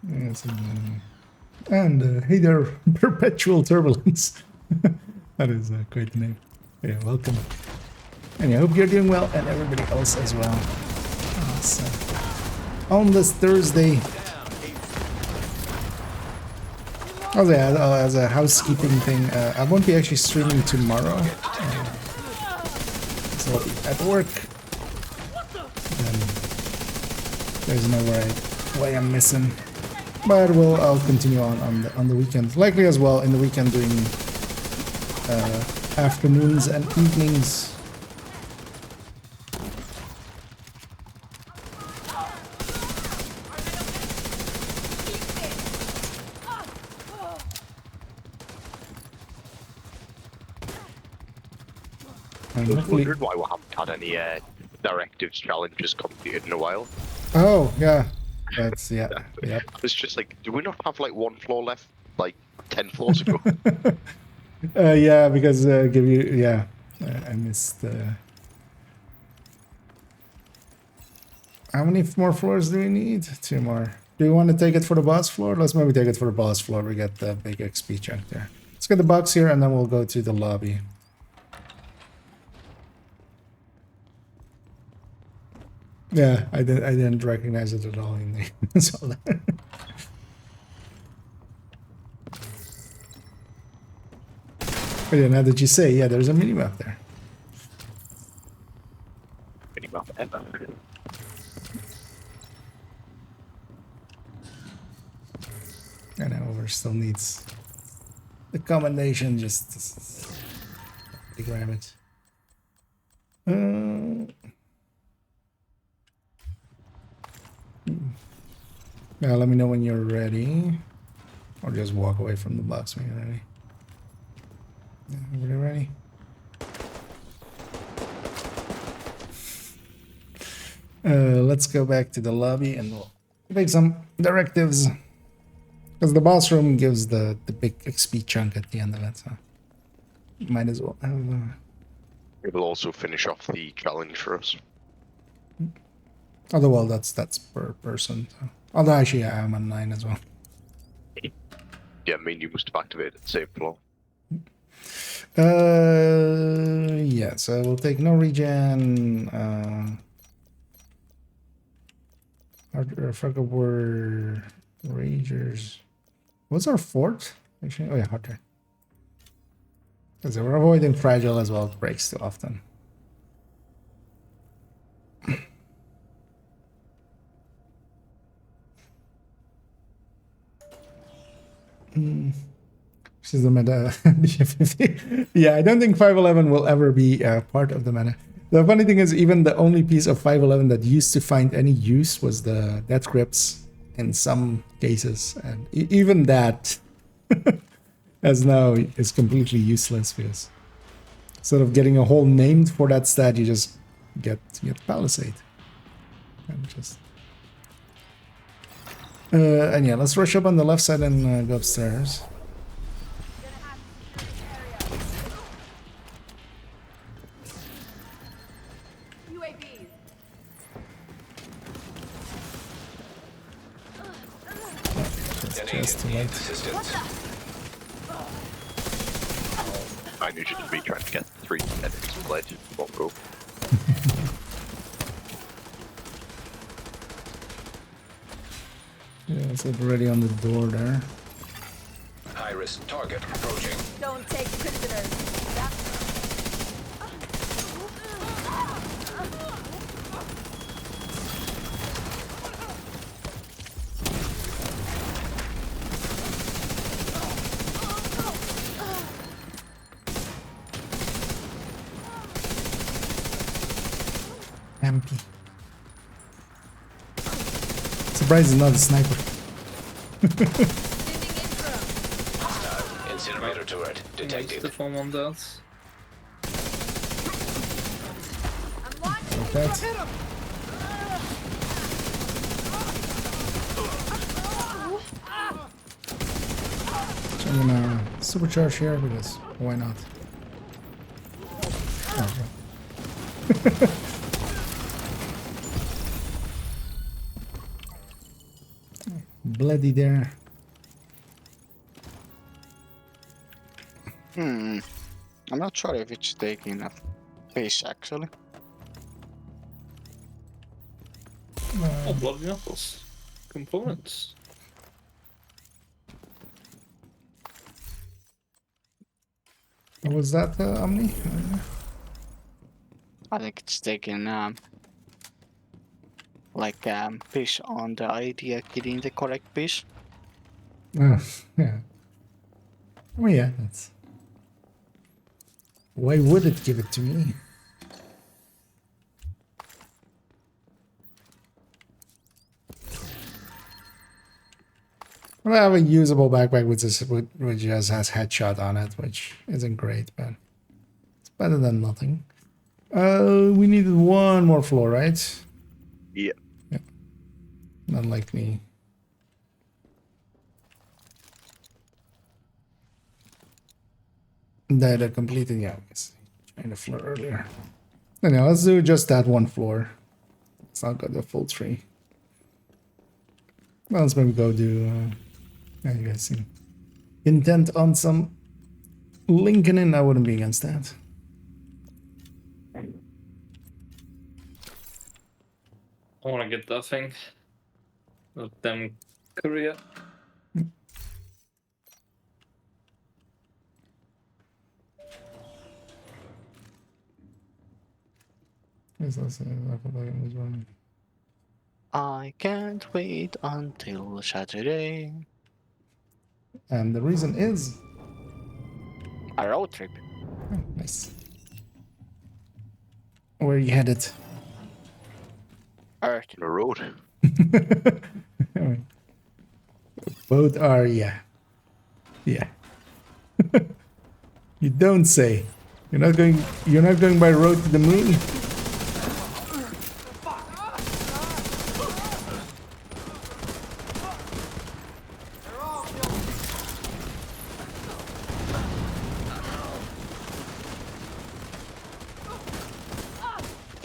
Yes, and hey there, Perpetual Turbulence. That is a great name. Yeah, welcome. And I hope you're doing well, and everybody else as well. So, on this Thursday. Oh yeah, as a housekeeping thing, I won't be actually streaming tomorrow. So I'll be at work. There's no way I'm missing, but I'll continue on the weekend, likely as well in the weekend doing afternoons and evenings. I was wondering why we haven't had any directives challenges completed in a while. Oh yeah, that's yeah. It's just like, do we not have like 1 floor left, like 10 floors ago? Yeah, because give you I missed. How many more floors do we need? 2 more. Do you want to take it for the boss floor? Let's maybe take it for the boss floor. We get the big XP chunk there. Let's get the box here, and then we'll go to the lobby. Yeah, I didn't recognize it at all in the so But yeah, now that you say, yeah, there's a minimap there. Minimap ever. I know, Over still needs the commendation just to grab it. Yeah, let me know when you're ready. Or just walk away from the box when you're ready. Yeah, everybody ready? Let's go back to the lobby and we'll make some directives. Because the boss room gives the big XP chunk at the end of it, so might as well have It will also finish off the challenge for us. although well that's per person. So. Although actually I'm on 9 as well. Yeah, I mean you must have activated the save floor. Yeah, so we'll take no regen. Fuck up, we're Ragers. What's our fort? Actually, oh yeah, Hunter. Because we're avoiding fragile as well, breaks too often. This is the meta. Yeah, I don't think 511 will ever be part of the meta. The funny thing is, even the only piece of 511 that used to find any use was the death grips in some cases, and even that as now is completely useless because instead of getting a whole named for that stat, you just get Palisade. And just and yeah, let's rush up on the left side and go upstairs. Just too late. I knew you to be trying to get 3 enemies played in one go. Yeah, it's already on the door there. High-risk target approaching. Don't take prisoners. MP. Surprised it's not a sniper. Incinerator turret Nice detected. to form on that. Like that. So I'm gonna supercharge here because why not? Oh, right. Bloody there. I'm not sure if it's taking enough space actually. Oh, bloody knuckles. Components. What was that, Omni? I think it's taking piece on the idea getting the correct piece. Oh, yeah. Oh, yeah, that's... Why would it give it to me? Well, I have a usable backpack which just has headshot on it, which isn't great, but it's better than nothing. We needed one more floor, right? Yeah. Not likely. That I completed, yeah, I was trying to floor earlier. Anyhow, let's do just that one floor. It's not got the full tree. Well, let's maybe go do, yeah, you guys see. Intent on some Lincoln, I wouldn't be against that. I want to get that thing. Of them Korea. Yes, that's one. I can't wait until Saturday. And the reason is... A road trip. Oh, nice. Where are you headed? Earth. On the road. Both are, yeah. Yeah. You don't say. You're not going by road to the moon?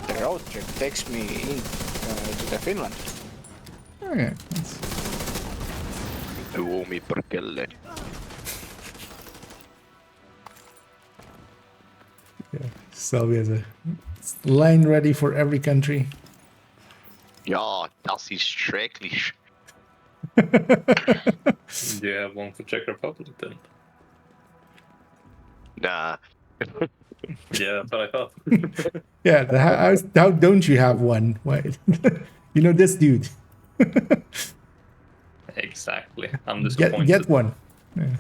The road trip takes me to the Finland. Okay. Tuomi perkele. Yeah. Salvi has a line ready for every country. Ja, das ist schrecklich. Do you have one for Czech Republic then? Nah. Yeah, but I thought. Yeah, how don't you have one? Why? You know this dude. Exactly. I'm disappointed. Get one. Yeah.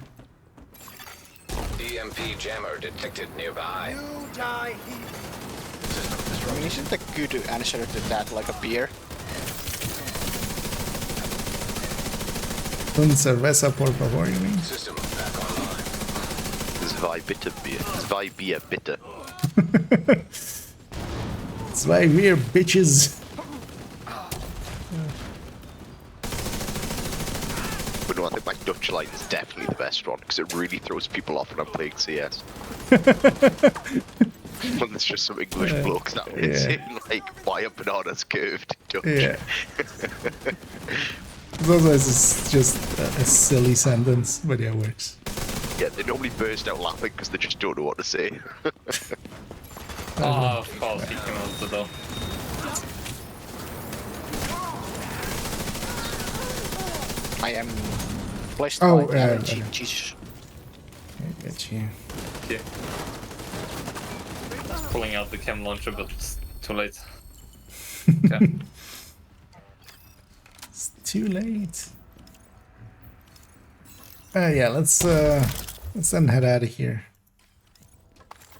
EMP jammer detected nearby. You die here. System I mean, disrupted. isn't a good answer to that like a beer? Un cerveza por favor, you mean? System back online. Zwei bitte Bier. Zwei Bier bitte. Zwei Bier, bitches. But no, I think my Dutch line is definitely the best one because it really throws people off when I'm playing CS. When there's just some English blokes that are saying like, why are bananas curved? Dutch. Yeah. Sometimes it's just a silly sentence, but yeah, it works. Yeah, they normally burst out laughing because they just don't know what to say. Oh, of course, he came out the door. I am blessed Oh, by the energy. Jesus. I get you. Yeah. Pulling out the chem launcher, but too late. Okay. It's too late. Yeah, let's then head out of here.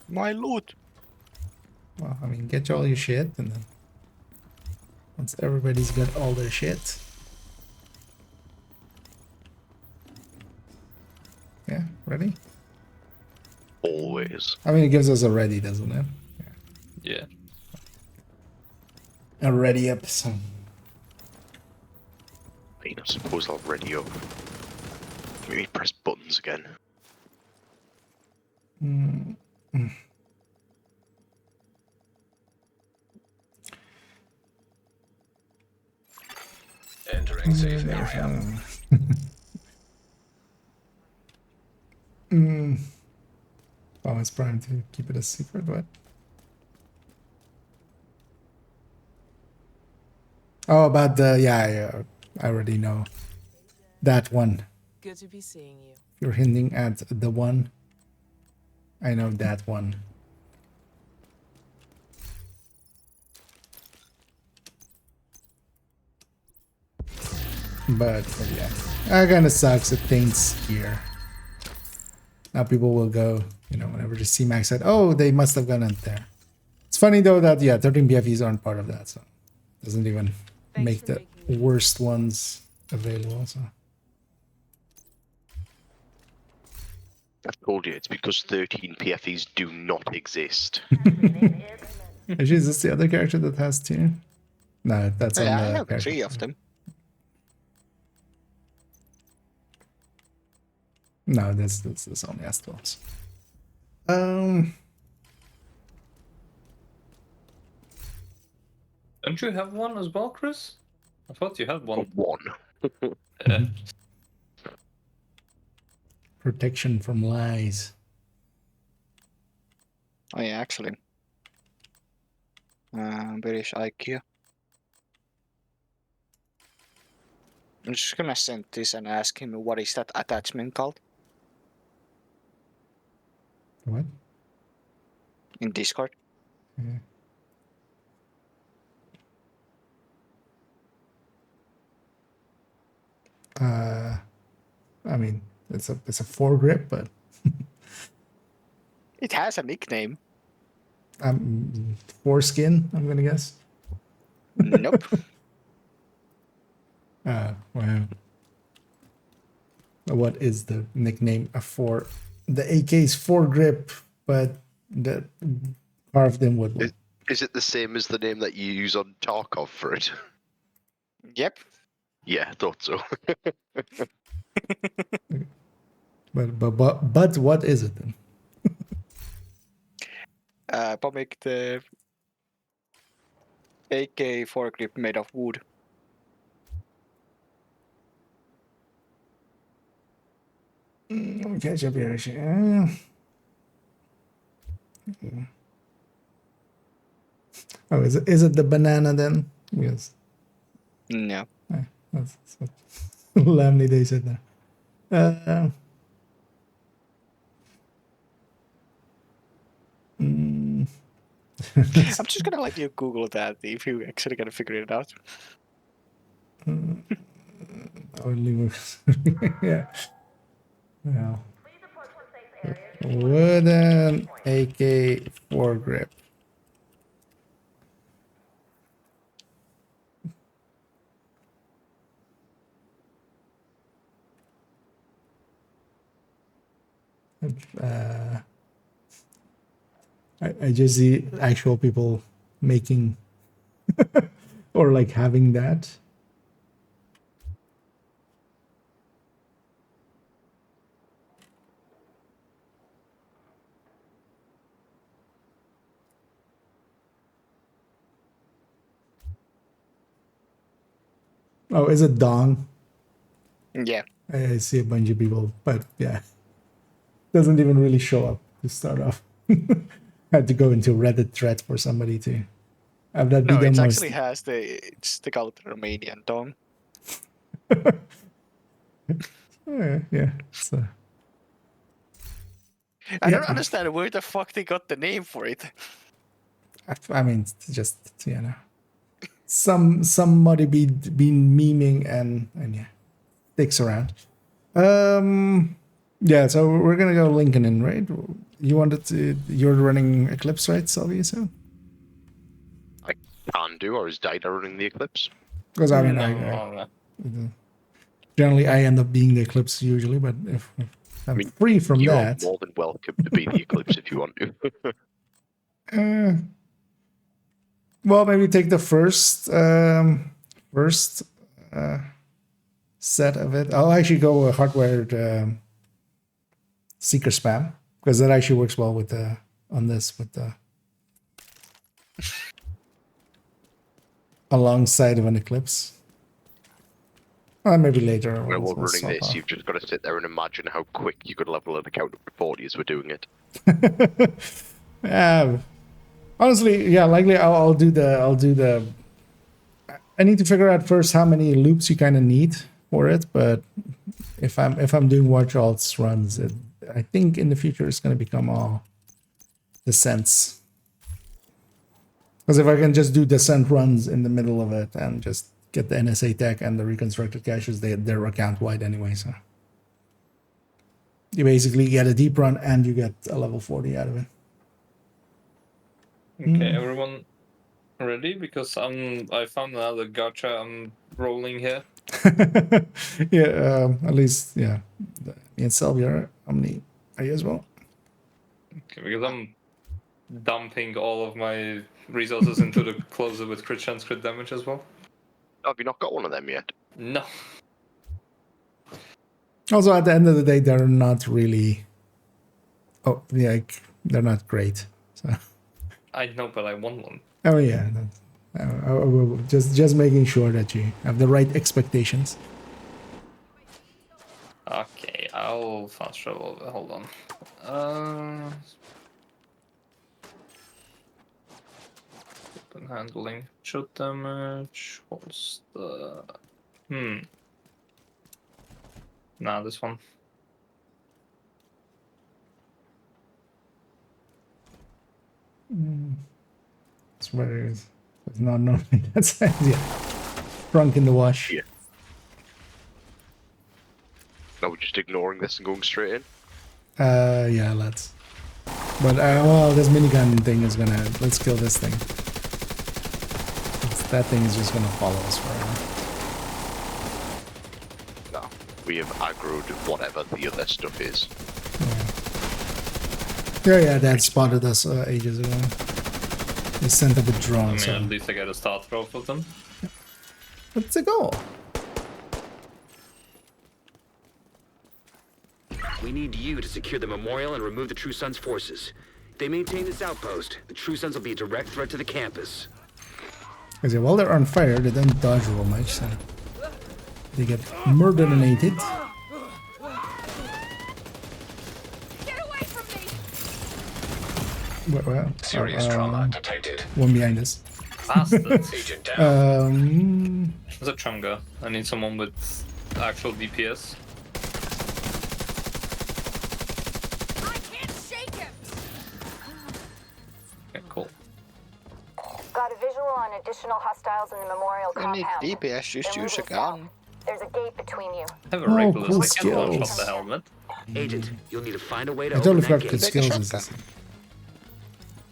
My loot. Well, I mean, get all your shit, and then once everybody's got all their shit. Yeah, ready? Always. I mean, it gives us a ready, doesn't it? Yeah. A ready up, so. I mean, I suppose I'll ready up. Maybe press buttons again. Entering safe area. Oh, it's trying to keep it a secret, what? Oh, about the, yeah, I already know. That one. Good to be seeing you. If you're hinting at the one, I know that one. But yeah, that kind of sucks. It taints here. Now people will go, you know, whenever the C-Max said, oh, they must have gone out there. It's funny though that, yeah, 13 BFEs aren't part of that, so it doesn't even make the worst ones available. So I've told you, it's because 13 PFEs do not exist. actually, is this the other character that has two? No, that's on Yeah, I the have character 3 of side. them. No, this only has 12s. Don't you have one as well, Chris? I thought you had one. One. Yeah. Protection from lies. Oh yeah, actually. Where is IQ? I'm just gonna send this and ask him what is that attachment called What? in Discord. I mean, it's a foregrip, but It has a nickname. foreskin, I'm gonna guess. Nope. Wow. What is the nickname for the AK's foregrip, but the carved in wood? Is it the same as the name that you use on Tarkov for it? Yep. Yeah, I thought so. But what is it then? Pomik, the AK foregrip made of wood. Let me catch up here. Oh, is it the banana then? Yes. No. That's what Lamley they said there. I'm just gonna let you Google that if you actually gonna figure it out. Only yeah. Well, wooden AK foregrip. I just see actual people making or like having that. Oh, is it Dong? Yeah. I see a bunch of people, but yeah, doesn't even really show up to start off. Had to go into Reddit thread for somebody to have that be No, the it most. actually has it's the called Romanian dong. Yeah. So I don't Yeah. understand where the fuck they got the name for it. I mean, it's just somebody been memeing and yeah, sticks around. Yeah. So we're gonna go Lincoln in, right? You wanted to? You're running Eclipse, right, Sylvia? So I can do, or is Dida running the Eclipse? because I mean, No. generally I end up being the Eclipse usually, but if I'm free from You are that, more than welcome to be the Eclipse if you want to. well, maybe take the first set of it. I'll actually go hardwired seeker spam because that actually works well with the on this with the alongside of an Eclipse. Maybe later. When we'll we're running swap this, off. you've just got to sit there and imagine how quick you could level an account up to 40 as we're doing it. Yeah. Honestly, yeah, likely I'll do the I need to figure out first how many loops you kind of need for it, but if I'm doing watch alts runs, I think in the future it's going to become all descents. Because if I can just do descent runs in the middle of it and just get the NSA tech and the reconstructed caches, they're account wide anyway, so you basically get a deep run and you get a level 40 out of it. Okay, everyone ready? Because I found another gacha I'm rolling here. Yeah, at least, yeah. Me and Sylvia, how many are you as well? Okay, because I'm dumping all of my resources into the closer with crit chance, crit damage as well. Have you not got one of them yet? No. Also, at the end of the day, they're not really. Oh, yeah, they're not great. So. I know, but I want one. Oh yeah, just making sure that you have the right expectations. Okay, I'll fast travel. Hold on. Open handling, shot damage. What's the? Nah, this one. It's where it is. It's not normally that's yeah. Drunk in the wash. Yeah. Now we're just ignoring this and going straight in. Yeah, let's. But well, this minigun thing is gonna. Let's kill this thing. That thing is just gonna follow us forever. No, we have aggroed whatever the other stuff is. Yeah, that spotted us ages ago. They sent up a drone. I mean, so. at least I get a starter off of them. Let's go. We need you to secure the memorial and remove the True Sons' forces. If they maintain this outpost, the True Sons will be a direct threat to the campus. Because while they're on fire, they don't dodge real much, so they get murderinated. Get away from me! Well, Serious trauma detected. One behind us. Bastards. Agent down. There's a Chunga. I need someone with actual DPS. I can't shake him! Okay, cool. Got a visual on additional hostiles in the memorial You need compound. DPS, just They're use a moving south. gun. There's a gate between you. I have a Oh, regular cool stick and launch skills. off the helmet. Agent, you'll need to find a way to I open totally that forgot gate. good Take a skills. shotgun.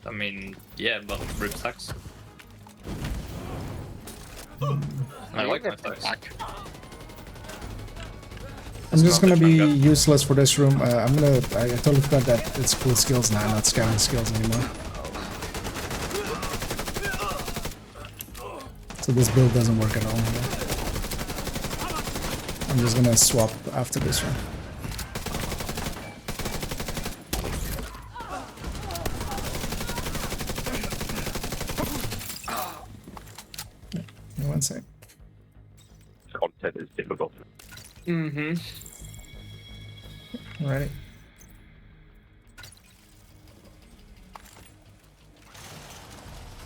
I mean, yeah, but rip sacks. I like my sacks. I'm just not gonna the be shotgun. useless for this room. I totally forgot that it's cool skills now, not scouting skills anymore. So this build doesn't work at all. I'm just gonna swap after this one. One sec. Content is difficult. Mm-hmm. Ready?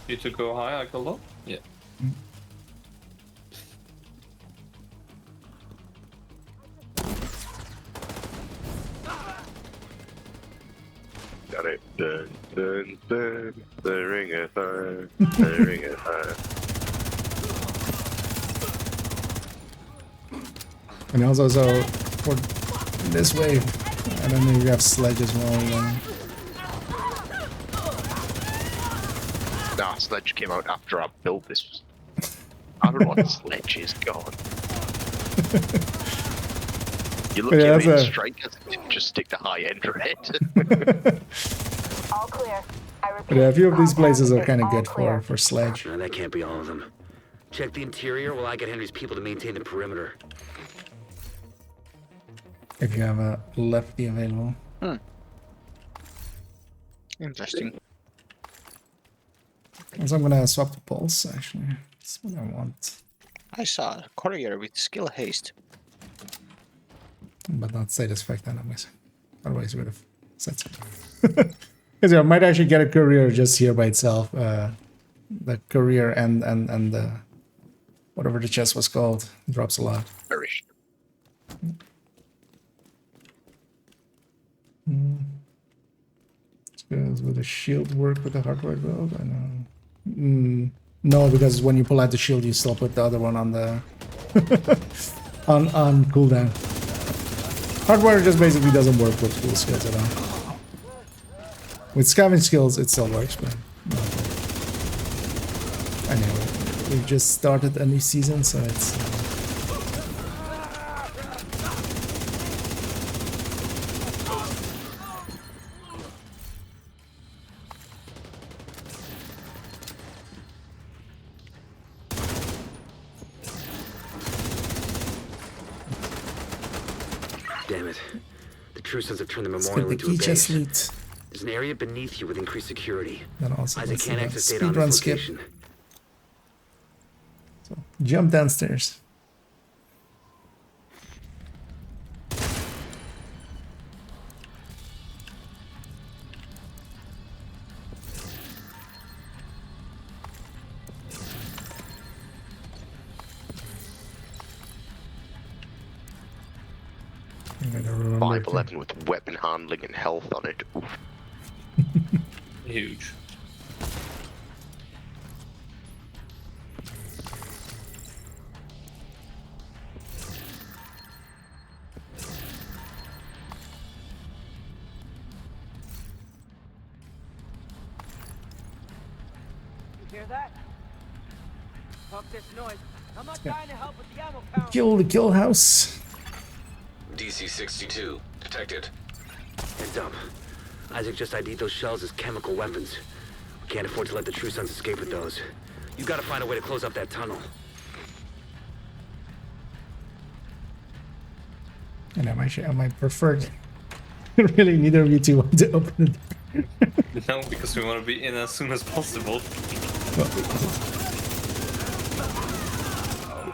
You to go high, I go low? Yeah. Alright, dun, dun, dun, the ring of fire, the ring of fire. And also, so for this wave, I don't know if you have sledge as well. Nah, Sledge came out after I built this. I don't know what Sledge is gone. You look Yeah, at me that's and a- strikers didn't just stick to high end red. All clear. I repeat. But yeah, a few of these places are It's kind of all good clear. for sledge. No, that can't be all of them. Check the interior while I get Henry's people to maintain the perimeter. If you have a lefty available. Interesting. So I'm gonna swap the pulse actually. That's what I want. I saw a courier with skill haste. But not satisfaction, I'm guessing. Otherwise, we would have said so. Because I might actually get a courier just here by itself. The courier and the whatever the chest was called drops a lot. Perish. Does with the shield work with the hardware build? I know. No, because when you pull out the shield, you still put the other one on the on cooldown. Hardware just basically doesn't work with full skills at all. With scavenge skills, it still works, but anyway, we've just started a new season, so it's. Damn it. The True Sons have turned the Let's memorial get the into a key chest base. loot. There's an area beneath you with increased security. Then also Isaac let's can't do a access data on speedrun this skip. location. So jump downstairs. I'm gonna remember to- 511 with weapon handling and health on it. Oof. Huge. You hear that? Fuck this noise. I'm not trying to help with the ammo count. Kill the kill house. DC-62 detected. Heads up. Isaac just ID'd those shells as chemical weapons. We can't afford to let the True Sons escape with those. You gotta find a way to close up that tunnel. And I might prefer really neither of you two want to open it. No, because we want to be in as soon as possible.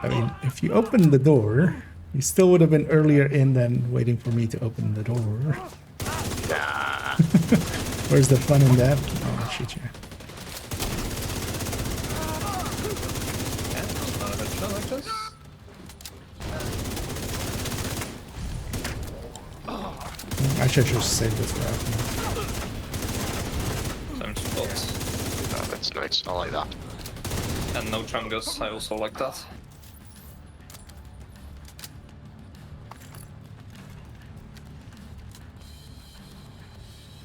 I mean, if you open the door, you still would have been earlier in than waiting for me to open the door. Where's the fun in that? Oh, shit, yeah. I should just save this for after. Some spots. Oh, that's nice. I like that. And no chungus, I also like that.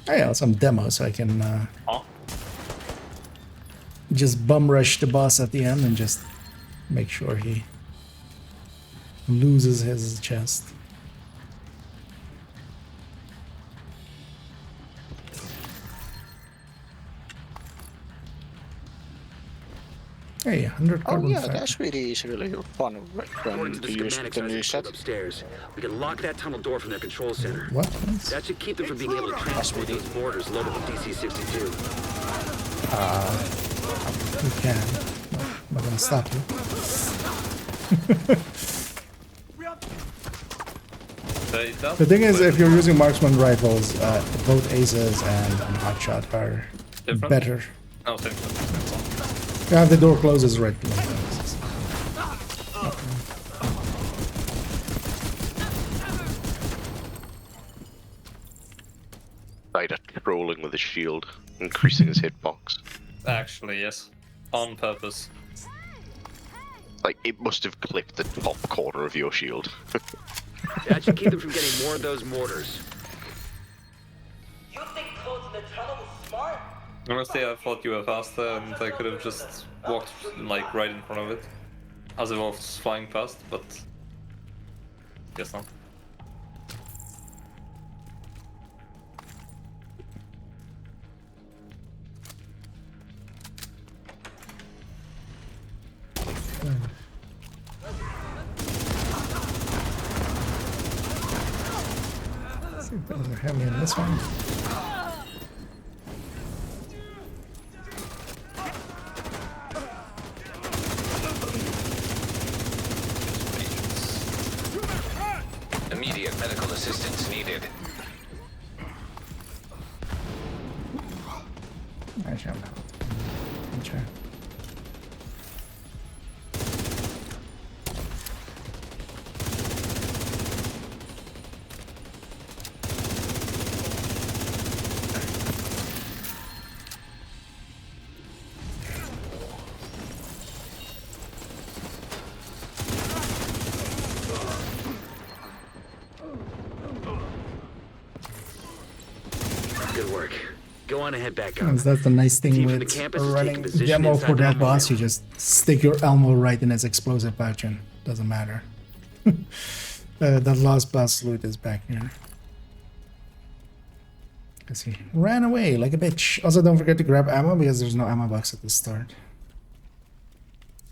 Oh yeah, some demos so I can Oh, just bum rush the boss at the end and just make sure he loses his chest. Hey, 100 Oh carbon yeah, fiber. that's really fun According run to the to use with schematics the new Isaac set. pulled upstairs, we can lock that tunnel door from their control center. What? That should keep them from being able to transport those mortars loaded with DC-62. We can. No, I'm not gonna stop you. The thing is, if you're using marksman rifles, both aces and hotshot are Different? better. Oh, same. That's all. Yeah, the door closes right below them. Right, trolling with his shield, increasing his hitbox. Actually, yes. On purpose. Like, it must have clipped the top corner of your shield. That should keep them from getting more of those mortars. You think closing the tunnel was smart? Honestly, I thought you were faster and I could have just walked like right in front of it. As it was flying past, but guess not. See if those are heavy in this one. Immediate medical assistance needed. Actually, I'm not. Sure. Good work. Go on and head back up. That's the nice thing Team from the with campus is running taking position demo inside for the that boss. You memorial. just stick your Elmo right in his explosive pouch and doesn't matter. That last boss loot is back here. Because he ran away like a bitch. Also, don't forget to grab ammo because there's no ammo box at the start.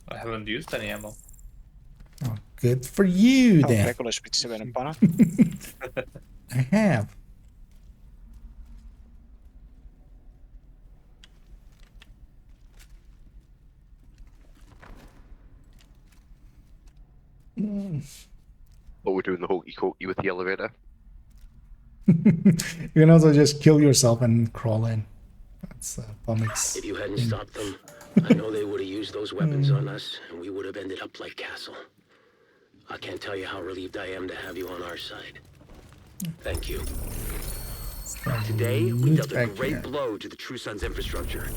I haven't used any ammo. Oh, good for you then. Regular spitsi venempana. I have. But we're doing the hokey cokey with the elevator. You can also just kill yourself and crawl in. That's Pomix. If you hadn't stopped them, I know they would have used those weapons on us, and we would have ended up like Castle. I can't tell you how relieved I am to have you on our side. Thank you. Today, we dealt a great blow to the True Sons infrastructure.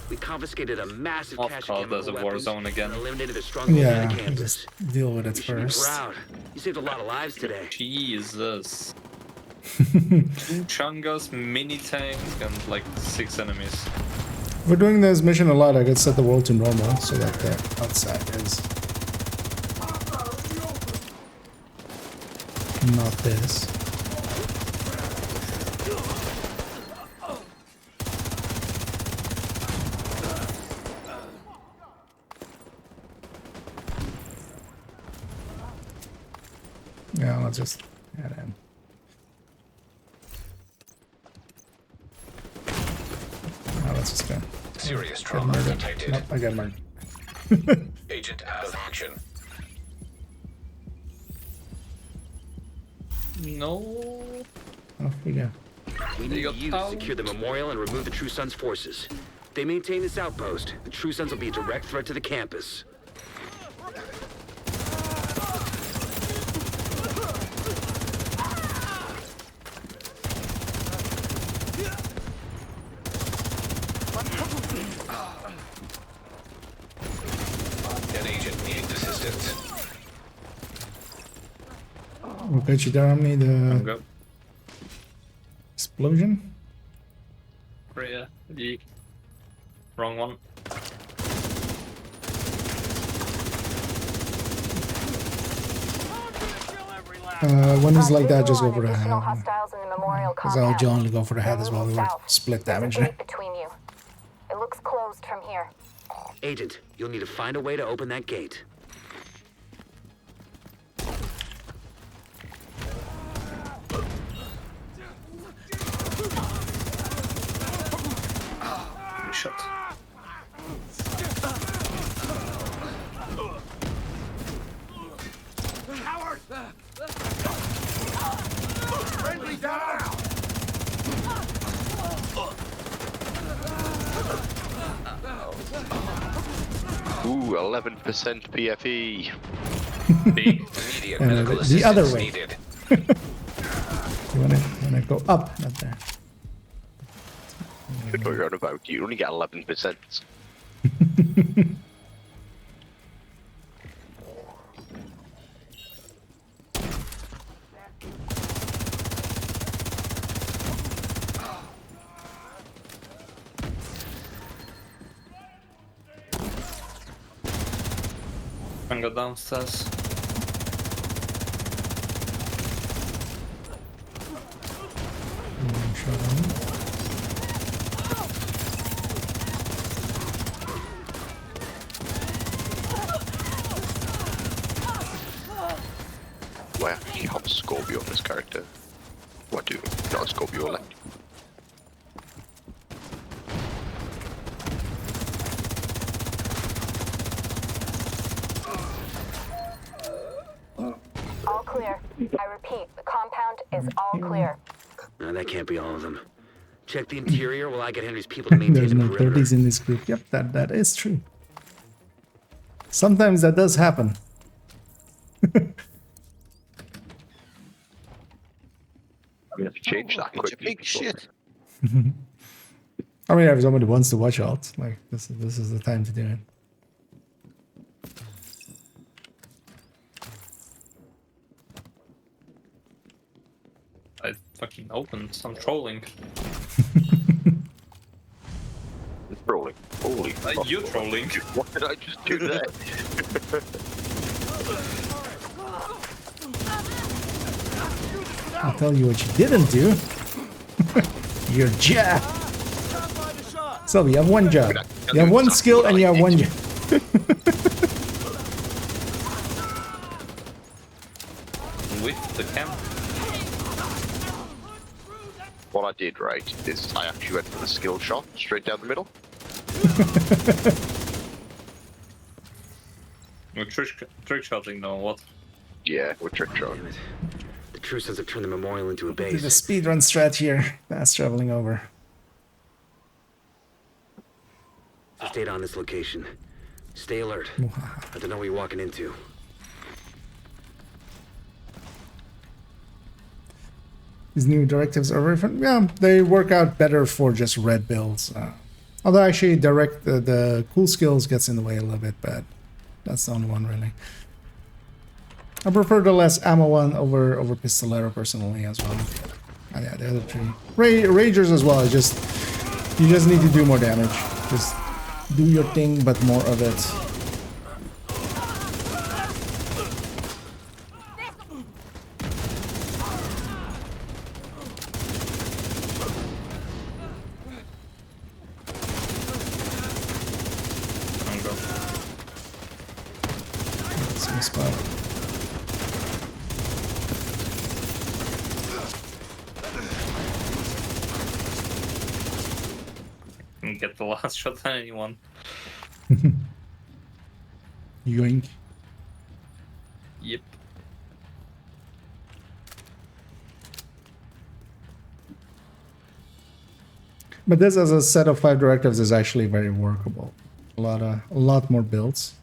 We confiscated a massive Of cache course, of there's a chemical war weapons zone again. and eliminated a stronghold Yeah, on the campus. just deal with it You should be first. proud. You saved a lot of lives today. Jesus. 2 Chungas, mini tank, and like 6 enemies. We're doing this mission a lot. I could set the world to normal so that the outside is not this. Yeah, let's just add in. Now let's just go. Serious Get trauma murdered. detected. Nope, I got murdered. Agent out of action. No. Off we go. We need you to secure the memorial and remove the True Sons forces. If they maintain this outpost, the True Sons will be a direct threat to the campus. An agent needs assistance. We'll get you down me the Go. explosion. Yeah. Yeet. Wrong one. When it's like that, just go for the Additional head. hostiles in the memorial Because I would compound. generally go for the head as well. Move We were south. split There's a damage. gate between you. It looks closed from here. Agent, you'll need to find a way to open that gate. Shot. Ooh, 11% PFE. Immediate And medical the assistance other way. needed. You wanna go up, not there. You know you're on about. You only get 11%. Can go downstairs. Why actually have a Scorpio on this character? What do? Not a Scorpio, like. All clear. I repeat, the compound is all clear. No, that can't be all of them. Check the interior while I get Henry's people to maintain There's the no perimeter. 30s in this group. Yep, that is true. Sometimes that does happen. I mean, if you change that It's a quickly. big shit. I mean, if somebody wants to watch out, like this is the time to do it. I fucking opened some trolling. Trolling. Holy fuck. You trolling. What did I just do there? I'll tell you what you didn't do. Your job. So you have one job. You have one skill and you have one job. With the camp. What I did, right, is I actually went for the skill shot straight down the middle. We're trick shotting now, what? Yeah, with trick shot. Damn it. The truce has turned the memorial into a Do the base. speedrun strat here. Fast traveling over. Stay on this location. Stay alert. I don't know what you're walking into. These new directives are very fun. Yeah, they work out better for just red builds. Although actually the cool skills gets in the way a little bit, but that's the only one really. I prefer the less ammo one over Pistolero personally as well. And yeah, the other three. Ragers as well, you just need to do more damage. Just do your thing, but more of it. Some spot. Didn't get the last shot on anyone. Yoink. Yep. But this as a set of 5 directives is actually very workable. A lot more builds.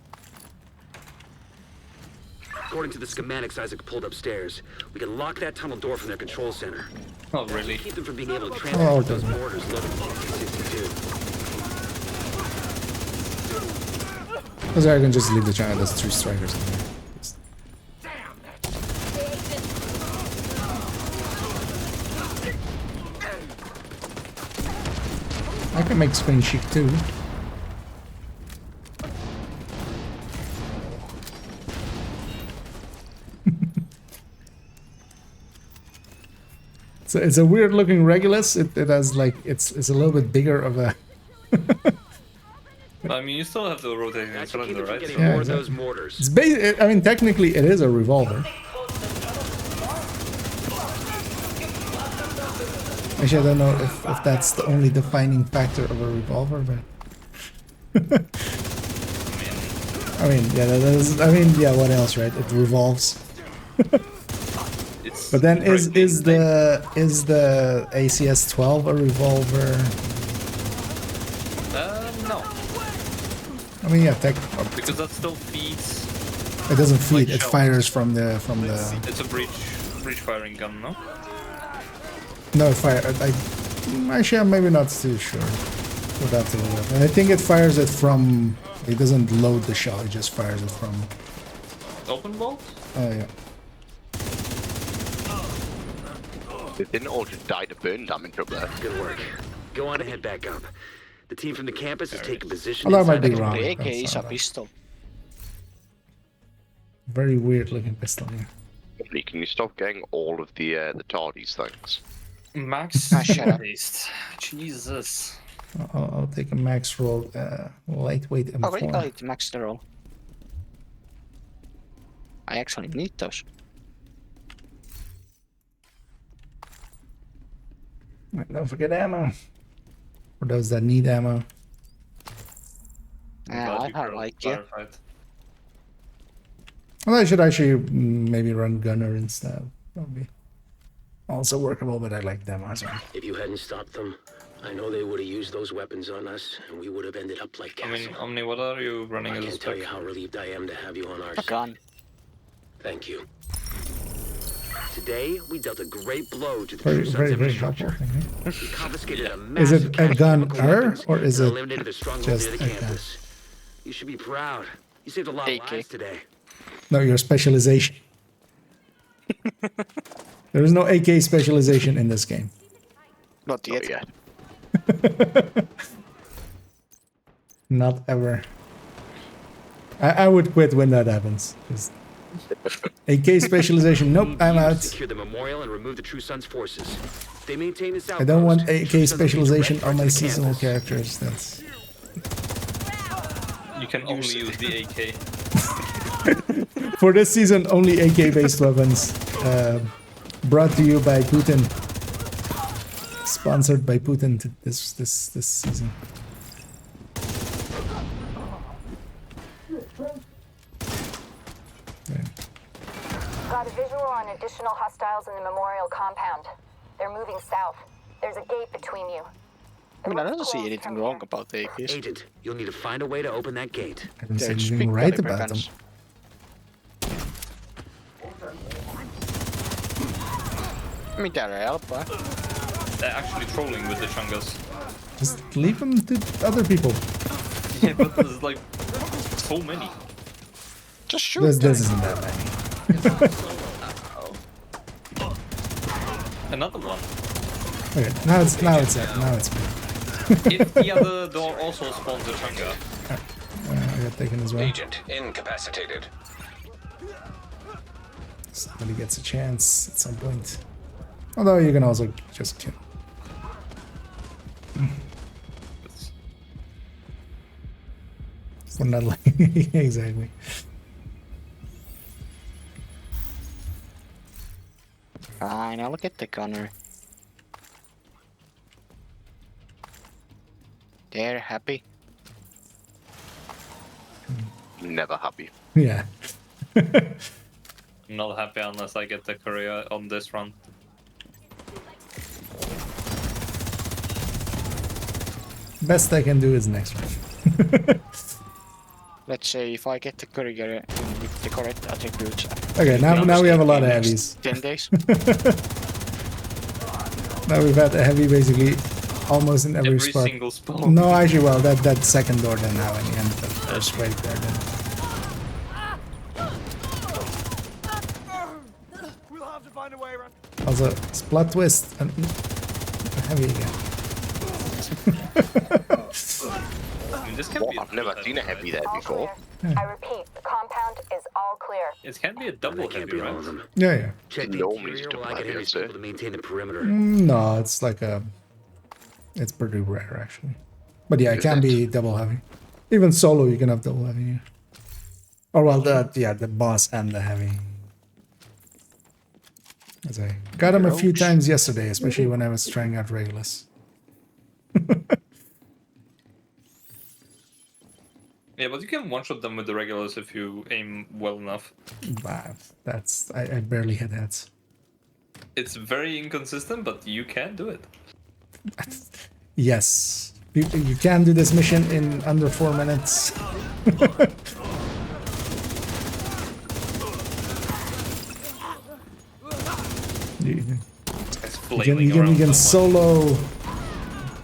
According to the schematics Isaac pulled upstairs, we can lock that tunnel door from their control center. Oh, really? Keep them from being able to Oh, transport okay. those mortars loaded with 62. Because I can just leave the channel. There's 3 strikers in there. Just- I can make screen chic too. So it's a weird looking Regulus. It has like it's a little bit bigger of a. I mean, you still have the rotating That should keep cylinder, them from right? getting Yeah, more of those exactly. mortars. It's I mean, technically, it is a revolver. Actually, I don't know if that's the only defining factor of a revolver, but. I mean, yeah, that is. I mean, yeah. What else, right? It revolves. It's But then, is breaking, the ACS 12 a revolver? no, I mean, yeah, because that still feeds. it doesn't feed. like It shells. fires from the. It's a breach firing gun, no? No, fire. Actually, I'm maybe not too sure. Would have to look up. I think it fires it from. It doesn't load the shell. It just fires it from. Open bolt? Oh yeah. They didn't all just die to burn damage up there. Good work. Go on and head back up. The team from the campus has taken position. Although I might inside be the- wrong. The AK That's is a not pistol. Very weird looking pistol here. Lee, can you stop getting all of the tardies things? Max shut up. haste. Jesus. I'll take a max roll, lightweight Oh, wait, M4. it's max the roll. I actually need those. Right, don't forget ammo. For those that need ammo. Yeah, I have like you. Well, I should actually maybe run gunner instead. That'll be also workable, but I like them as well. If you hadn't stopped them, I know they would have used those weapons on us, and we would have ended up like I Castle. mean, Omni, what are you running I as a can't tell spec? you how relieved I am to have you on our A side. gun. Thank you. Today, we dealt a great blow to the Very, True Sons very, very helpful. infrastructure. Thank you. We confiscated a Is massive it a cache of gun chemical weapons or is and it eliminated the stronghold just near the a gun? campus. You should be proud. You saved a lot of AK. lives today. No, your specialization. There is no AK specialization in this game. Not yet. Yeah. Not ever. I would quit when that happens. Just AK specialization. Nope, I'm out. Secure the memorial and remove the True Sons forces. They maintain this I don't want outpost. AK True Sons will be specialization direct on my parts of the seasonal campus. characters. That's You can only use the AK. for this season. Only AK-based weapons. Brought to you by Putin. Sponsored by Putin this season. There. Got a visual on additional hostiles in the memorial compound. They're moving south. There's a gate between you. I mean, I don't Looks see closed anything from wrong here. about the AKs. Agent, you'll need to find a way to open that gate. I don't say They're just anything big right caliber about them. guns. I mean, they're help, huh? They're actually trolling with the chungas. Just leave them to other people. Yeah, but there's like so many. Just shoot This them. isn't that many. Another one. Okay, now it's good. If the other door also spawns a chunga. I got taken as well. Agent incapacitated. Somebody gets a chance at some point. Although you can also just kill. For not like exactly. Fine, I'll get the gunner. They're happy. Never happy. Yeah. Not happy unless I get the courier on this run. Best I can do is next one. Let's say if I get the courier with the correct attributes. Okay, now we have a lot of heavies. 10 days. Now we've had a heavy basically almost in every spot. single spawn. No, actually, well, that second door didn't have any, and the first wave there didn't. We'll have to find a way around. Also, splat twist and heavy again. I mean, this can be. I've never seen a heavy there All before. clear. I repeat, the compound is all clear. It can be a double They can't heavy, be all right? of them. Yeah, yeah. Check the Normally interior it's while I double get heavy, Henry's I'd say. people to maintain the perimeter. No, it's like a. It's pretty rare actually. But yeah, it can be double heavy. Even solo, you can have double heavy. Yeah. Or well, the boss and the heavy. As I got him a few times yesterday, especially when I was trying out Regulus. Yeah, but you can one-shot them with the regulars if you aim well enough. But that's I barely hit heads. It's very inconsistent, but you can do it. Yes, you can do this mission in under 4 minutes. It's flailing you around can someone. solo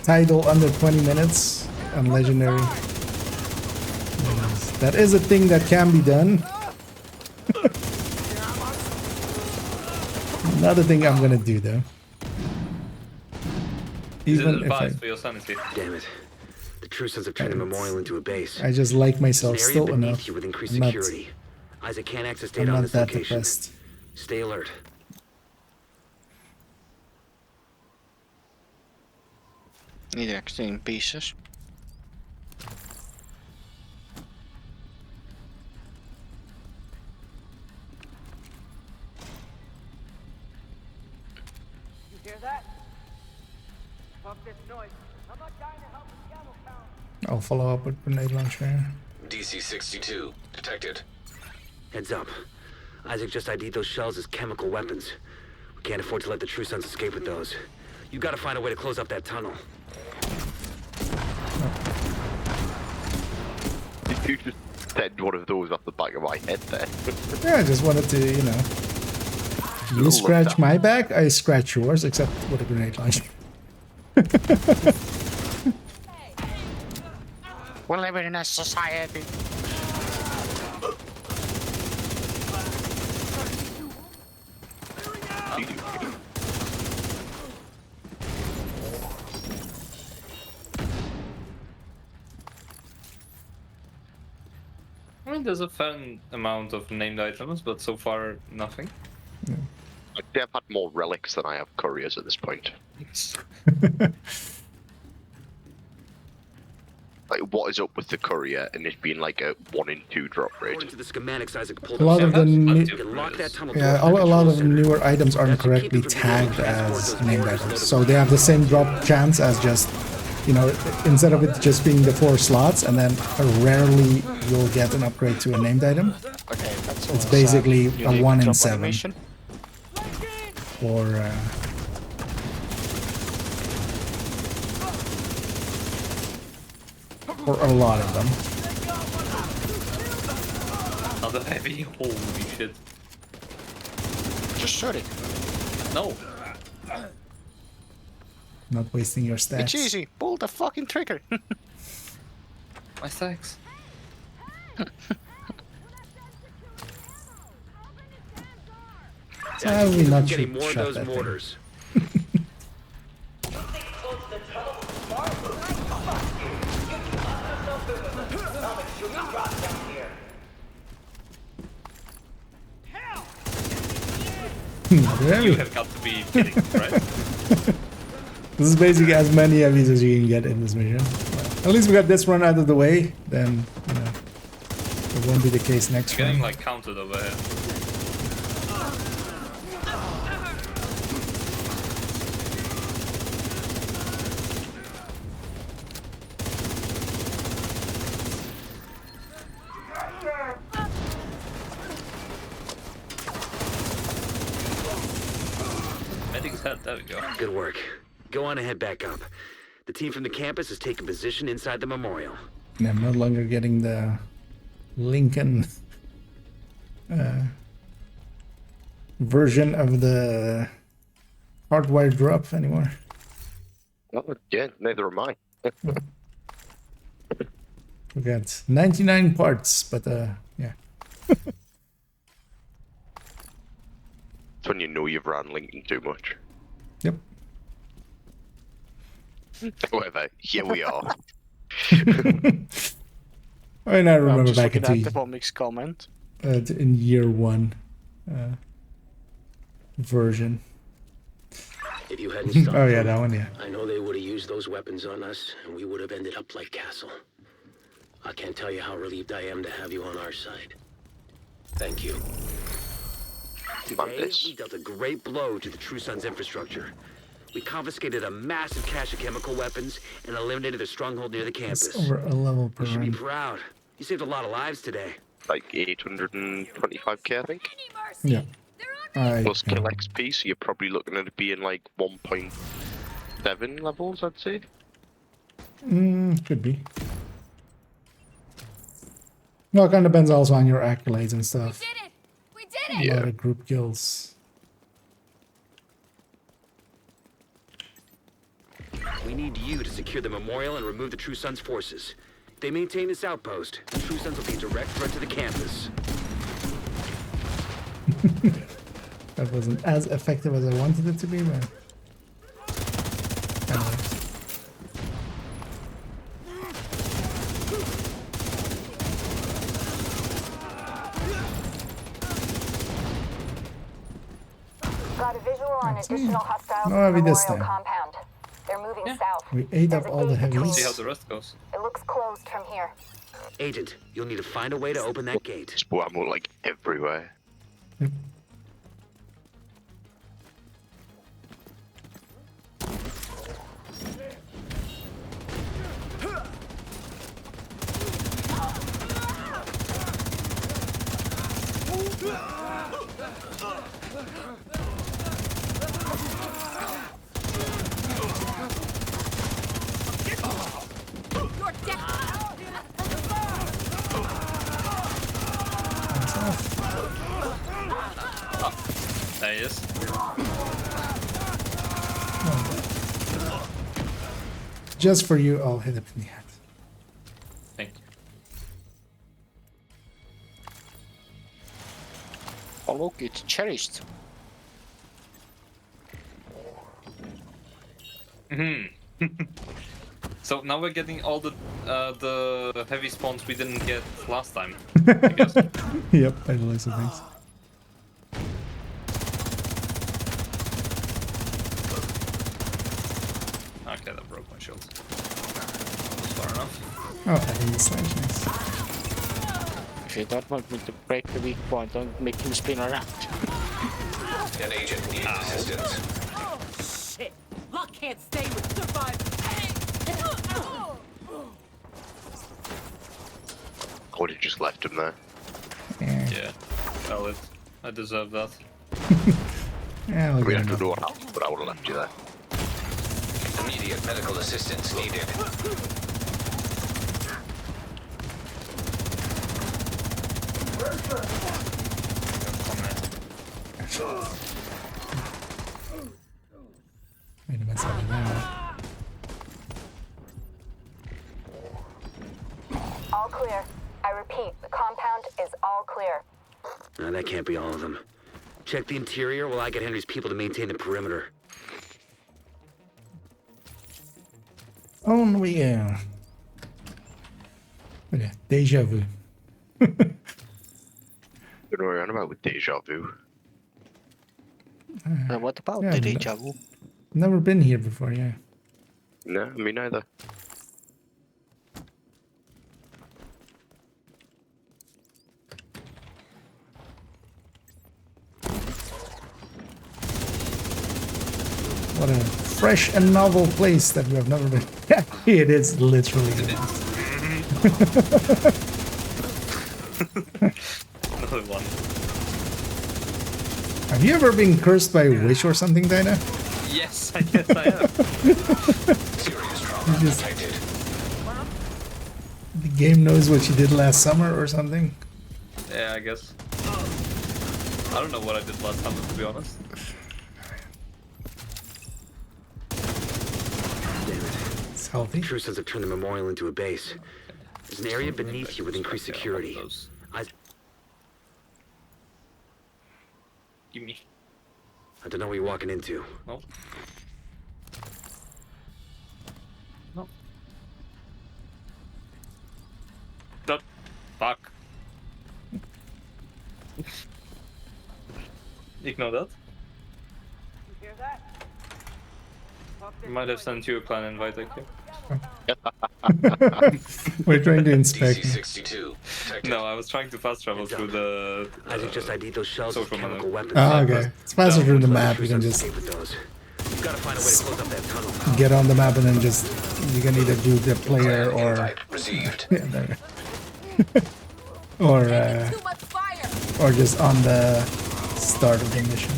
Tidal under 20 minutes on legendary. Yes, that is a thing that can be done. Another thing I'm gonna do though. Is it Even if advice for your sanity? Damn it. The True Sons have turned the memorial into a base. I just like There's myself an area still beneath enough. you with increased I'm not, security. Isaac can't access I'm data on not this that location. depressed. Stay alert. Need extra in pieces. You hear that? Fuck this noise. I'm not dying to help with the ammo count. I'll follow up with grenade launcher. DC-62 detected. Heads up. Isaac just ID'd those shells as chemical weapons. We can't afford to let the True Sons escape with those. You gotta find a way to close up that tunnel. Did you just send one of those off the back of my head there? Yeah, I just wanted to, you know. You scratch my back, I scratch yours, except with a grenade launcher. We live in a society. I mean, there's a fair amount of named items, but so far nothing. I've had more relics than I have couriers at this point. Like, what is up with the courier and it being like a 1 in 2 drop rate? According to the schematics Isaac pulled A lot up, of the you can lock that tunnel door yeah, from the a lot control of center. newer items aren't That should keep correctly it from being able tagged to transport as those named orders items, loaded so with they have the same drop chance as just, you know, instead of it just being the 4 slots, and then rarely you'll get an upgrade to a named item. Okay, that's It's basically a 1 in 7 animation. for a lot of them. Another heavy. Holy shit. Just shoot it. No. Not wasting your stacks. It's easy. Pull the fucking trigger. My stacks. I will not Getting shoot more of shot those that thing. mortars. Really? You have got to be kidding, right? This is basically as many heavies as you can get in this mission. At least we got this run out of the way, then, you know, it won't be the case next Getting run. like counted over here. Medic's head, there we go. Good work. Go on and head back up. The team from the campus has taken position inside the memorial. And I'm no longer getting the Lincoln version of the hardwired drop anymore. Oh, yeah, neither am I. We got 99 parts, but yeah. It's when you know you've ran Lincoln too much. Yep. However, here we are. I mean, I I'm remember just back looking at the into Vomix comment. in year 1 version. If you hadn't stopped Oh yeah, them, that one, yeah. I know they would have used those weapons on us, and we would have ended up like Castle. I can't tell you how relieved I am to have you on our side. Thank you. Today, we dealt a great blow to the True Sons infrastructure. We confiscated a massive cache of chemical weapons and eliminated a stronghold near the campus. It's over a level per You should be run. proud. You saved a lot of lives today. Like 825k, I think. Yeah. Plus kill XP, so you're probably looking at it being like 1.7 levels, I'd say. Could be. Well, it kind of depends also on your accolades and stuff. We did A lot of group kills. We need you to secure the memorial and remove the True Sons forces. If they maintain this outpost, the True Sons will be a direct threat to the campus. That wasn't as effective as I wanted it to be, but... Anyways. Got a visual on additional hostiles No, in the we memorial this time. compound. They're moving south. We ate There's up a all the gate between heavies. See you. how the rest goes. It looks closed from here. Agent, you'll need to find a way to open that gate. Sport ammo like everywhere. Yep. You're dead. There he is. Just for you, I'll hit it in the head. Thank you. Oh look, it's cherished. So now we're getting all the heavy spawns we didn't get last time. I guess. Yep, I realize the things. Okay, that broke my shield. Far enough. Oh, I think the slash nice. If you don't want me to break the weak point, don't make him spin around. An agent needs assistance. Shit! Luck can't stay with survivors. Or you just left him there. Yeah, Yeah. Valid. I deserve that. yeah we'll We get have to him do up. what else, but I would have left you there. Immediate medical assistance needed. Wait a minute, something now. All clear. I repeat, the compound is all clear. No, that can't be all of them. Check the interior while I get Henry's people to maintain the perimeter. Oh, no, yeah. Okay, deja vu. Don't know what you're on about with deja vu. What about Yeah, the no. deja vu? Never been here before, yeah. No, me neither. What a fresh and novel place that we have never been. Yeah, it is literally. Another one. Have you ever been cursed by a witch or something, Dinah? Yes, I guess I have. Serious trauma You just- detected. The game knows what you did last summer or something? Yeah, I guess. I don't know what I did last time, to be honest. It's healthy. True Sons have turned the memorial into a base. There's an area beneath you with increased security. Give me. I don't know what you're walking into. No. No. That. Fuck. Ignore that. You hear that? Might have sent you a clan invite, actually. We're trying to inspect. DC-62 detected. No, I was trying to fast travel through the. Isaac just ID'd those shells with social chemical menu. weapons. Oh, okay. It's faster through the map. True You can Sons just escape with those. You've got to find a way to close up that tunnel. get on the map and then just you can either do the player Clan or invite received. yeah, there. or Too much fire. or just on the start of the mission.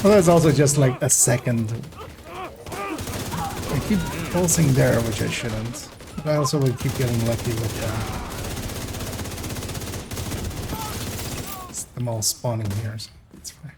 Well, that's also just like a second. I keep pulsing there, which I shouldn't. But I also will keep getting lucky with them all spawning here. So. It's fine.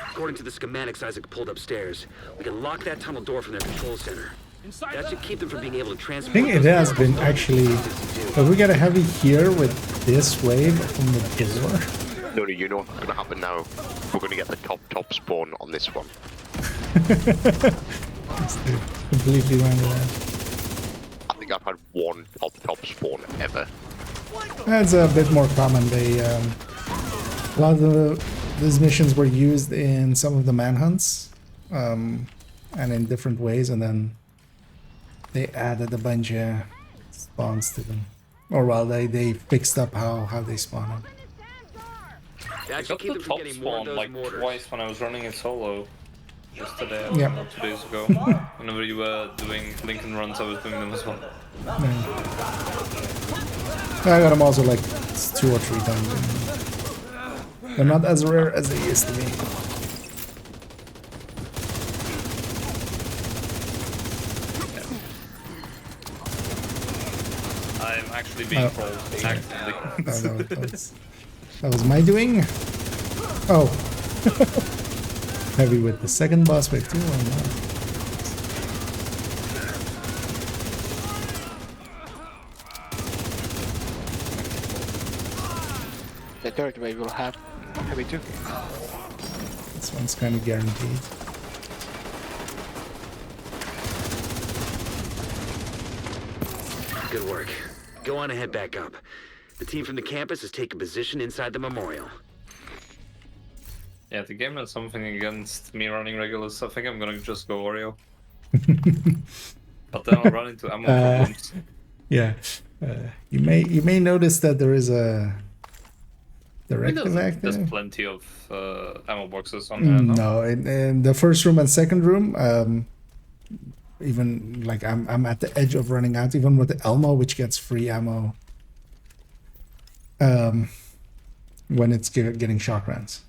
According to the schematics Isaac pulled upstairs, we can lock that tunnel door from their control center. That should keep them from being able to I transport. think it has been actually. If we get a heavy here with this wave from the door. No, you know what's going to happen now? We're going to get the top spawn on this one. Completely random. I think I've had one top spawn ever. That's a bit more common. They a lot of these missions were used in some of the manhunts, and in different ways, and then they added a bunch of spawns to them, or well, they fixed up how they spawn them. I got the top spawn like twice when I was running it solo. Yesterday, Yeah. not 2 days ago. Whenever you were doing Lincoln runs, I was doing them as well. I got them also like 2 or 3 times. They're not as rare as they used to be. I'm actually being trolled actively. That was my doing. Oh. Heavy with the second boss wave too. Oh, no. The third wave will have heavy too. This one's kind of guaranteed. Good work. Go on and head back up. The team from the campus has taken position inside the memorial. Yeah, the game has something against me running regulars. I think I'm gonna just go Oreo. But then I'll run into ammo problems. Yeah, you may notice that there is a directive active. There's plenty of ammo boxes on there. No, in the first room and second room, even like I'm at the edge of running out. Even with the Elmo, which gets free ammo, when it's getting shock rounds.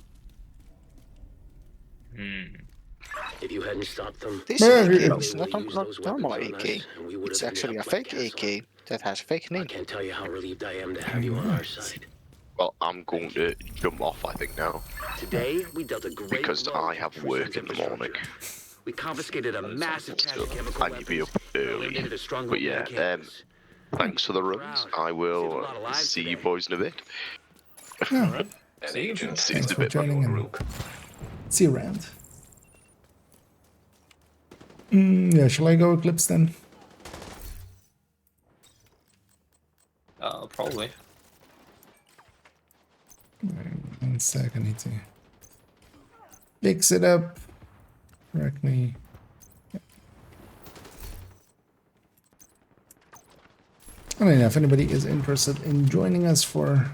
If you hadn't stopped them, This Yeah, AK it's is not normal AK. It's actually a fake AK that has fake I name. can't tell you how relieved I am to have you on our side. Well, I'm going to jump off, I think, now. Today, we dealt a great Because blow I have to work in the morning. We confiscated a massive cache So of chemical I need to be up early. eliminated a strong But group on yeah, the campus. thanks for the runs. I will see you boys in a bit. Alright. See you Thanks in a for bit. joining in. See you around. Yeah, shall I go Eclipse then? Probably. 1 sec, I need to fix it up correctly. I don't know if anybody is interested in joining us for.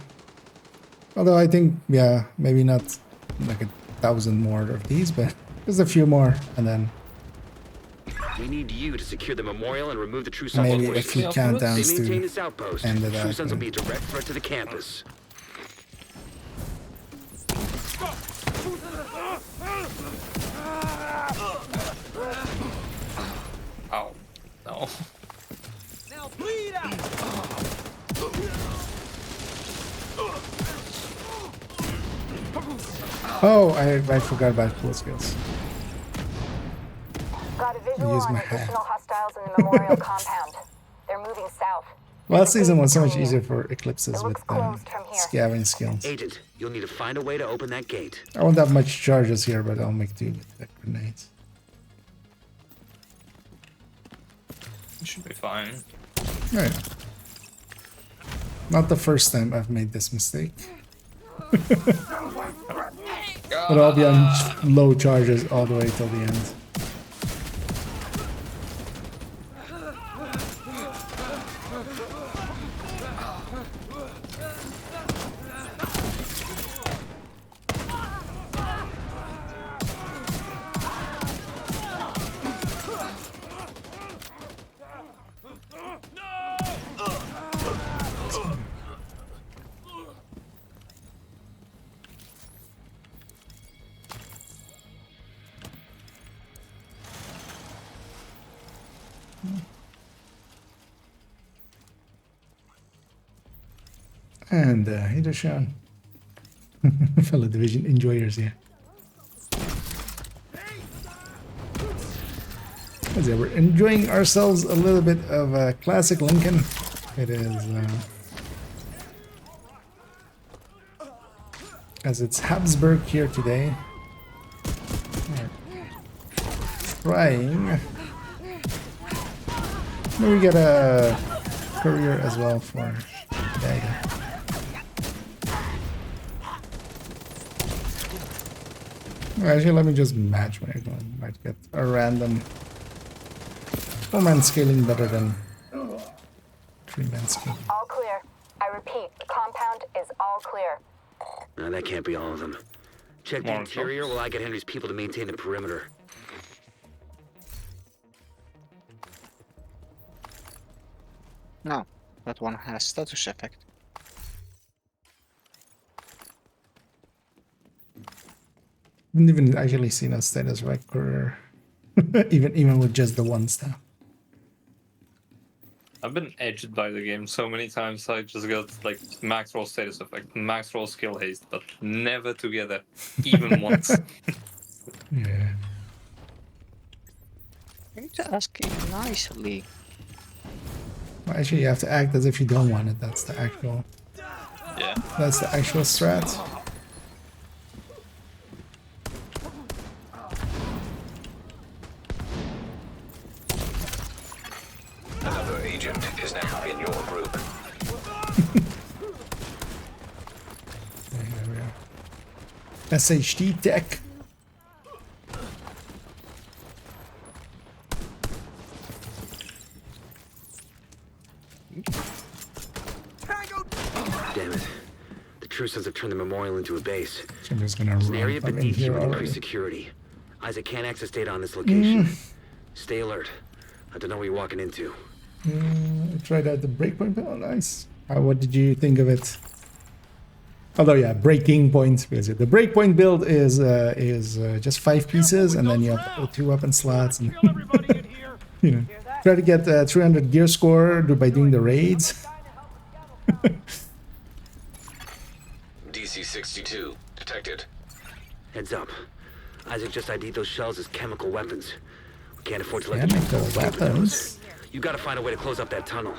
Although I think, yeah, maybe not like 1,000 more of these, but just a few more, and then We need you to secure the memorial and remove the True Sons. maybe if he They countdowns maintain to this outpost. end it True out. Sons will be a direct threat to the campus. Ow. No. Now bleed out. Oh, I forgot about cool skills. Got a visual Use on my hat. additional hostiles in the memorial compound. They're moving south. Last season was so much easier for eclipses It with looks closed from here. scavenging skills. Agent, you'll need to find a way to open that gate. I won't have much charges here, but I'll make do with the grenades. It should be fine. Oh, yeah. Not the first time I've made this mistake. But I'll be on low charges all the way till the end. And Hidoshan. Fellow Division enjoyers here. As we're enjoying ourselves a little bit of classic Lincoln. It is as it's Habsburg here today. Trying. Maybe get a courier as well for Daga. Actually, let me just match when I go. Might get a random 4-man scaling better than 3-man scaling. All clear. I repeat, the compound is all clear. No, that can't be all of them. Check the interior while I get Henry's people to maintain the perimeter. No, that one has status effect. Haven't even actually seen a status record, even with just the one staff. I've been edged by the game so many times. I just got like max roll status effect, max roll skill haste, but never together, even once. Yeah. You need to ask it nicely. Well, actually, you have to act as if you don't want it. That's the actual. Yeah. That's the actual strat. Another agent is now in your group. There we are. SHD tech. Damn it. The true sons have turned the memorial into a base. So I'm just gonna It's an run area up in beneath you here with already. increased security. Isaac can't access data on this location. Stay alert. I don't know what you're walking into. I tried out the breakpoint. Oh, nice. What did you think of it? Although, yeah, breaking point. Because the breakpoint build is just 5 pieces, and then you have 2 weapon slots, and you know, try to get 300 gear score by doing the raids. DC-62 detected. Heads up. Isaac just ID'd those shells as chemical weapons. We can't afford to let Chemical them get weapons. You gotta find a way to close up that tunnel.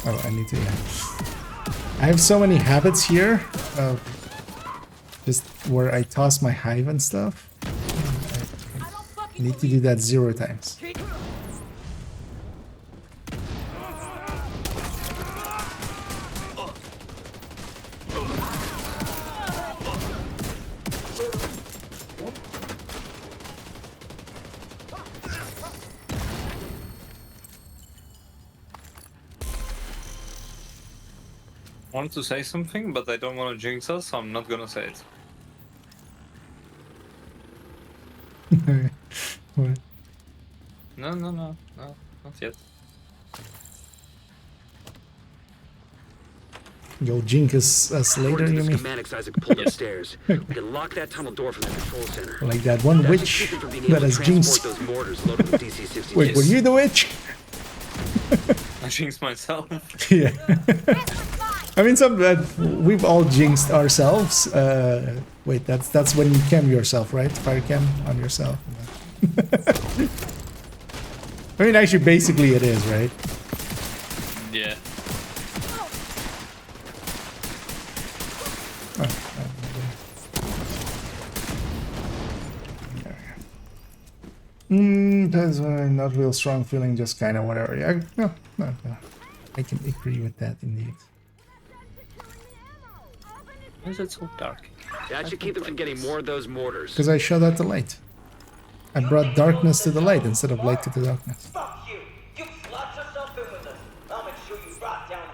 Oh, I need to. Yeah. I have so many habits here of just where I toss my hive and stuff. I need to do that 0 times. I want to say something, but I don't want to jinx us, so I'm not gonna say it. What? No, not yet. You'll jinx us later, According to you the mean? schematics Isaac pulled upstairs, we can lock that tunnel door from the control center. Like that one That should witch keep it from being that able to has jinxed. transport those mortars loaded with DC-62. Wait, were you the witch? I jinxed myself. Yeah. I mean, we've all jinxed ourselves. Wait, that's when you cam yourself, right? Fire cam on yourself. I mean, actually, basically it is, right? Yeah. That's not real strong feeling, just kind of whatever. Yeah, no, I can agree with that indeed. Why is it so dark? That should keep them from getting more of those mortars. Because I shut out the light. I brought darkness to the light instead of light to the darkness. Fuck you! You slot yourself in with us. I'll make sure you rot down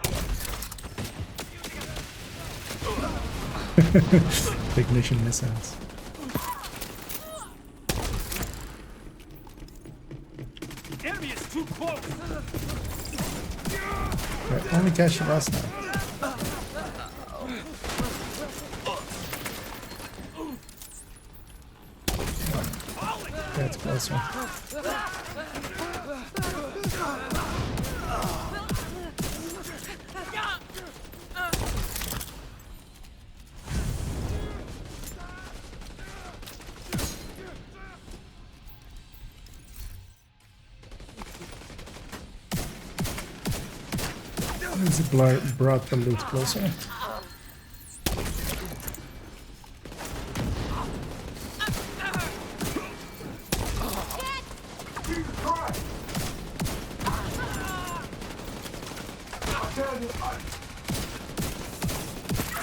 here. Ignition missiles. Enemy is too close. Right, only catch us now. That's close. closer. It brought the loot closer.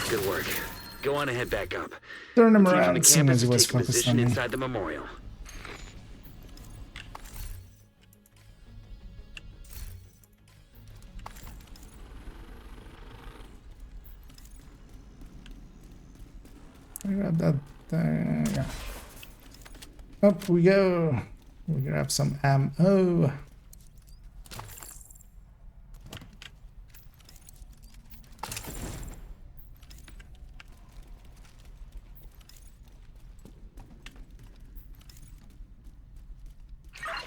Good work. Go on and head back up. Turn him The team from around, the seeing as campus he is was taking focused position on me. inside the memorial. Grab that there. Yeah. Up we go. We grab some ammo.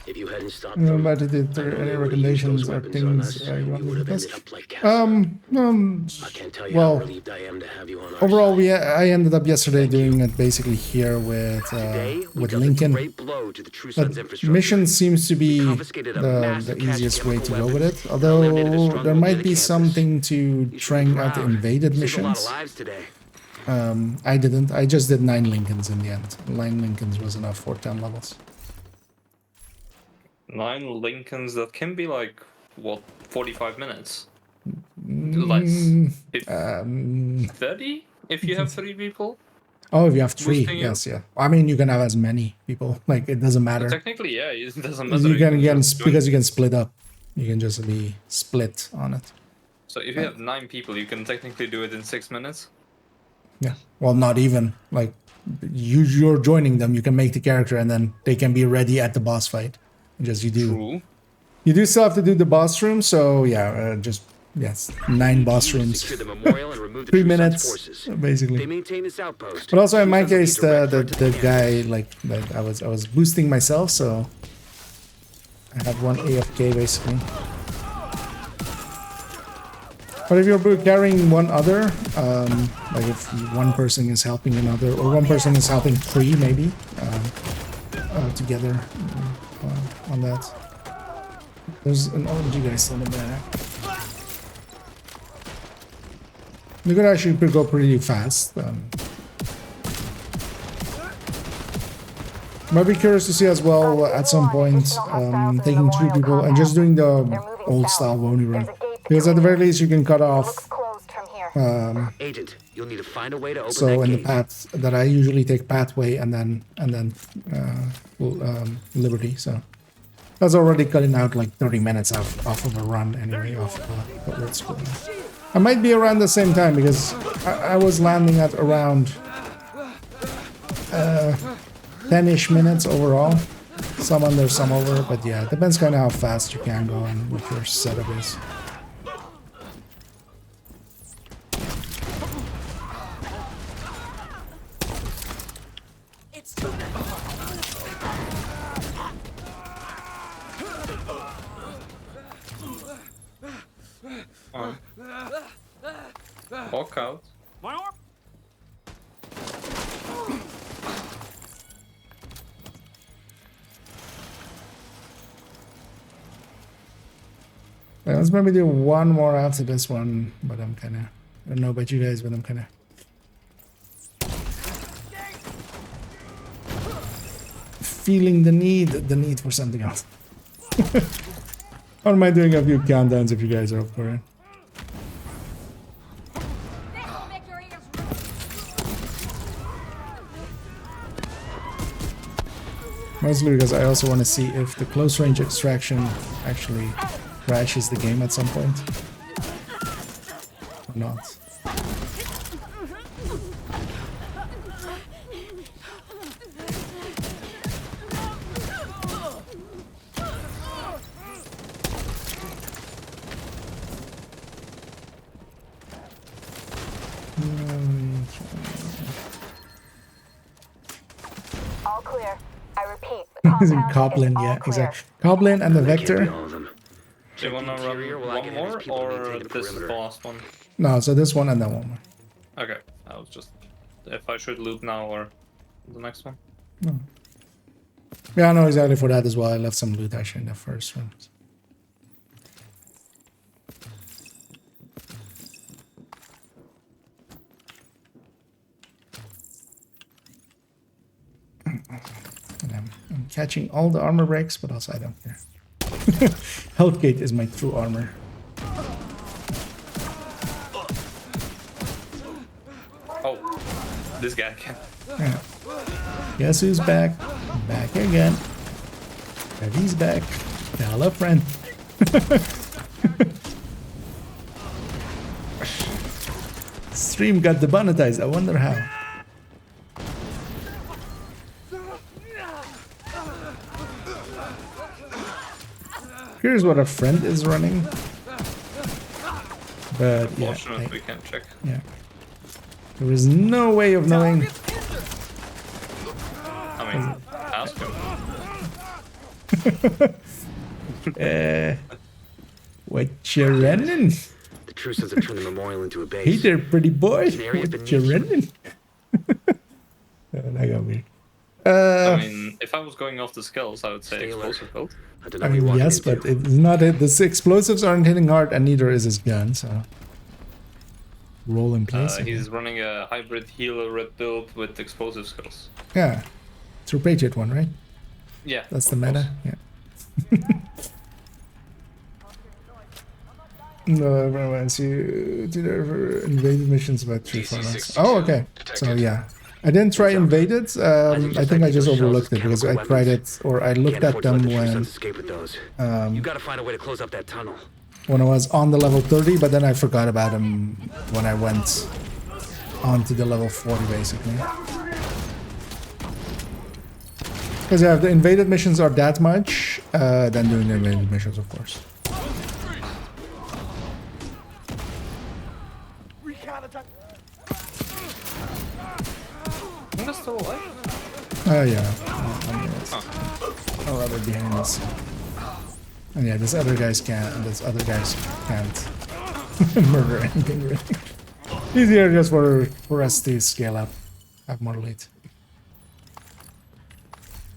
If you hadn't stopped I'm them, about to do I know any they would've used recommendations those or weapons on things us, you and want we me would to have discuss? ended up like Castle. I can't tell you how Well, relieved I am to have you on our overall, side. I ended up yesterday doing it basically here with Today, we dealt a Lincoln. great blow to the True Sons But infrastructure. mission seems to be confiscated a the massive cache of easiest way to chemical go with weapons it. and eliminated a Although stronghold there near might the be campus. something to You should be trying out the proud. invaded You saved a lot of missions. lives today. I didn't. I just did 9 Lincolns in the end. 9 Lincolns was enough for 10 levels. 9 Lincolns, that can be like, what, 45 minutes? Less. If 30? If you have 3 people? Oh, if you have 3, Boosting you? yes, yeah. I mean, you can have as many people. Like, it doesn't matter. Technically, yeah, it doesn't matter. You can just join. because you can split up. You can just be split on it. So if you have 9 people, you can technically do it in 6 minutes? Yeah. Well, not even. Like, you're joining them. You can make the character, and then they can be ready at the boss fight. Just you do. True. You do still have to do the boss room. So yeah, just yes, 9 boss rooms. Secure the memorial and remove the 3 True Sons minutes, forces. They basically. maintain this outpost. But also in True my Sons will be case, direct threat to the campus. guy like I was boosting myself, so I have one AFK basically. But if you're carrying one other, like if one person is helping another, or one person is helping 3 maybe, together on that. There's an OMG guy still in there. You could actually go pretty fast. Might be curious to see as well at some point taking 2 people and just doing the old style Wony run. Because at the very least you can cut off. Agent, you'll need to find a way to open So that in the gate. path that I usually take pathway and then Liberty. So that's already cutting out like 30 minutes off of a run anyway. Off of the old school. I might be around the same time because I was landing at around 10-ish minutes overall. Some under, some over, but yeah, it depends kind of how fast you can go and what your setup is. Walk out. Yeah, let's maybe do one more after this one, but I'm kind of, I don't know about you guys, but I'm kind of feeling the need for something else. Or am I doing a few countdowns if you guys are up for it? Mostly because I also want to see if the close range extraction actually crashes the game at some point. Or not. All clear. I repeat, the Using compound is Coblin, all yeah, clear. exactly. Coblin and the That can't be Vector. all of them. Do you wanna interior run while I one get in these more, people to or maintain the this is the perimeter. last one? No, so this one and that one. Okay, I was just... If I should loot now or the next one. Yeah, I know exactly for that as well. I left some loot actually in the first room. And I'm catching all the armor breaks, but also I don't care. Health gate is my true armor. Oh, this guy can. Yeah. Guess who's back? Back again. He's back. Hello, friend. Stream got demonetized. I wonder how. Here's what a friend is running. But yeah, Unfortunately, we can't check. yeah. There is no way of knowing. I mean, ask him. What you running? The Truces have turned the memorial into a base. Hey there, pretty boy. An area What beneath you you. running? That got weird. I mean, if I was going off the skills, I would say Stay alert. explosive build. I don't know I what you're mean, walking yes, into. but it's not it. The explosives aren't hitting hard, and neither is his gun. So roll in place. He's running a hybrid healer red build with explosive skills. Yeah, through Patriot one, right? Yeah. That's the of course. meta. Yeah. No, everyone wants you to their invaded missions about 3-4 months. Oh, okay. So yeah, I didn't try invaded. I think I just overlooked it because I tried it, or I looked Can't at afford to let them the True when Sons escape with those. You gotta find a way to close up that tunnel. I was on the level 30, but then I forgot about them when I went on to the level 40, basically. Because yeah, if the invaded missions are that much, then doing the invaded missions, of course. I think that's still alive. Oh yeah. I'll rather behind us. And yeah, this other guys can't. This other guys can't murder anything really. Easier just for us to scale up, have more loot.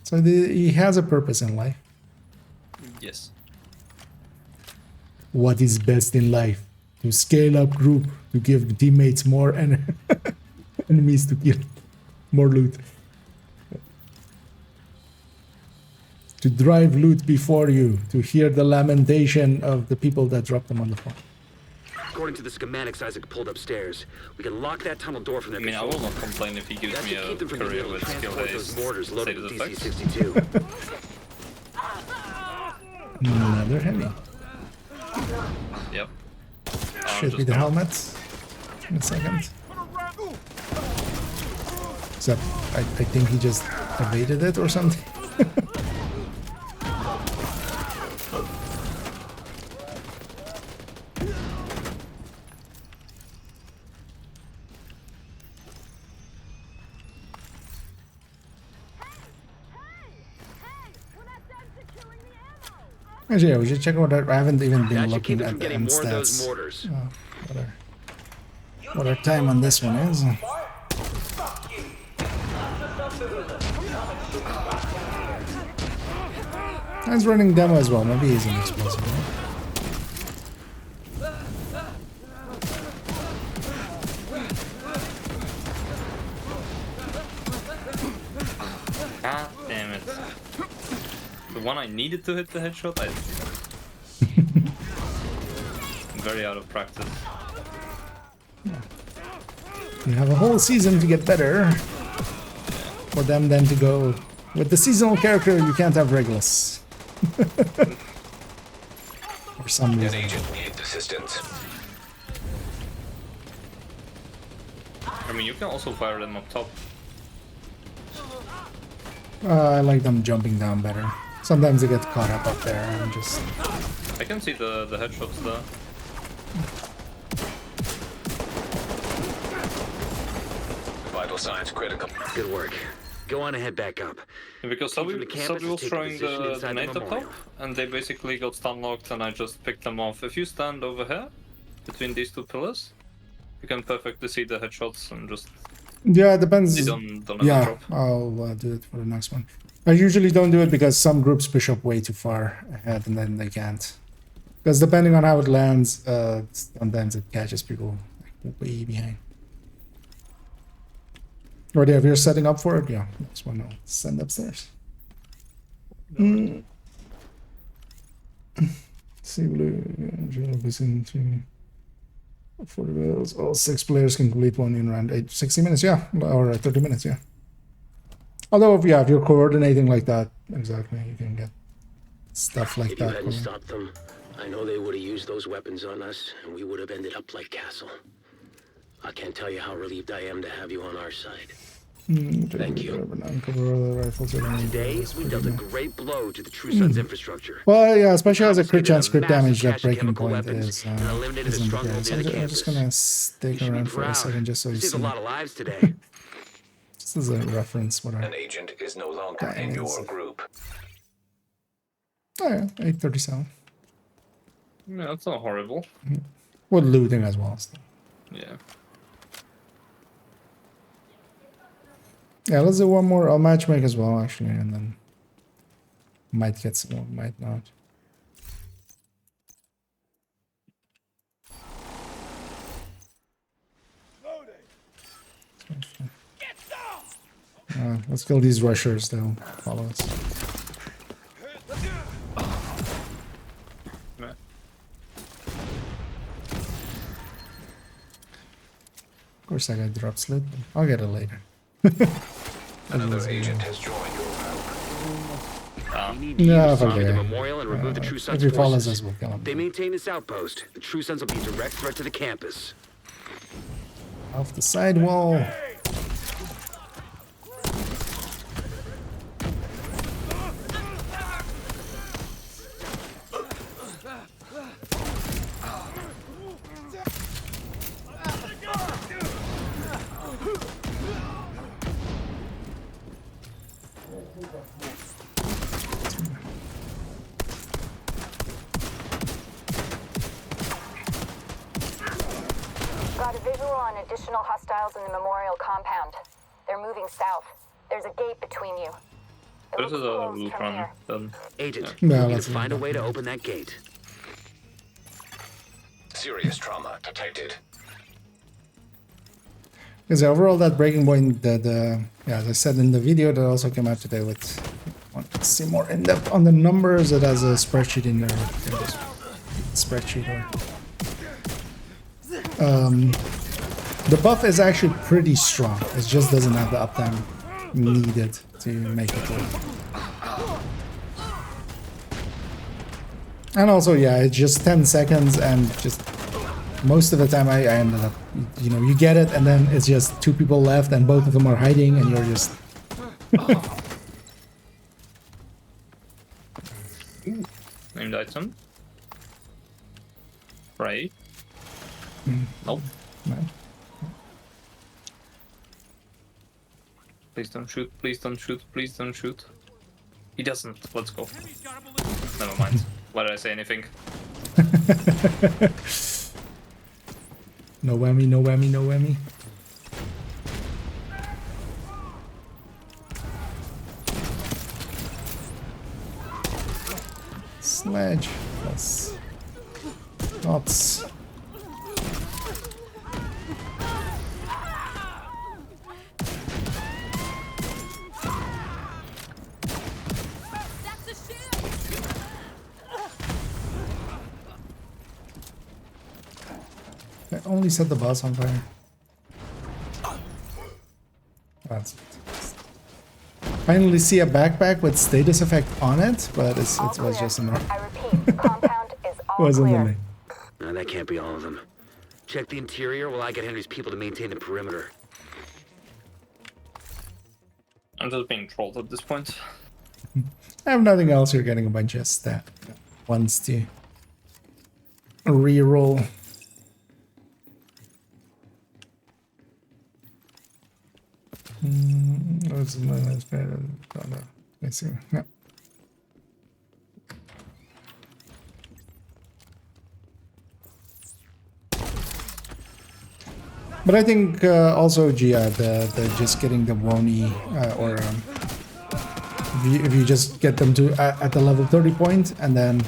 So he has a purpose in life. Yes. What is best in life? To scale up group, to give teammates more enemies to kill, more loot. To drive loot before you, to hear the lamentation of the people that dropped them on the floor. According to the schematics Isaac pulled upstairs, we can lock that tunnel door from their I mean, I control will not room. complain if he gives That me should a keep them from being career able to with skill transport those haste, mortars loaded save with effects. DC-62. Another heavy. Yep. Should be the helmet. In a second. Except, I think he just evaded it or something. Actually, yeah, we should check out that. I haven't even been That should keep looking them at from the getting end more of those stats. mortars. What our time on this one is. He's running demo as well. Maybe he's an explosive. Right? God damn it. The one I needed to hit the headshot, I didn't. I'm very out of practice. You have a whole season to get better. For them then to go with the seasonal character, you can't have Regulus. For some reason. Agent needs assistance. I mean, you can also fire them up top. I like them jumping down better. Sometimes they get caught up there and just... I can see the headshots there. Vital signs critical. Good work. Go on and head back up. Because Team from the campus somebody was is taking throwing position the inside the nade up top, memorial. and they basically got stun locked, and I just picked them off. If you stand over here, between these two pillars, you can perfectly see the headshots and just... Yeah, it depends. They don't ever Yeah, drop. I'll do it for the next one. I usually don't do it because some groups push up way too far ahead and then they can't. Because depending on how it lands, sometimes it catches people like, way behind. Or if you're setting up for it, yeah, next one I'll send upstairs. See, listen to 40 wheels. All 6 players can complete one in around 60 minutes, yeah, or 30 minutes, yeah. Although, yeah, if you're coordinating like that, exactly, you can get stuff like If you that. hadn't stopped them, I know they would have used those weapons on us, and we would have ended up like Castle. I can't tell you how relieved I am to have you on our side. Thank you. Today, we dealt a great blow to the True Sun's infrastructure. Well, yeah, especially as a crit chance, crit Massive damage, that cache of breaking chemical point weapons is and eliminated a isn't the stronghold case. near the I'm just campus. gonna stick around for a second just so you Saved see. a lot of lives today. This is a reference. What An agent is no longer in your group. Oh yeah, 837. Yeah, that's not horrible. With looting as well. So. Yeah. Yeah, let's do one more. I'll matchmake as well, actually, and then might get some more, might not. Let's kill these rushers, they'll follow us. Of course I got drop slit, but I'll get it later. Another agent has joined your group. Yeah, Destroy okay. the memorial and remove the True Sun's If he follows forces. us, we'll kill him. They maintain this outpost. The True Sons will be a direct threat to the campus. Off the sidewall. Got a visual on additional hostiles in the memorial compound. They're moving south. There's a gate between you. It This looks is a closed loot from run. here. Then. Agent, No, we need to let's find a leave way to that. open that gate. Serious trauma detected. Because overall, that breaking point, yeah, as I said in the video that also came out today with, want to see more in depth on the numbers, it has a spreadsheet in there. In this spreadsheet. The buff is actually pretty strong. It just doesn't have the uptime needed to make it work. And also, yeah, it's just 10 seconds and just most of the time I ended up, you know, you get it and then it's just 2 people left and both of them are hiding and you're just... Named item. Right. Nope. No. Please don't shoot, please don't shoot, please don't shoot. He doesn't. Let's go. Never mind. Why did I say anything? No whammy, no whammy, no whammy. Sledge plus knots. I only set the boss on fire. That's it. Finally see a backpack with status effect on it, but it was just in there. I repeat, the compound is all Wasn't in clear. there. No, that can't be all of them. Check the interior while I get Henry's people to maintain the perimeter. I'm just being trolled at this point. I have nothing else. You're getting a bunch of stat ones to reroll. That's I see. Yeah. But I think also, Gia, the just getting the Woni or if you just get them to at the level 30 point and then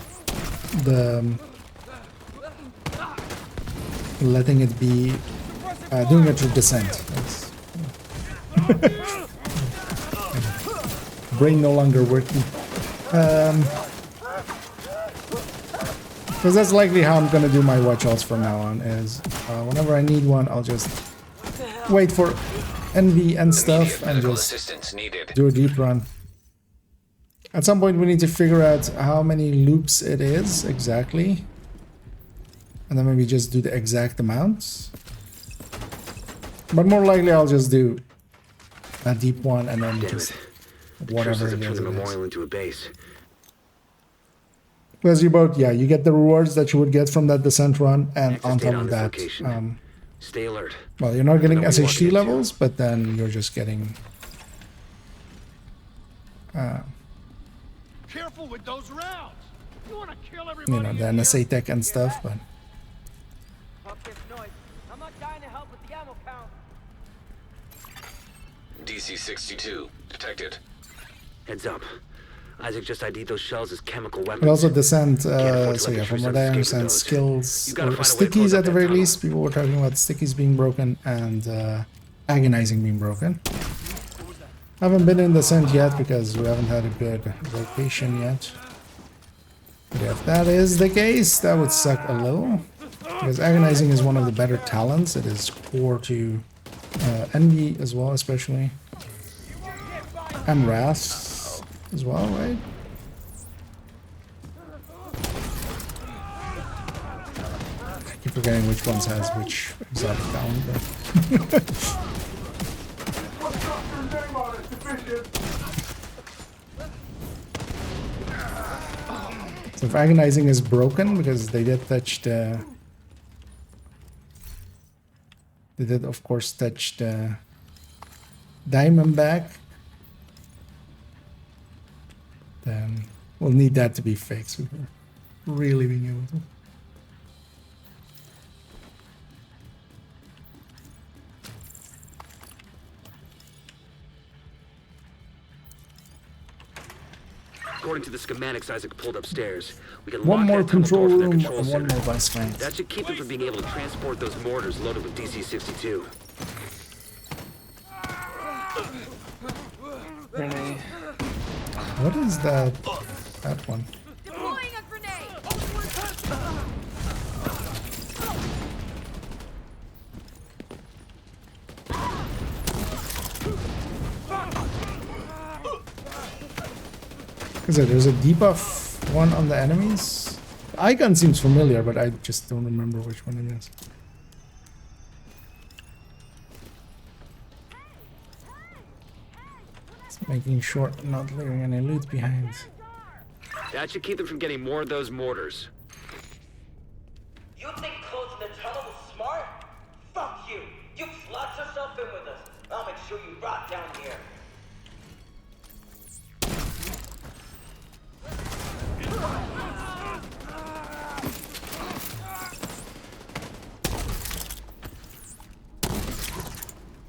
the letting it be doing it through descent. Brain no longer working. Because that's likely how I'm gonna do my watch outs from now on. Is whenever I need one, I'll just wait for envy and stuff and just do a deep run. At some point, we need to figure out how many loops it is exactly, and then maybe just do the exact amounts. But more likely, I'll just do a deep one and then just whatever it is. Turn the memorial into a base. Because you both, yeah, you get the rewards that you would get from that descent run, and on top of that, stay alert. well, you're not getting SHD levels, but then you're just getting. Careful with those rounds. You want to kill everybody. You know, the NSA tech and stuff, but. Fuck this noise. I'm not dying to help with the ammo count. DC-62 detected. Heads up. Isaac just ID'd those shells as chemical weapons. But also descent, so yeah, from what I understand, skills or stickies at the very least. People were talking about stickies being broken and agonizing being broken. I haven't been in descent yet because we haven't had a good rotation yet. But if that is the case, that would suck a little. Because agonizing is one of the better talents. It is core to envy as well, especially. And Wrath as well, right? I keep forgetting which ones has which exotic talent. So if agonizing is broken, because they did touch the... They did, of course, touch the Diamondback. Then we'll need that to be fixed before really being able to. According to the schematics Isaac pulled upstairs, we can One lock more that tunnel control door from their room control and one center. more vice flank. That should keep them from being able to transport those mortars loaded with DC-62. What is that? That one. Deploying a grenade. Is it? There's a debuff one on the enemies. The icon seems familiar, but I just don't remember which one it is. It's making sure not leaving any loot behind. That should keep them from getting more of those mortars. You think closing the tunnel was smart? Fuck you. You slot yourself in with us. I'll make sure you rot down here.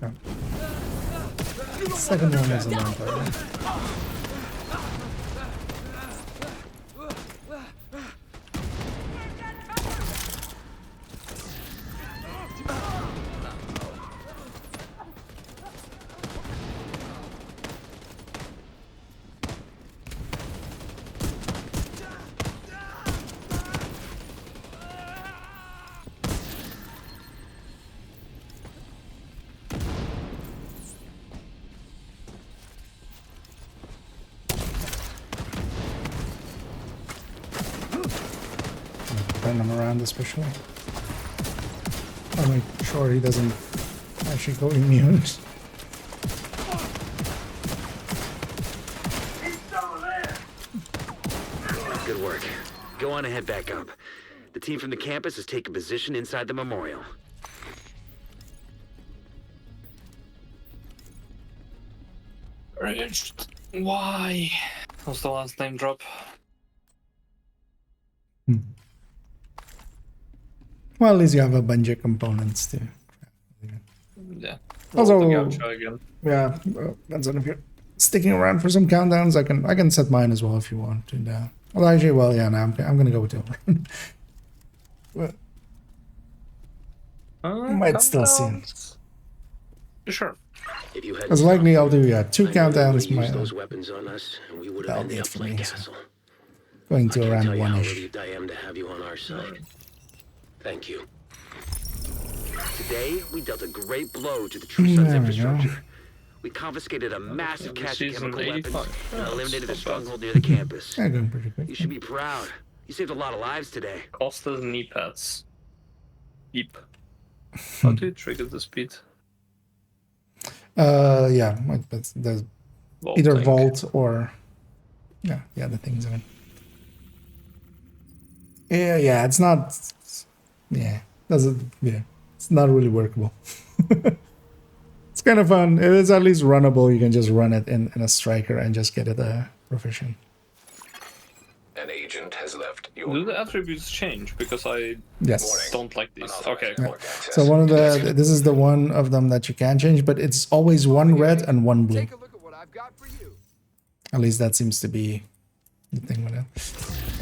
Oh. The second one is a non-target. Turn him around especially. I'll make sure he doesn't actually go immune. Good work. Go on and head back up. The team from the campus has taken position inside the memorial. Raged. Why? What's the last name drop? Well, at least you have a bunch of components too. Yeah. Also, Roll the gaucho again. yeah, depends on if you're sticking around for some countdowns. I can set mine as well if you want. And well, actually, well, yeah, no, I'm gonna go with Tilburn. But might still see. Sure. If you hadn't As likely, I'll do stopped, 2 I know they countdowns. would've used My those weapons on us, and we would have that'll be ended it up for like me. So Castle. going I to can't around tell you how 1ish. relieved I am to have you on our side. Thank you. Today, we dealt a great blow to the True Sun's There we go. infrastructure. We confiscated a massive cache of Season chemical weapons 85. and Yeah, eliminated a that's not bad. stronghold near the campus. Yeah, going pretty quick. You should be proud. You saved a lot of lives today. Costa's knee pads. Yep. How do you trigger the speed? Yeah, like there's either Vaulting. vault or yeah, the other things. I mean, yeah, it's not. Yeah, doesn't. Yeah, it's not really workable. It's kind of fun. It is at least runnable. You can just run it in a striker and just get it proficient. An agent has left your Do the attributes change? Because I Yes. don't like these. Okay, Yeah. cool. So one of this is the one of them that you can change, but it's always one red and one blue. Take a look at what I've got for you. At least that seems to be the thing with it.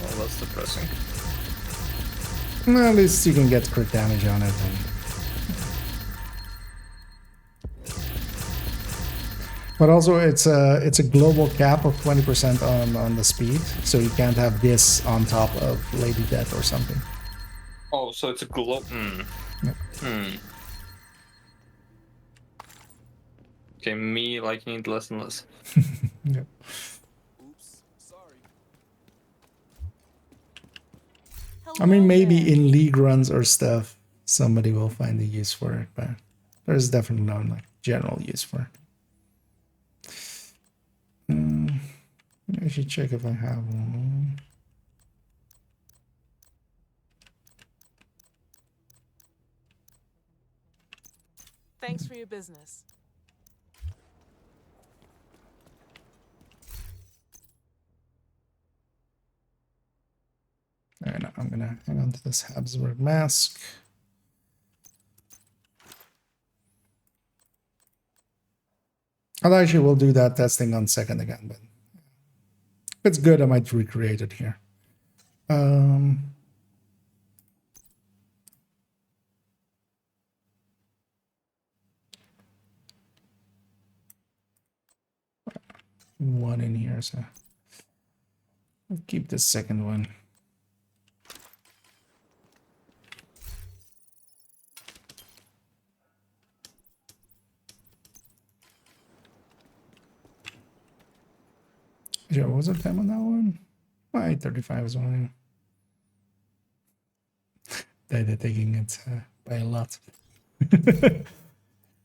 Well, that's depressing. Well, at least you can get crit damage on it. And... But also, it's a global cap of 20% on the speed, so you can't have this on top of Lady Death or something. Oh, so it's a glow. Yep. Okay, me liking it less and less. Yep. Oops, sorry. I mean, maybe in league runs or stuff, somebody will find a use for it, but there's definitely no like general use for it. I should check if I have one. Thanks for your business. Alright, now I'm gonna hang on to this Habsburg mask. I'll actually will do that testing on second again, but if it's good, I might recreate it here. One in here, so I'll keep the second one. Yeah, what was the time on that one? 8:35 is only. They're taking it by a lot.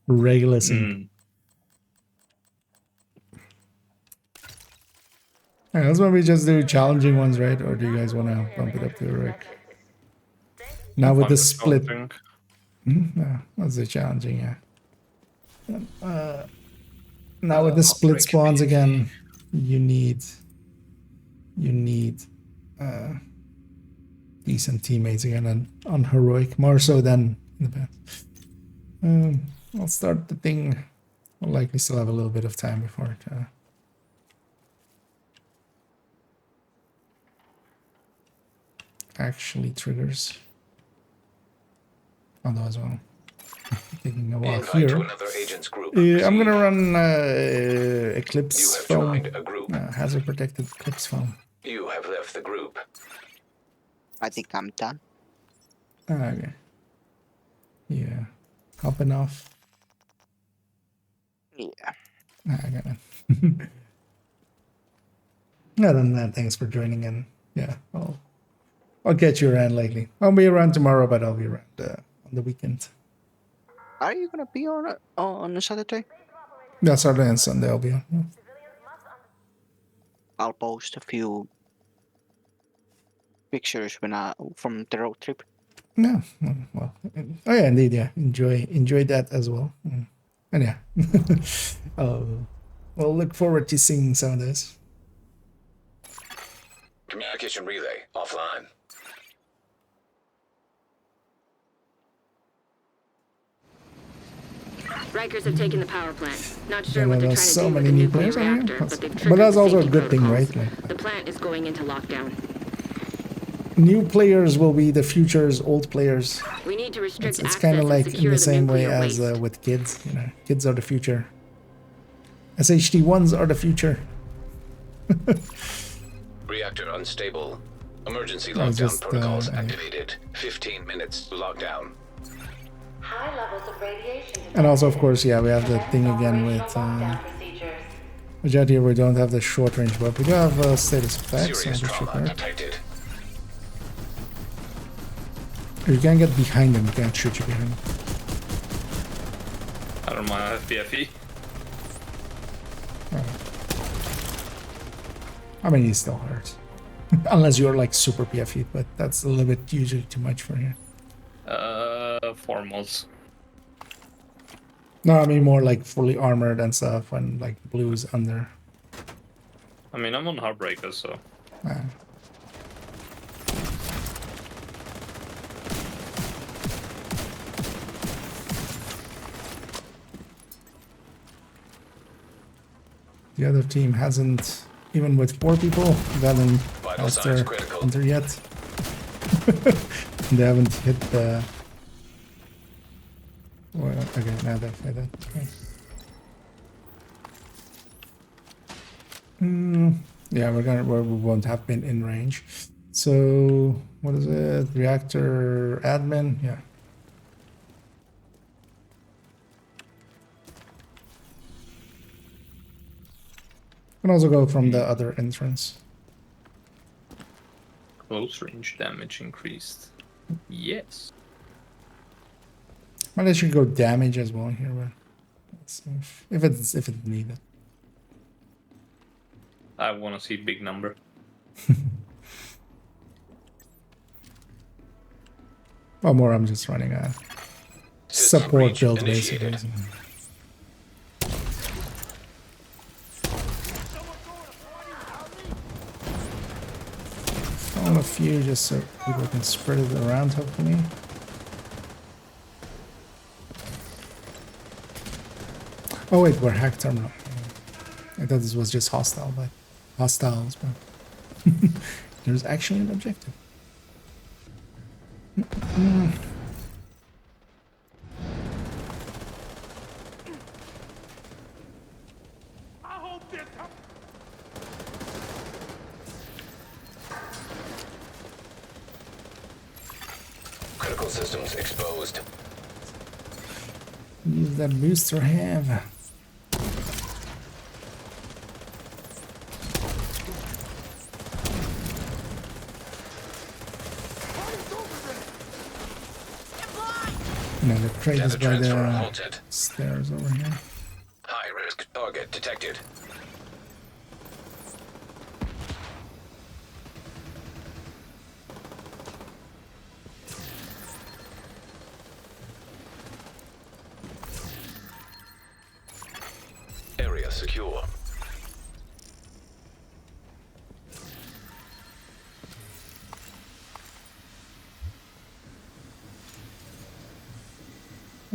Regular scene. Yeah, that's why we just do challenging ones, right? Or do you guys want to bump it up to heroic? Now with the split. No, that's the challenging, yeah. Now with the split spawns again, you need decent teammates again and on heroic, more so than in the past. I'll start the thing. I'll likely still have a little bit of time before it actually triggers. Although as well, taking a while invite here. to another agent's group. I'm gonna run Eclipse You have foam, joined a group. hazard protected Eclipse foam. You have left the group. I think I'm done. Okay. Yeah. Hopping off. Yeah. I got it. Other than that, thanks for joining in. Yeah, I'll catch you around lately. I'll be around tomorrow, but I'll be around on the weekend. Are you gonna be on a Saturday? Yeah, Saturday and Sunday I'll be on. Yeah. I'll post a few pictures from the road trip. Yeah, well, oh yeah, indeed, yeah. Enjoy that as well. And yeah, we'll look forward to seeing some of this. Communication relay offline. Rikers have taken the power plant. Not sure Yeah, what they're there's trying to so do with many the new nuclear players out here. reactor, That's- but they've but triggered that's the also a safety good thing, protocols. right? The plant is going into lockdown. New players will be the future's old players. We need to restrict It's access kind of and like in secure the the same way nuclear as waste. with kids. You know, kids are the future. SHD1s are the future. Reactor unstable. Emergency I was lockdown just, protocols activated. 15 minutes to lockdown. High levels of radiation. And also, of course, yeah, we have the thing again with here we don't have the short range, but we do have status effects. So Serious this should trauma work. detected. You can't get behind them. You can't shoot you behind them. I don't mind FPFE. I mean, he still hurts. Unless you're like super PFE, but that's a little bit usually too much for you. 4 mods. No, I mean more like fully armored and stuff when like blue's under. I mean, I'm on Heartbreaker, so. The other team hasn't, even with 4 people, gotten Vital past signs their critical. hunter yet. They haven't hit the. Well, okay, now they've hit it. Okay. Yeah, we won't have been in range. So what is it? Reactor admin, yeah. Can also go from the other entrance. Close range damage increased. Yes. Well, they should go damage as well here, but let's see if it's needed. I want to see big number. Well, more I'm just running a System support breach build initiated. basically. Found a few just so people can spread it around hopefully. Oh wait, we're hacked terminal. I thought this was just hostile, but hostiles, but there's actually an objective. Critical systems exposed. Use that booster have. No, the crate is Data by transfer the halted. stairs over here. High risk target detected. Area secure.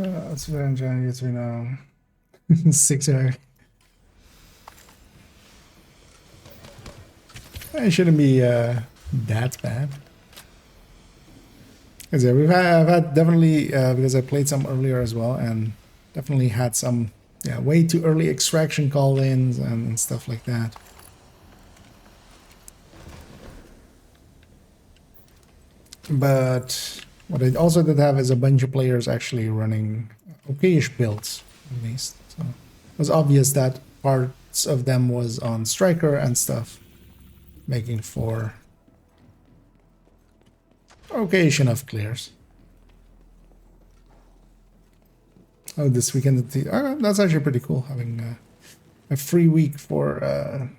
It's very enjoying it, 6 hours. It shouldn't be that bad. Because yeah, I've had definitely because I played some earlier as well, and definitely had some way too early extraction call-ins and stuff like that. But what I also did have is a bunch of players actually running okayish builds, at least. So it was obvious that parts of them was on Striker and stuff, making for okayish enough clears. Oh, this weekend, that's actually pretty cool, having a free week for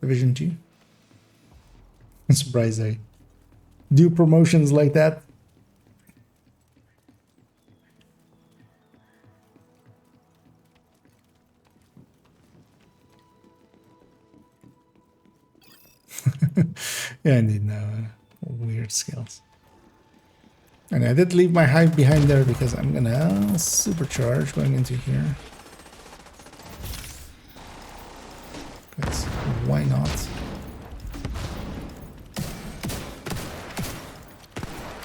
Division 2. I'm surprised they do promotions like that. Yeah, I need no weird skills. And I did leave my hive behind there because I'm gonna supercharge going into here. But why not?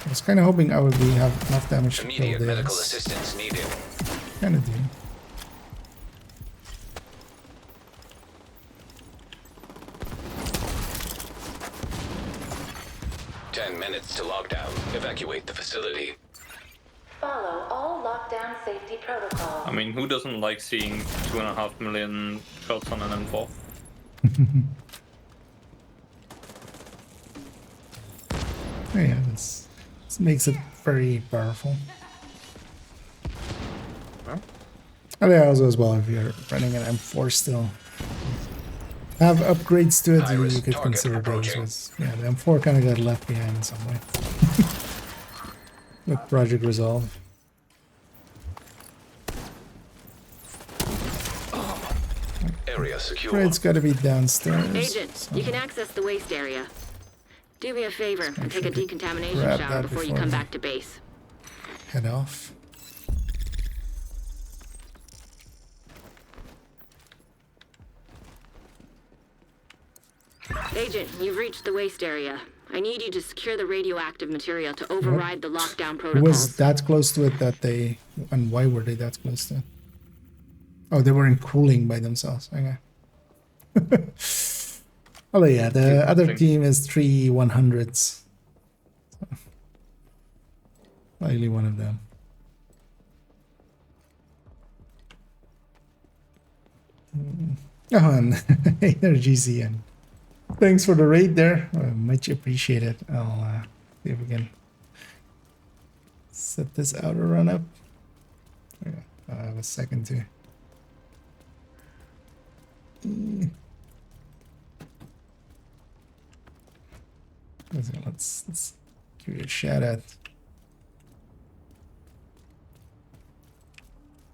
I was kind of hoping I would have enough damage to kill Immediate medical this. assistance needed. Kind of do. 10 minutes to lockdown. Evacuate the facility. Follow all lockdown safety protocols. I mean, who doesn't like seeing 2.5 million shots on an M4? Yeah, this makes it very powerful. Huh? And yeah, also as well, if you're running an M4 still, have upgrades to it, you could consider those. As, yeah, the M4 kind of got left behind in some way. With Project Resolve. Area secure. Crate's got to be downstairs. Agent, so you can access the waste area. Do me a favor and take a decontamination grab shower that before you before come we- back to base. head off. Agent, you've reached the waste area. I need you to secure the radioactive material to override the lockdown Who protocols. was that close to it that they... And why were they that close to it? Oh, they were in cooling by themselves. Okay. Oh yeah, the other team is 3 100s. So, likely one of them. Oh, and GC, and thanks for the raid there. Much appreciated. I'll see if we can set this outer run up. Yeah, I have a second too. Let's give you a shout out.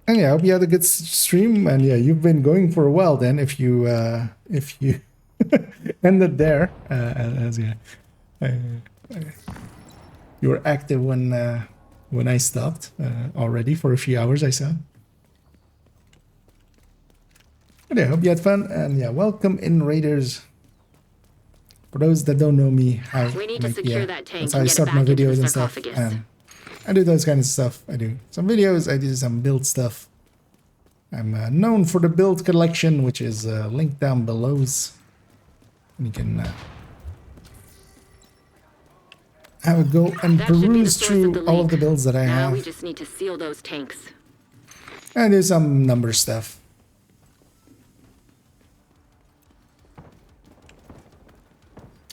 And yeah, I hope you had a good stream. And yeah, you've been going for a while then. If you ended there, as yeah, you were active when I stopped already for a few hours. I saw. But yeah, hope you had fun. And yeah, welcome in, Raiders. For those that don't know me, We need to secure that tank that's how I and get it start my back into videos the and stuff. sarcophagus. And I do those kind of stuff. I do some videos, I do some build stuff. I'm known for the build collection, which is linked down below. And you can have a go and That should be the peruse source through of the all of leak. the builds that I Now have. we just need to seal those tanks. And do some number stuff.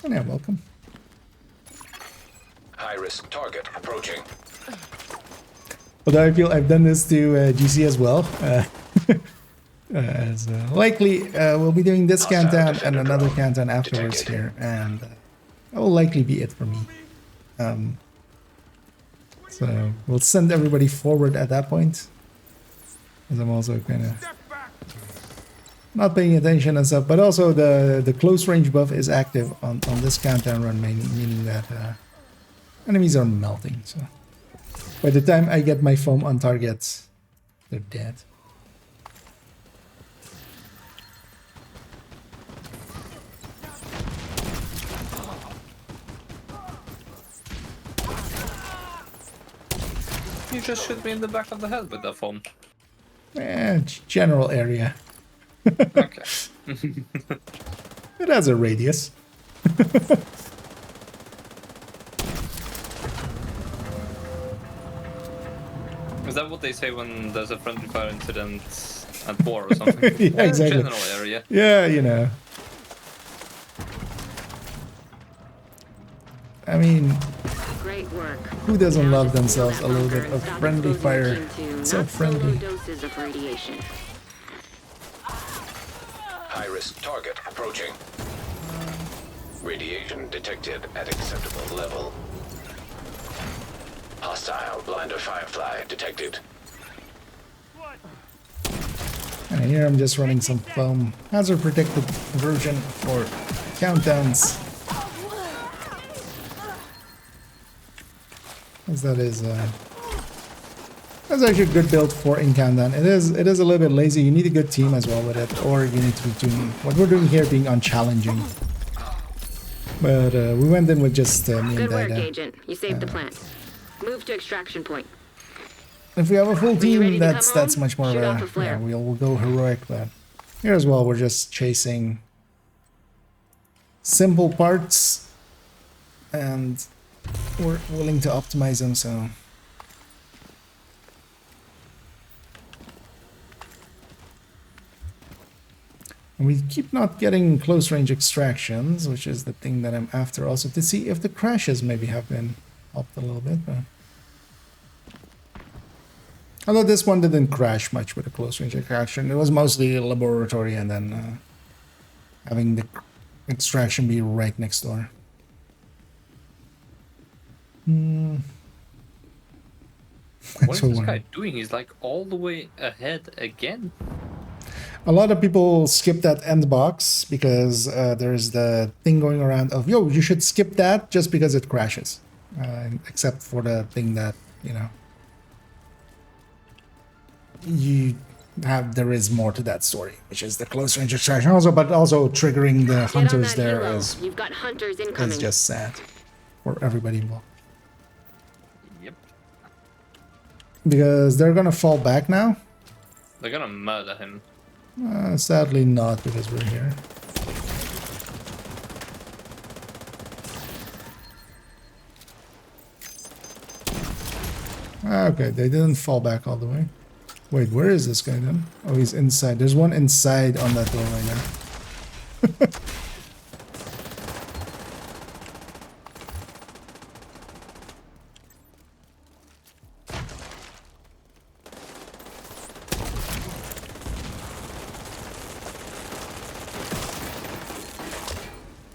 And yeah, welcome. High-risk target approaching. Although I feel I've done this to GC as well. As likely we'll be doing this countdown and another countdown afterwards here, and that will likely be it for me. So we'll send everybody forward at that point, as I'm also kind of not paying attention and stuff. But also the close range buff is active on this countdown run, meaning that enemies are melting. So by the time I get my foam on targets, they're dead. You just shoot me in the back of the head with that foam. General area. Okay. It has a radius. Is that what they say when there's a friendly fire incident at war or something? Yeah, exactly. General area. Yeah, you know. I mean, Great work. who doesn't Now love just seal themselves that a little bunker bit and of stop friendly exposing fire? the team to So not solo friendly. doses of radiation. High-risk target approaching. Radiation detected at acceptable level. Hostile blinder firefly detected. And here I'm just running some foam hazard protected version for countdowns. As that is that's actually a good build for in countdown. It is a little bit lazy. You need a good team as well with it, or you need to be doing what we're doing here, being unchallenging. But we went in with just me and Good work, Dada. Agent. You saved the plant. Move to extraction point. If we have a full Are you ready team, to that's come home? much more of Shoot off a a flare. yeah, we'll go heroic. But here as well, we're just chasing simple parts, and we're willing to optimize them. So. And we keep not getting close range extractions, which is the thing that I'm after also, to see if the crashes maybe have been upped a little bit. But... although this one didn't crash much with a close range extraction. It was mostly a laboratory and then having the extraction be right next door. What is this guy doing? He's like all the way ahead again. A lot of people skip that end box because there's the thing going around of, yo, you should skip that just because it crashes. Except for the thing that, you know, there is more to that story, which is the close range extraction also, but also triggering the hunters there is, You've got hunters incoming. is just sad for everybody involved. Yep. Because they're gonna fall back now. They're gonna murder him. Sadly not, because we're here. Okay, they didn't fall back all the way. Wait, where is this guy then? Oh, he's inside. There's one inside on that door right now.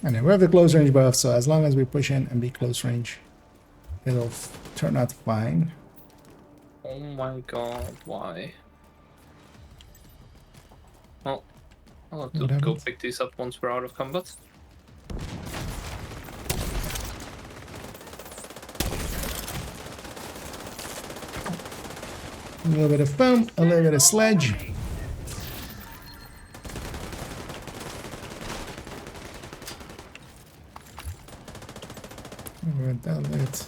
Anyway, we have the close range buff, so as long as we push in and be close range, it'll turn out fine. Oh my god, why? Well, I'll have to go pick these up once we're out of combat. A little bit of foam, a little bit of sledge. Down it.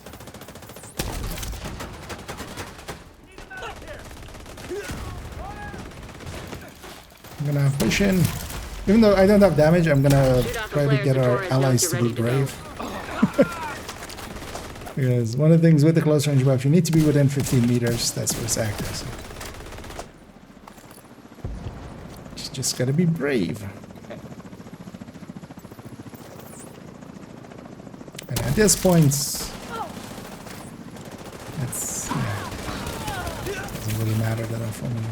I'm gonna push in. Even though I don't have damage, I'm gonna try to get our allies to be brave. Because one of the things with the close range buff, you need to be within 15 meters. That's what's active. So. Just gotta be brave. And at this point, it's, yeah, doesn't really matter that I'm filming.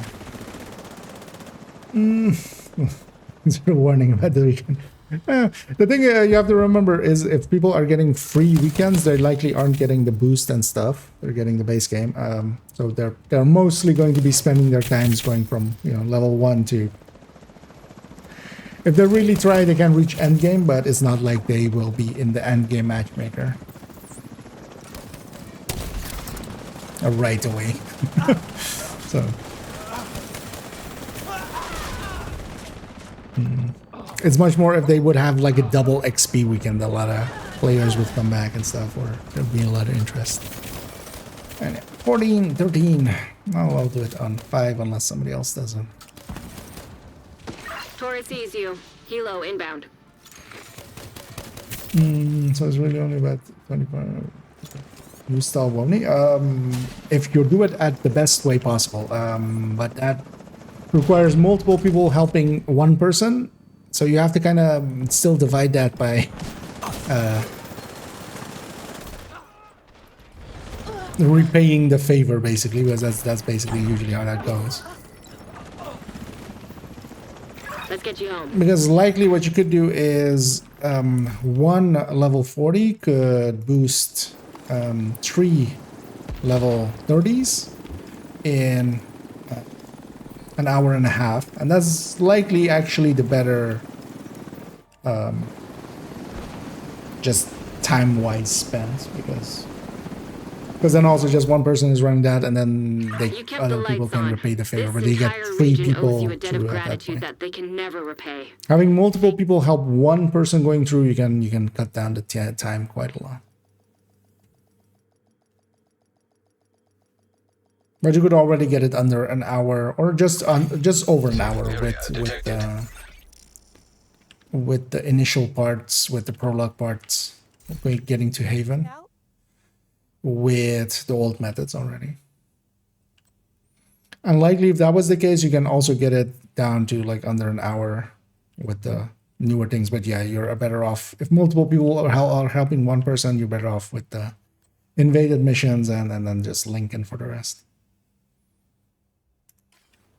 It's a warning about the weekend. The thing you have to remember is if people are getting free weekends, they likely aren't getting the boost and stuff. They're getting the base game, so they're mostly going to be spending their times going from, you know, level 1 to. If they really try, they can reach end game, but it's not like they will be in the end game matchmaker right away. So. It's much more if they would have like a double XP weekend, a lot of players would come back and stuff, or there'd be a lot of interest. And 14, 13. Oh, I'll do it on 5 unless somebody else doesn't. Taurus sees you. Helo inbound. So it's really only about 25. You still won't. If you do it at the best way possible, but that requires multiple people helping one person. So you have to kind of still divide that by repaying the favor, basically, because that's basically usually how that goes. Let's get you home. Because likely what you could do is one level 40 could boost 3 level 30s in an hour and a half, and that's likely actually the better just time-wise spent, because Because then also just one person is running that, and then You kept the other people lights can on. repay the favor, This but you get entire 3 region people owes you a debt to of at that gratitude point. that they can never repay. Having multiple people help one person going through, you can cut down the time quite a lot. But you could already get it under an hour, or just over an hour with the initial parts, with the prologue parts, getting to Haven, with the old methods already. Unlikely if that was the case, you can also get it down to like under an hour with the newer things. But yeah, you're better off if multiple people are helping one person. You're better off with the invaded missions and then just Lincoln for the rest.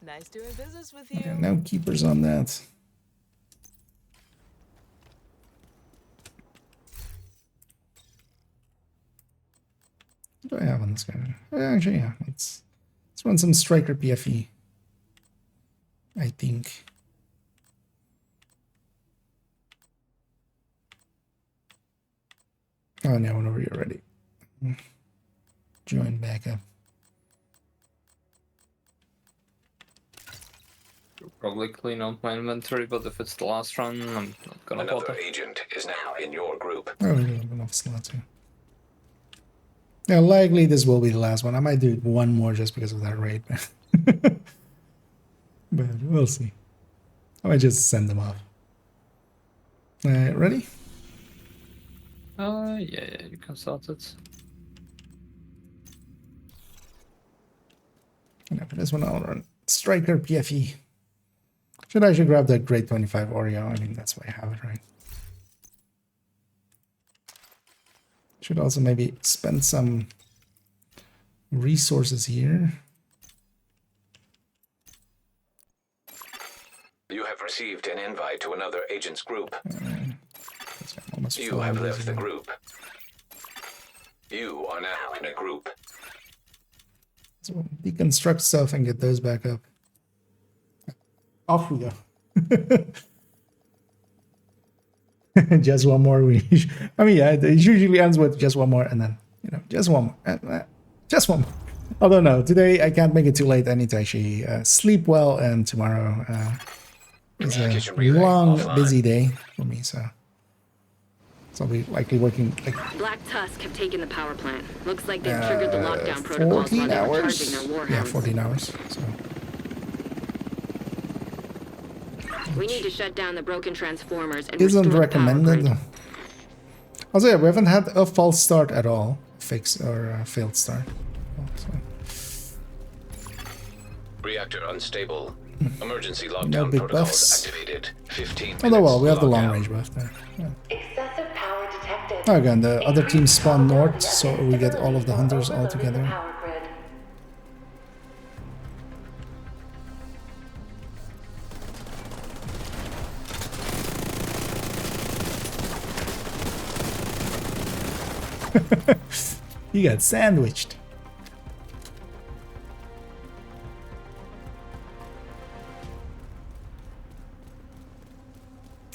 Nice doing business with you. Yeah, no keepers on that. What do I have on this guy? Actually, yeah, let's run some Striker PFE. I think. Oh no, whenever you're ready. Join backup. Probably clean up my inventory, but if it's the last run, I'm not gonna bother. Another agent is now in your group. Oh, we have enough slots here. Yeah, likely this will be the last one. I might do one more just because of that raid, but we'll see. I might just send them off. Ready? Yeah, you can start it. And for this one, I'll run Striker PFE. I should grab that grade 25 Oreo. I mean, that's why I have it, right? Should also maybe spend some resources here. You have received an invite to another agent's group. Almost You have left the group. You are now in a group. So deconstruct stuff and get those back up. Off we go. Just one more. I mean, yeah, it usually ends with just one more, and then just one more, just one more. Although no, today I can't make it too late. I need to actually sleep well, and tomorrow is a long, busy day for me. So I'll be likely working like Black Tusk have taken the power plant. Looks like they've triggered the lockdown protocols while they were charging their warhounds. Yeah, 14 hours. So. We need to shut down the broken transformers and Isn't restore recommended. The power grid. Also, yeah, we haven't had a false start at all, fix or failed start. Reactor unstable. Emergency No lockdown big protocols buffs. activated. 15 minutes. Although, well, we have the long lockdown. range buff there. Yeah. Excessive power detected. Oh, again, the other teams spawn north, so we get all of the hunters all together. Power grid. You got sandwiched.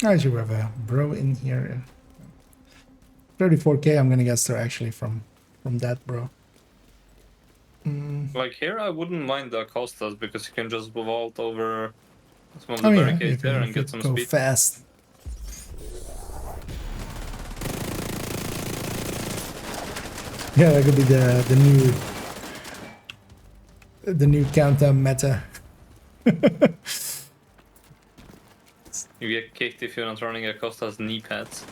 I should have a bro in here. 34k, I'm gonna guess they're actually from that bro. Like here, I wouldn't mind the Costas because you can just vault over some of the Oh, yeah, barricades you there can and get some go speed. fast. Yeah, that could be the new counter meta. You get kicked if you're not running a Costas knee pads.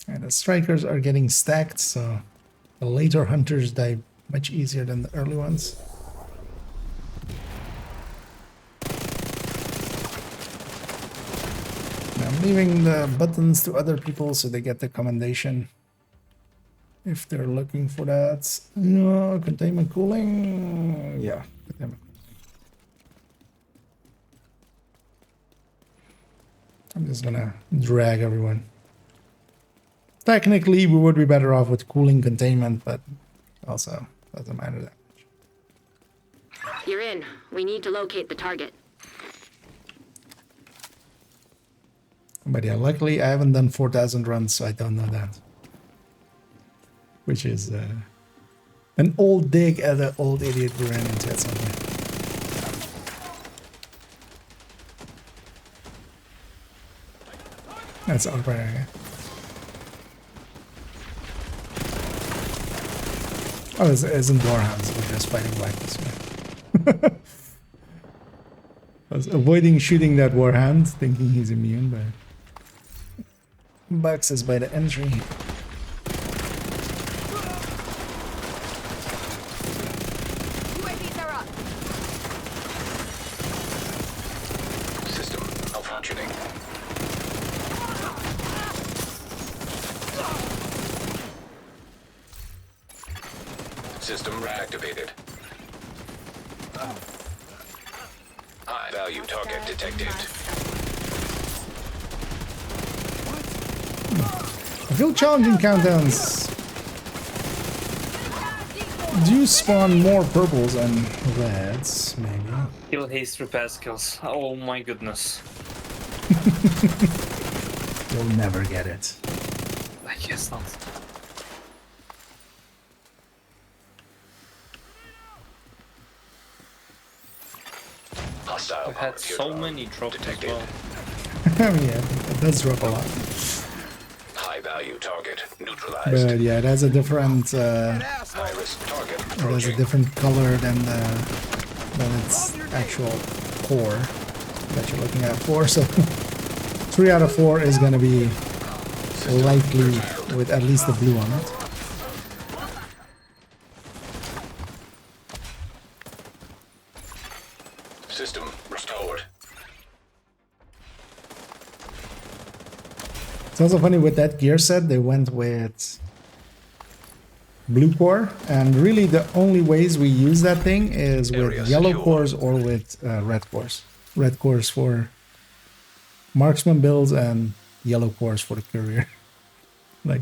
And the strikers are getting stacked, so the later hunters die much easier than the early ones. I'm leaving the buttons to other people so they get the commendation if they're looking for that. No, containment cooling. Yeah, containment. I'm just gonna drag everyone. Technically, we would be better off with cooling containment, but also doesn't matter that much. You're in. We need to locate the target. But yeah, luckily I haven't done 4,000 runs, so I don't know that. Which is an old dig at an old idiot we ran into at some point. That's our area. Oh, it isn't Warhounds, we're just fighting blackness. Yeah. I was avoiding shooting that Warhound, thinking he's immune, but Bugs is by the entry. UAVs are up. System malfunctioning. System reactivated. High value target detected. I feel challenging countdowns do spawn more purples and reds, maybe. Kill haste repair skills. Oh my goodness. You'll never get it. I guess not. Hostile I've had so many drops as well. I mean, yeah, it does drop a lot. High value target neutralized. But yeah, it has a different High risk target it has a approaching. different color than its actual core that you're looking at for. So 3 out of 4 is gonna be likely with at least the blue on it. System restored. It's also funny with that gear set, they went with blue core, and really the only ways we use that thing is with Area yellow secure. cores or with red cores. Red cores for marksman builds and yellow cores for the courier. Like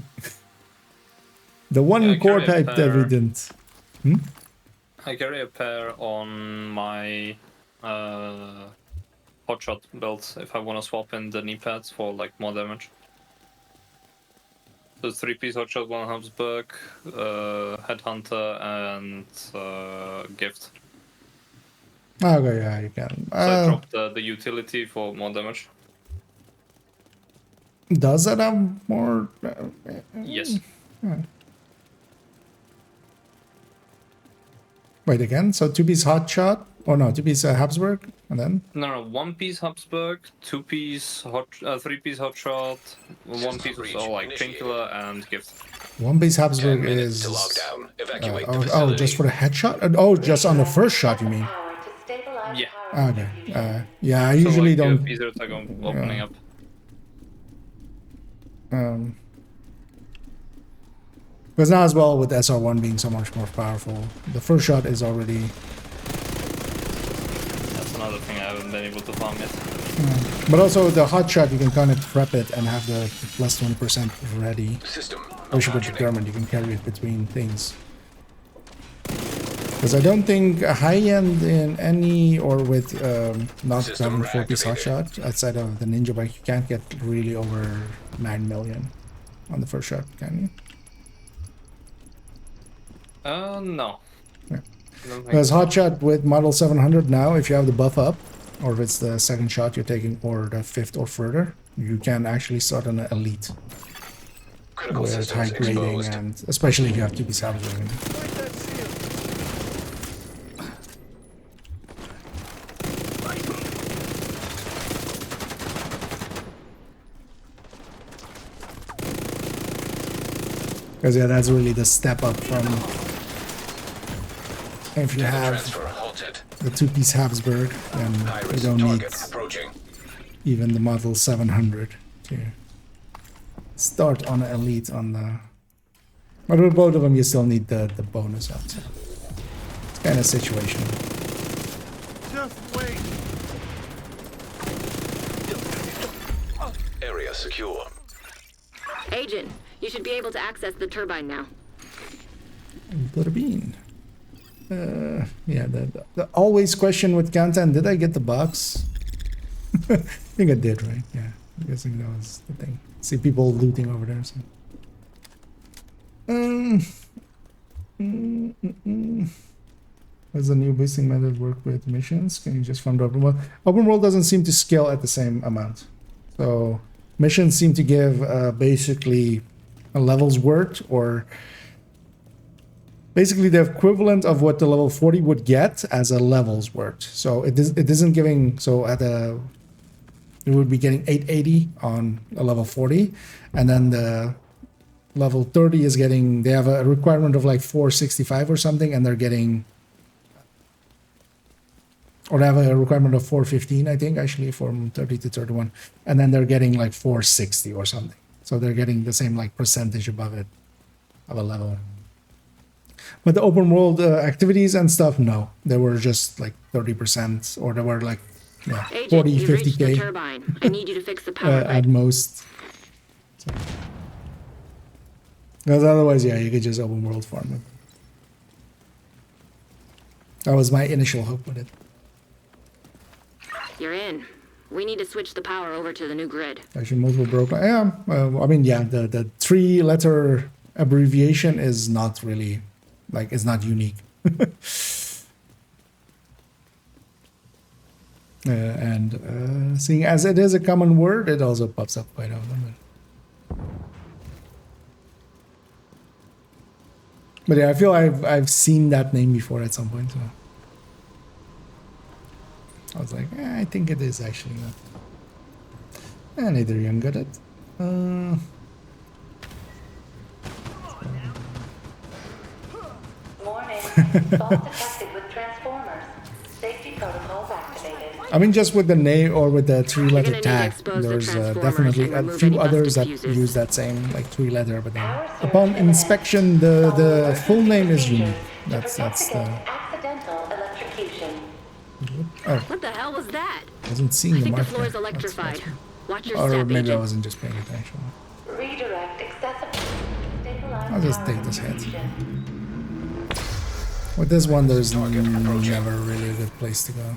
the one Yeah, core carry a type that we pair. didn't. I carry a pair on my hotshot build if I want to swap in the knee pads for like more damage. So 3-piece hotshot, 1 Habsburg, Headhunter, and Gift. Okay, yeah, you can. So I dropped the utility for more damage. Does that have more? Yes. Wait again. So 2-piece hot shot, or no, 2-piece Habsburg, and then No, 1-piece Habsburg, 2-piece 3-piece hotshot, 1-piece breach of like initiated. Painkiller and Gift. 1-piece 10 Habsburg minutes is. to lock down. Evacuate the Oh, facility. just for the headshot? Oh, just on the first shot, you mean? Yeah. Okay. Yeah, I So, usually like, don't. Pieces are opening up. Because now as well with SR1 being so much more powerful, the first shot is already. That's another thing I haven't been able to farm yet. But also the hot shot, you can kind of prep it and have the plus 20% ready. System Which with determined, you can carry it between things. Because I don't think a high end in any or with not System having 4-piece hot reactivated. shot outside of the ninja bike, you can't get really over 9 million on the first shot, can you? No. Yeah. I don't think Because hot shot with model 700 now, if you have the buff up, or if it's the second shot you're taking, or the 5th or further, you can actually start on an elite critical with high systems grading, exposed. and especially if you have 2-piece Habsburg. Because yeah, that's really the step up from if you Data have transfer halted. the 2-piece Habsburg, then High you risk don't need target approaching. even the model 700 to start on an elite on the. But with both of them, you still need the bonus up. So it's kind of situational. Area secure. Agent, you should be able to access the turbine now. Butter bean. Yeah, the always question with content, did I get the box? I think I did, right? Yeah. I'm guessing that was the thing. See people looting over there. So. Does the new boosting method work with missions? Can you just farm the open world? Open world doesn't seem to scale at the same amount. So missions seem to give basically a level's worth, or basically the equivalent of what the level 40 would get as a level's worth. So it isn't giving, so at a, it would be getting 880 on a level 40, and then the level 30 is getting, they have a requirement of like 465 or something, and they're getting, or they have a requirement of 415, I think, actually, from 30 to 31, and then they're getting like 460 or something. So they're getting the same like percentage above it of a level. But the open world activities and stuff, no, they were just like 30%, or they were like, yeah, Agent, 40, you've reached the 50k turbine. I need you to fix the power at grid. most. So. Because otherwise, yeah, you could just open world farm it. That was my initial hope with it. You're in. We need to switch the power over to the new grid. Actually, multiple broken. Yeah, I mean, yeah, the 3-letter abbreviation is not really, like, it's not unique. And seeing as it is a common word, it also pops up quite often. But yeah, I feel I've seen that name before at some point. So I was like, I think it is actually. And either young got it. Warning. Fault detected with transformers. Safety protocols activated. I mean, just with the name or with the 3-letter You're gonna need to tag, expose the there's transformers definitely and a remove few any others that busted fuses. use that same like 3-letter. But then upon inspection, the full name is unique. That's the. Accidental electrocution. Oh, What the hell was that? I wasn't seeing I the think the mark floor is there. electrified. Watch your Or step, maybe I Agent. wasn't just paying attention. Redirect accessible. I'll just take this hit. With this one, there's never really a good place to go.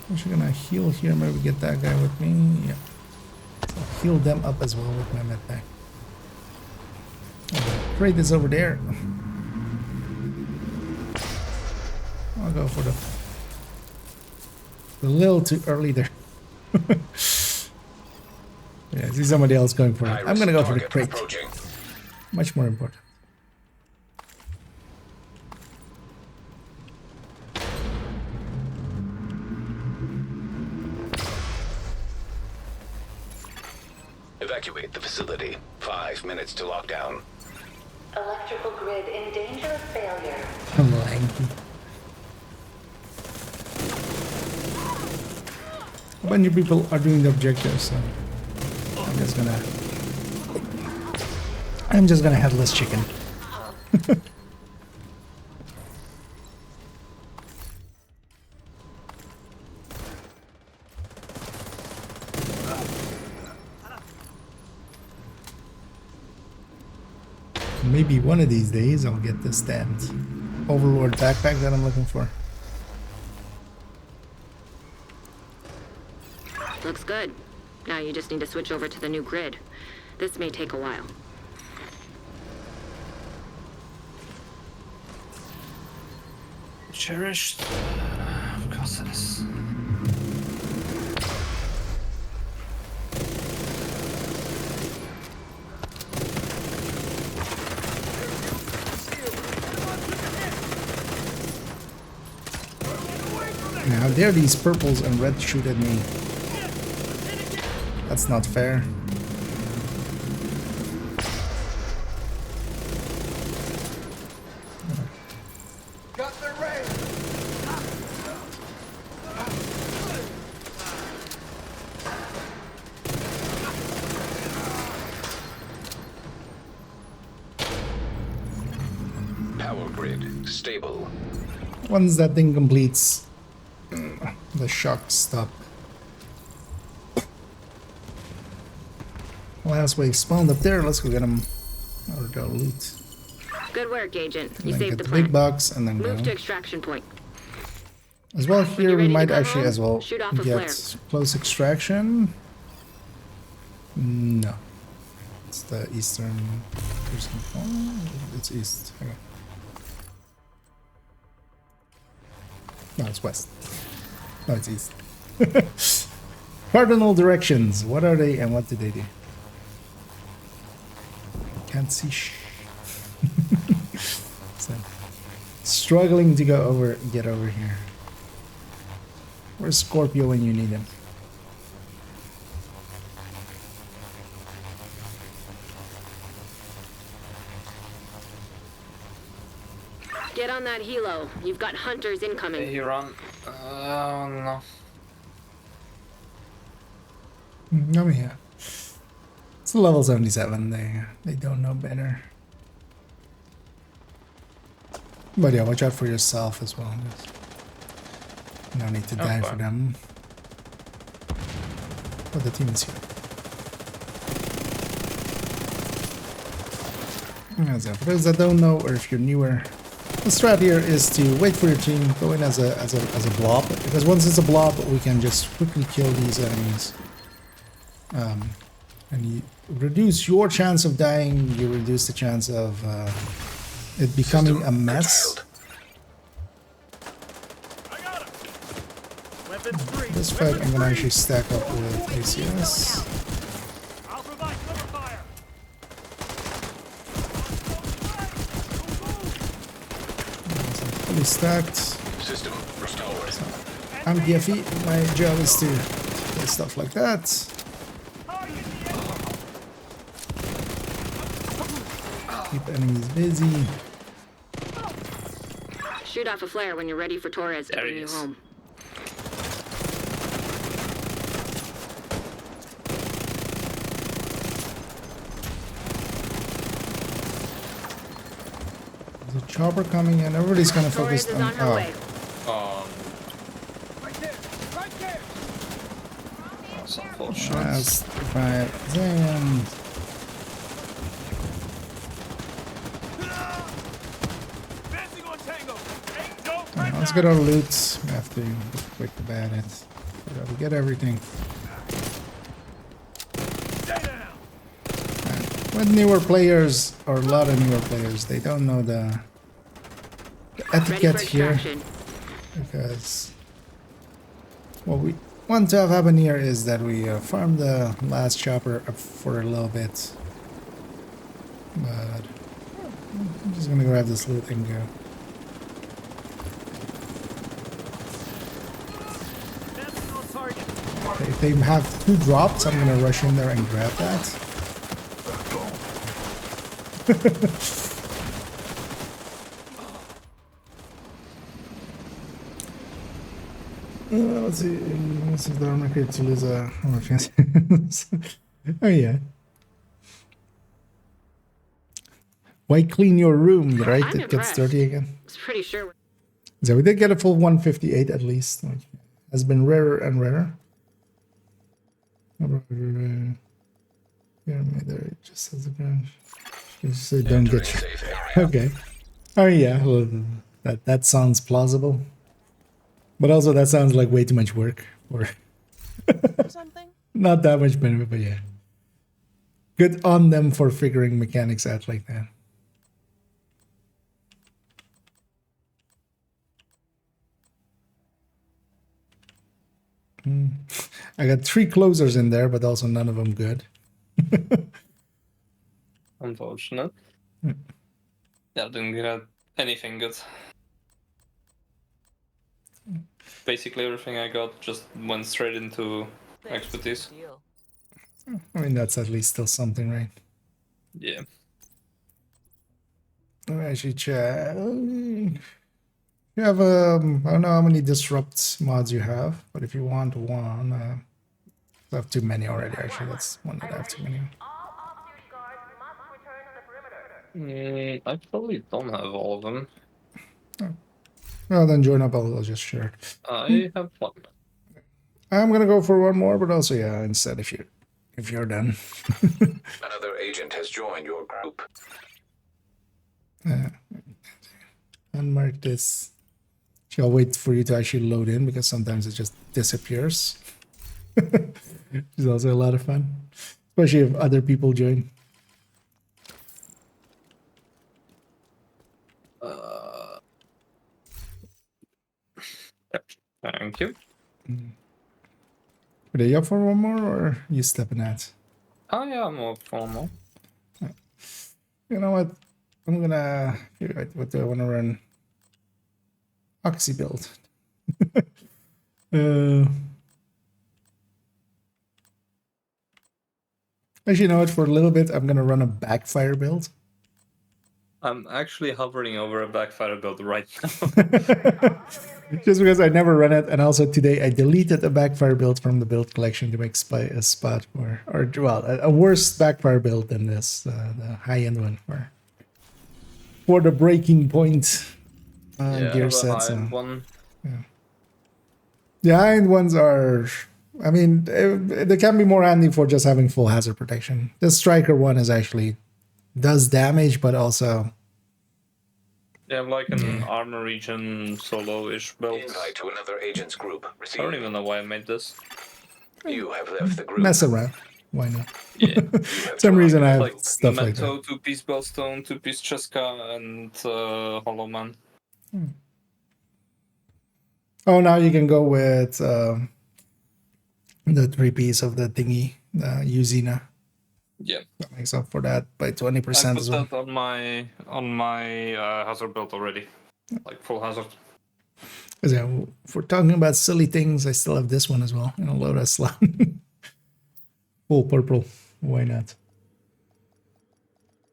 I'm actually gonna heal here. Maybe get that guy with me. Yeah. So I'll heal them up as well with my med pack. Crate is over there. I'll go for the a little too early there. Yeah, I see somebody else going for it. I'm gonna go for the crate. Much more important. Evacuate the facility. 5 minutes to lockdown. Electrical grid in danger of failure. I'm lanky. A bunch of people are doing the objectives, so I'm just gonna headless chicken. Maybe one of these days I'll get this damned Overlord backpack that I'm looking for. Looks good. Now you just need to switch over to the new grid. This may take a while. Cherished. Of course it is. How dare these purples and reds shoot at me? That's not fair. Got the ray. Power grid stable. Once that thing completes, the shocks stop. Last wave spawned up there. Let's go get him. Or go loot. Good work, Agent. And You then saved get the the big plant. box and then Move go. to extraction point. As well When here you're we ready to might go actually home, as well shoot off a get flare. close extraction. No. It's the eastern. It's east. Hang on. No, it's west. No, it's east. Cardinal directions. What are they and what do they do? Can't see So, struggling to get over here. Where's Scorpio when you need him? Get on that helo. You've got hunters incoming. Hey, run. Oh no. No, yeah. It's level 77. They don't know better. But yeah, watch out for yourself as well. No need to die for them. Oh, the team is here. As for those that don't know, or if you're newer, the strat here is to wait for your team, go in as a blob, because once it's a blob, we can just quickly kill these enemies. And you reduce your chance of dying, you reduce the chance of it becoming a mess. This fight I'm gonna actually stack up with ACS. Fully stacked. System restored. So, I'm DFE, my job is to get stuff like that. Keep enemies busy. Shoot off a flare when you're ready for Torres to bring you home. There's a chopper coming in. Everybody's gonna focus Torres is on her way. Right there. Right there. That's unfortunate. That's right. Damn. Let's get our loot. We have to be quick about it. We gotta get everything. With newer players, or a lot of newer players, they don't know the etiquette here. Because what we want to have happen here is that we farm the last chopper up for a little bit. But I'm just gonna grab this loot and go. If they have 2 drops, I'm gonna rush in there and grab that. Let's see if they're not going to lose a... Oh yeah. Why clean your room, right? It gets dirty again. I was pretty sure. So we did get a full 158 at least. Like, has been rarer and rarer. Yeah, there it just has a branch. Just say don't get you. Okay. Oh yeah, well, that sounds plausible. But also that sounds like way too much work. Or something? Not that much benefit, but yeah. Good on them for figuring mechanics out like that. I got 3 closers in there, but also none of them good. Unfortunate. Yeah, didn't get anything good. Basically everything I got just went straight into expertise. I mean, that's at least still something, right? Yeah. Let me actually check. You have, I don't know how many disrupt mods you have, but if you want one, I have too many already, actually. That's one that I have too many. I probably don't have all of them. Oh. Well, then join up, I'll just share it. I have one. I'm gonna go for one more, but also, yeah, instead, if you're done. Another agent has joined your group. Unmark this. I'll wait for you to actually load in because sometimes it just disappears. Which is also a lot of fun, especially if other people join. Thank you. Are you up for one more, or you stepping out? Oh yeah, I'm up for more. You know what? I'm gonna. What do I want to run? Oxy build. Actually, you know what? For a little bit, I'm gonna run a backfire build. I'm actually hovering over a backfire build right now. Just because I never run it, and also today I deleted a backfire build from the build collection to make a spot or well, a worse backfire build than this, the high-end one for the breaking point gear set. So. One. Yeah. The high-end ones are, I mean, they can be more handy for just having full hazard protection. The striker one is actually does damage, but also Yeah, like an armor region solo-ish build. Invite to another agent's group. I don't even know why I made this. You have left the group. mess around. Why not? Yeah. Some reason I have like stuff like Mento, that. 2-piece Bellstone, 2-piece Cheska, and Hollow Man. Oh, now you can go with the 3-piece of the thingy, Uzina. Yeah. That makes up for that by 20% I put as well. that on my hazard build already, like full hazard. Yeah, if we're talking about silly things, I still have this one as well in a Lotus slot. Full purple. Why not?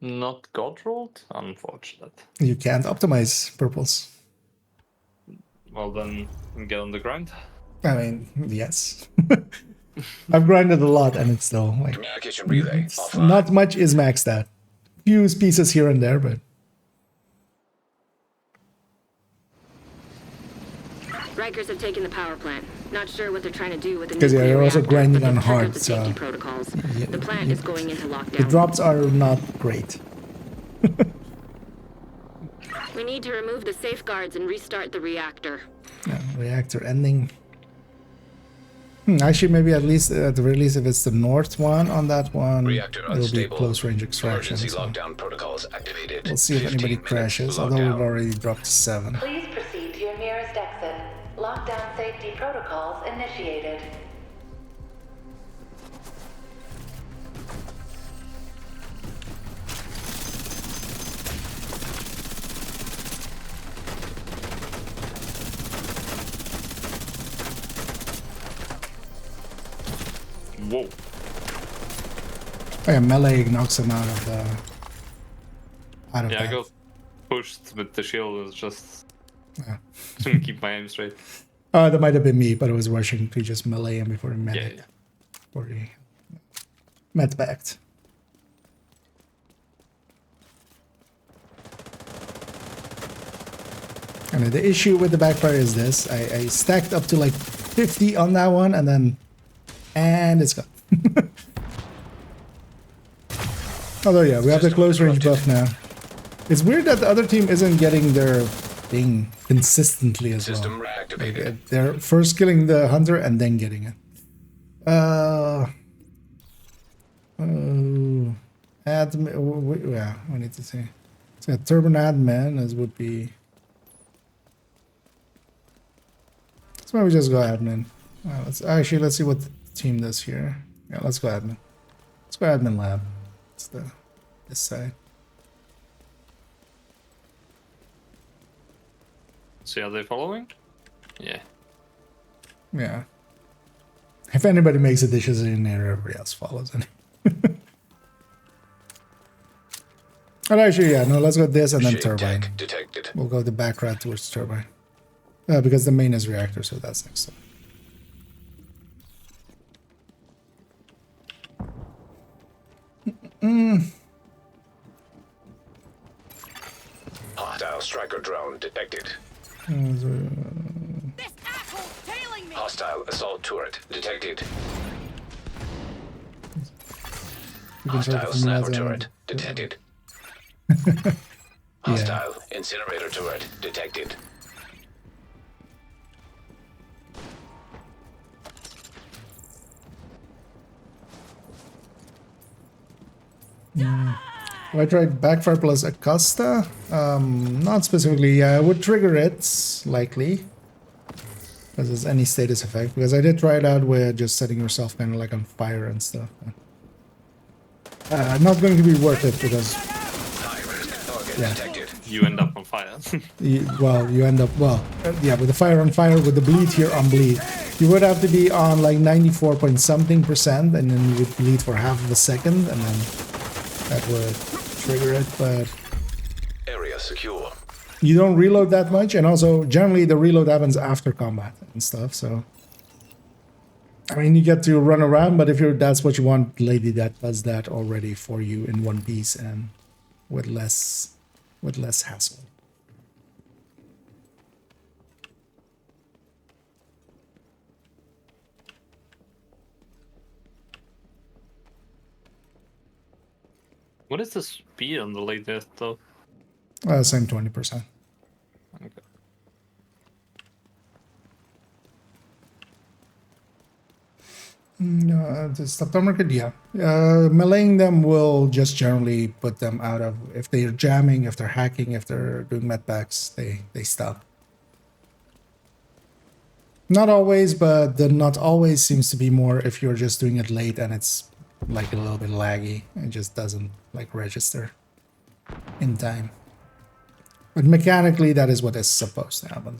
Not god rolled? Unfortunate. You can't optimize purples. Well then, get on the grind. I mean, yes. I've grinded a lot, and it's still like Communication relay offline. not much is maxed out. Few pieces here and there, but Rikers have taken the power plant. Not sure what they're trying to do with the because nuclear you're also reactor, grinding but on they've triggered hard, the so safety protocols. The plant is going into the lockdown. drops are not great. We need to remove the safeguards and restart the reactor. Yeah, reactor ending. Actually, maybe at least at the very least, if it's the north one on that one, Reactor it'll be unstable. close range extraction. Emergency So lockdown protocols activated. we'll see if anybody 15 minutes crashes, although lockdown. we've already dropped to 7. Please proceed to your nearest exit. Lockdown safety protocols initiated. Whoa. Oh yeah, melee knocks him out of Yeah, I that. got pushed with the shield. It's just Yeah. couldn't keep my aim straight. That might have been me, but I was rushing to just melee him before he met Yeah, it. yeah. Before he met backed. And the issue with the backfire is this. I stacked up to like 50 on that one, and it's gone. Although yeah, we have the close range buff now. It's weird that the other team isn't getting their thing consistently as System well. reactivated. Like, they're first killing the hunter and then getting it. Admin, yeah, we need to see. So turban admin as would be. So maybe just go admin. Let's see what the team does here. Yeah, let's go admin. Let's go admin lab. It's this side. See, are they following? Yeah. Yeah. If anybody makes the dishes in there, everybody else follows it. And actually, yeah, no, let's go this and then Shade turbine. tech detected. We'll go the back route towards turbine. Because the main is reactor, so that's next up. Hostile striker drone detected. Hostile assault turret detected. Hostile sniper turret detected. Hostile incinerator turret detected. I tried Backfire plus Acosta. Not specifically. I would trigger it, likely. Because there's any status effect. Because I did try it out with just setting yourself kind of like on fire and stuff. Not going to be worth it because... Yeah. You end up on fire. You end up... yeah, with the fire on fire, with the bleed here on bleed. You would have to be on like 94 point something percent, and then you would bleed for half of a second, and then that would trigger it, but... Area secure. You don't reload that much, and also generally the reload happens after combat and stuff, so I mean you get to run around, but if that's what you want, Lady that does that already for you in one piece and with less hassle. What is the speed on the latest though? Same 20%. Okay. The stop market, yeah. Meleeing them will just generally put them out of... If they're jamming, if they're hacking, if they're doing medpacks, they stop. Not always, but the not always seems to be more if you're just doing it late and it's like a little bit laggy. It just doesn't like register in time. But mechanically, that is what is supposed to happen.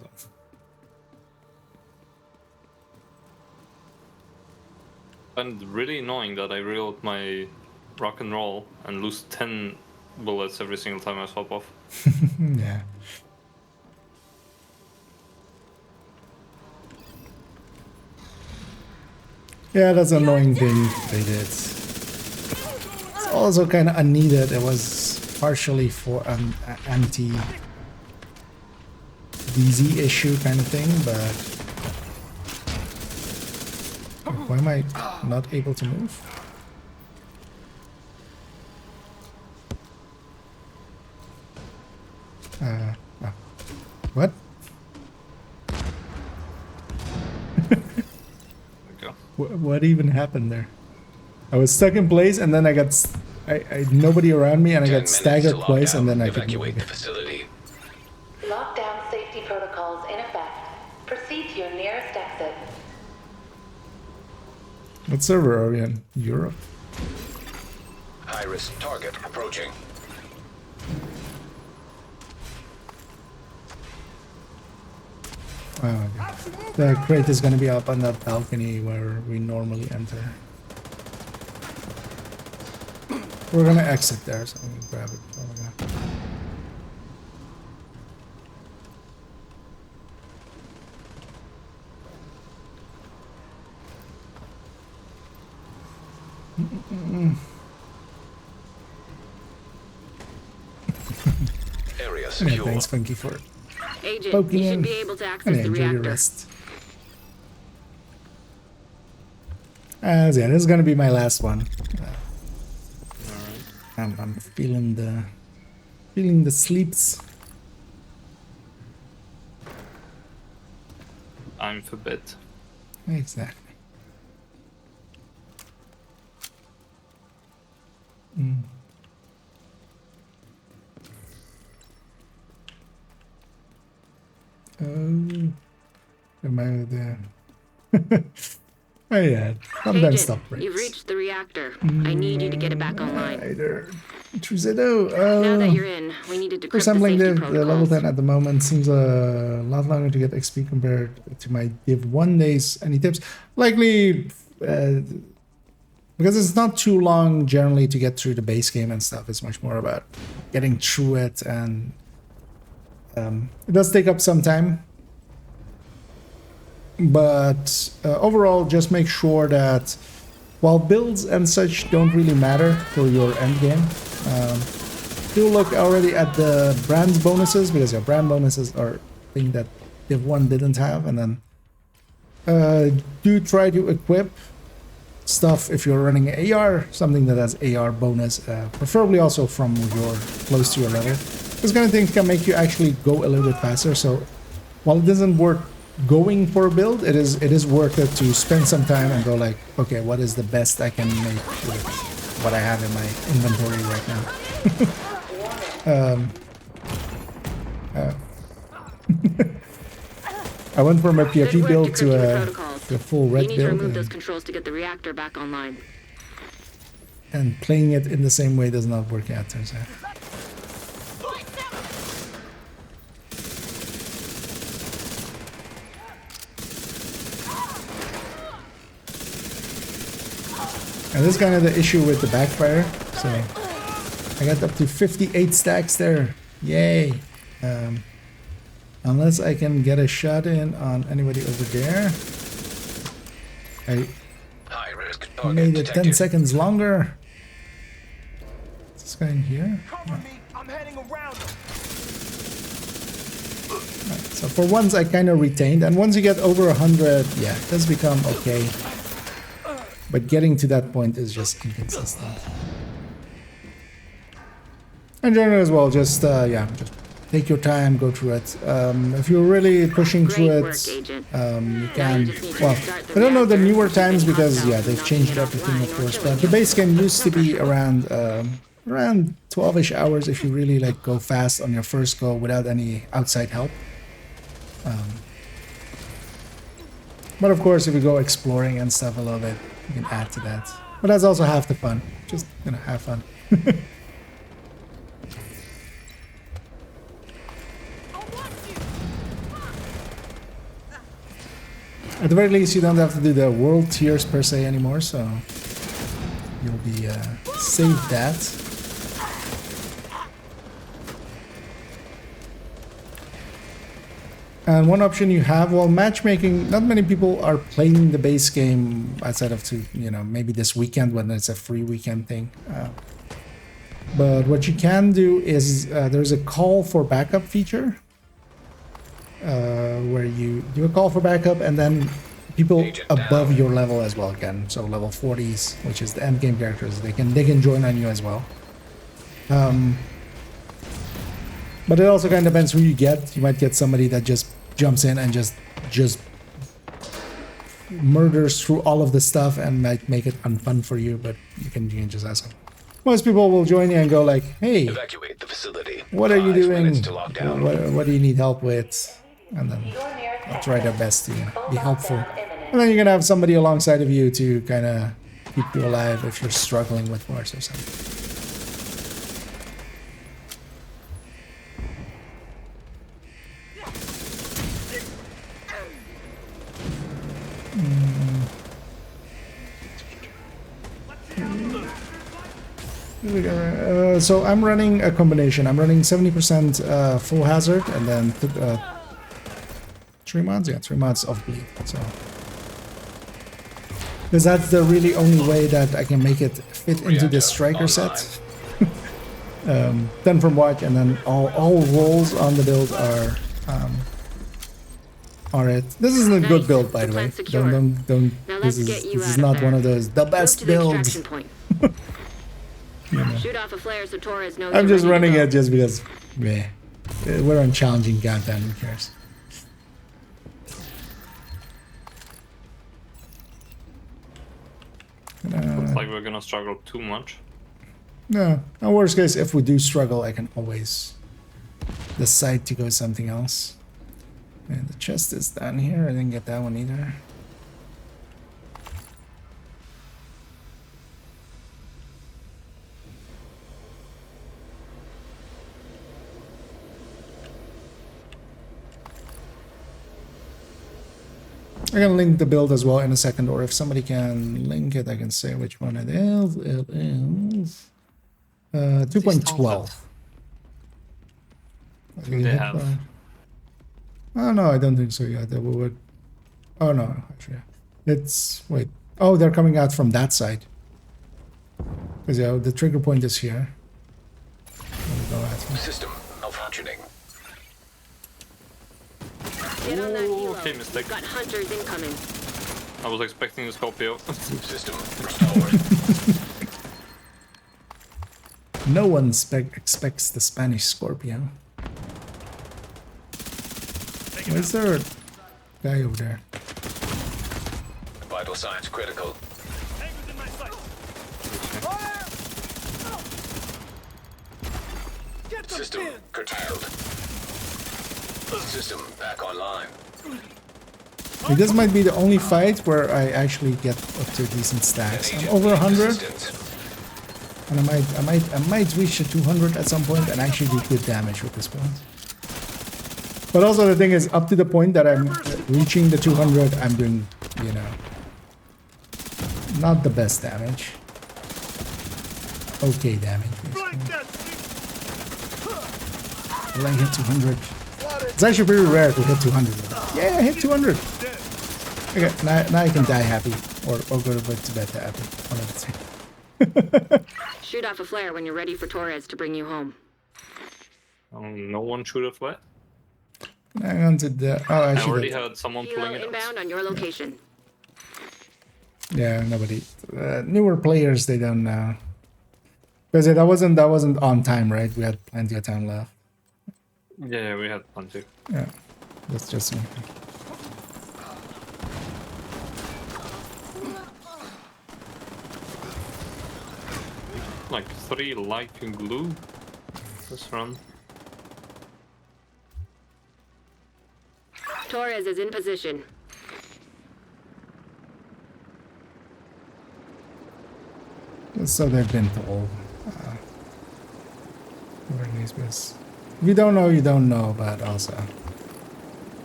And really annoying that I reload my rock and roll and lose 10 bullets every single time I swap off. Yeah. Yeah, that's an annoying thing they did. It's also kind of unneeded. It was partially for an anti-DZ issue kind of thing, but... Why am I not able to move? Oh. What? What even happened there? I was stuck in place and then I got... I nobody around me and I got staggered twice and then I could evacuate the facility. Lockdown safety protocols in effect. Proceed to your nearest exit. What server are we in? Europe? High-risk target approaching. Oh, okay. The crate is going to be up on that balcony where we normally enter. We're going to exit there, so I'm going to grab it. Oh my god. Area secure. Yeah, thanks, Funky, for Agent, poking you in. should be able to access And the enjoy your reactor. rest. Yeah, this is gonna be my last one. I'm feeling the sleeps. I'm for bed. Exactly. Mm. Am I there? Oh yeah, sometimes stop breaks. You've reached the reactor. I need you to get it back online. Now that you're in, we need to decrypt the Resembling safety the level protocols. 10 at the moment seems a lot longer to get XP compared to my Div 1 days. Any tips? Likely, because it's not too long generally to get through the base game and stuff. It's much more about getting through it, and it does take up some time. But overall, just make sure that while builds and such don't really matter for your end game, do look already at the brand bonuses, because your brand bonuses are a thing that Div 1 didn't have. And then do try to equip stuff if you're running AR, something that has AR bonus, preferably also from your close to your level. This kind of thing can make you actually go a little bit faster. So while it doesn't work going for a build, it is worth it to spend some time and go like, okay, what is the best I can make with what I have in my inventory right now. I went from a Good PFP work build to decrypting the a protocols. full You red need to build, remove those controls to get the reactor back online. and playing it in the same way does not work out, turns out. And this is kind of the issue with the backfire. So I got up to 58 stacks there. Yay. Unless I can get a shot in on anybody over there. I made it 10 seconds longer. Is this guy in here? Cover me. I'm heading around him. So for once I kind of retained, and once you get over 100, yeah, it does become okay. But getting to that point is just inconsistent. In general as well, just yeah, just take your time, go through it. If you're really pushing through it, you can. Well, I don't know the newer times because yeah, they've changed everything, of course. But the base game used to be around 12ish hours if you really like go fast on your first go without any outside help. But of course, if you go exploring and stuff a little bit, you can add to that. But that's also half the fun. Just, you know, have fun. At the very least, you don't have to do the world tiers per se anymore, so you'll be saved that. And one option you have, well, matchmaking, not many people are playing the base game outside of maybe this weekend when it's a free weekend thing. But what you can do is there's a call for backup feature where you do a call for backup and then people above your level as well can. So level 40s, which is the end game characters, they can join on you as well. But it also kind of depends who you get. You might get somebody that just jumps in and just murders through all of the stuff and might make it unfun for you, but you can just ask them. Most people will join you and go like, hey, Evacuate the facility. what are you 5 doing? minutes to lockdown. What do you need help with? And then I'll try their best to be helpful. And then you're going to have somebody alongside of you to kind of keep you alive if you're struggling with parts or something. So I'm running a combination. I'm running 70% full hazard and then 3 mods? Yeah, 3 mods of bleed. So, because that's the really only way that I can make it fit into this striker set. 10 from watch, and then all rolls on the build are it. This isn't a good build, by the way. Don't. This is not one of those the best builds. Shoot off a flare so Torres knows. I'm just running it just because, meh. We're on challenging countdown. Who cares? Looks like we're gonna struggle too much. No. In worst case, if we do struggle, I can always decide to go something else. And the chest is down here. I didn't get that one either. I can link the build as well in a second, or if somebody can link it, I can say which one it is. It is 2.12. They have. Oh no, I don't think so. Yeah, they would. Oh no, actually, it's wait. Oh, they're coming out from that side. Because yeah, the trigger point is here. System malfunctioning. Get on that helo. Okay, mistake. Got hunters incoming. I was expecting the Scorpio. System restored. No one expects the Spanish Scorpio. Where's there a guy over there? Vital signs critical. System curtailed. System back online. This might be the only fight where I actually get up to decent stacks. I'm over 100, and I might reach the 200 at some point and actually do good damage with this one. But also the thing is, up to the point that I'm reaching the 200, I'm doing, you know, not the best damage. Okay damage, basically. Will I hit 200? It's actually pretty rare to hit 200. Yeah, I hit 200. Okay, now I can die happy, or go to bed happy. One of the two. Shoot off a flare when you're ready for Torres to bring you home. No one shoot a flare? Hang on to the... Oh, I actually... already had someone pulling Helo it inbound on your location. Yeah, nobody... newer players, they don't know. Because that wasn't on time, right? We had plenty of time left. Yeah, we had plenty. Yeah, that's just me. Like 3 light and glue. This run. Torres is in position. So they've been told. If you don't know, you don't know, but also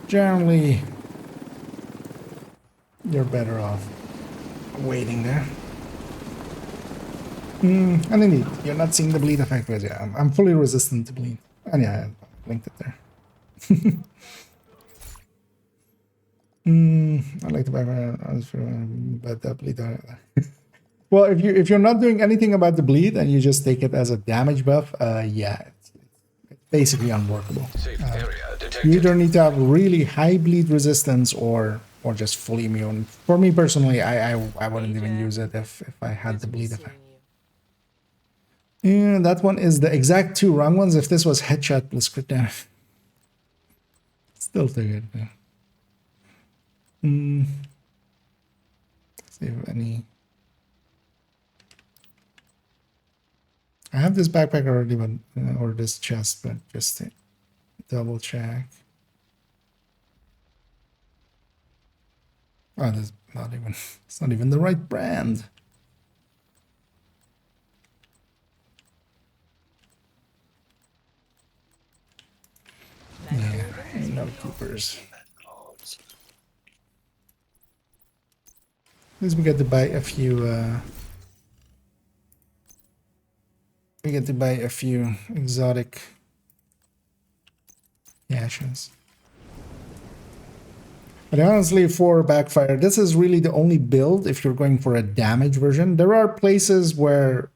generally you're better off waiting there. And indeed, you're not seeing the bleed effect, but yeah, I'm fully resistant to bleed. And yeah, I linked it there. I like the background, but the bleed. Well, if you're not doing anything about the bleed and you just take it as a damage buff, yeah, it's basically unworkable. You either need to have really high bleed resistance or just fully immune. For me personally, I wouldn't even use it if I had the bleed effect. Yeah, that one is the exact 2 wrong ones. If this was headshot plus crit damage, still too good. Yeah. See if any. I have this backpack already, but or this chest, but just to double check. Oh, that's not even. It's not even the right brand. Yeah, no Coopers. At least we get to buy a few. We get to buy a few exotic caches. But honestly, for Backfire, this is really the only build if you're going for a damage version. There are places where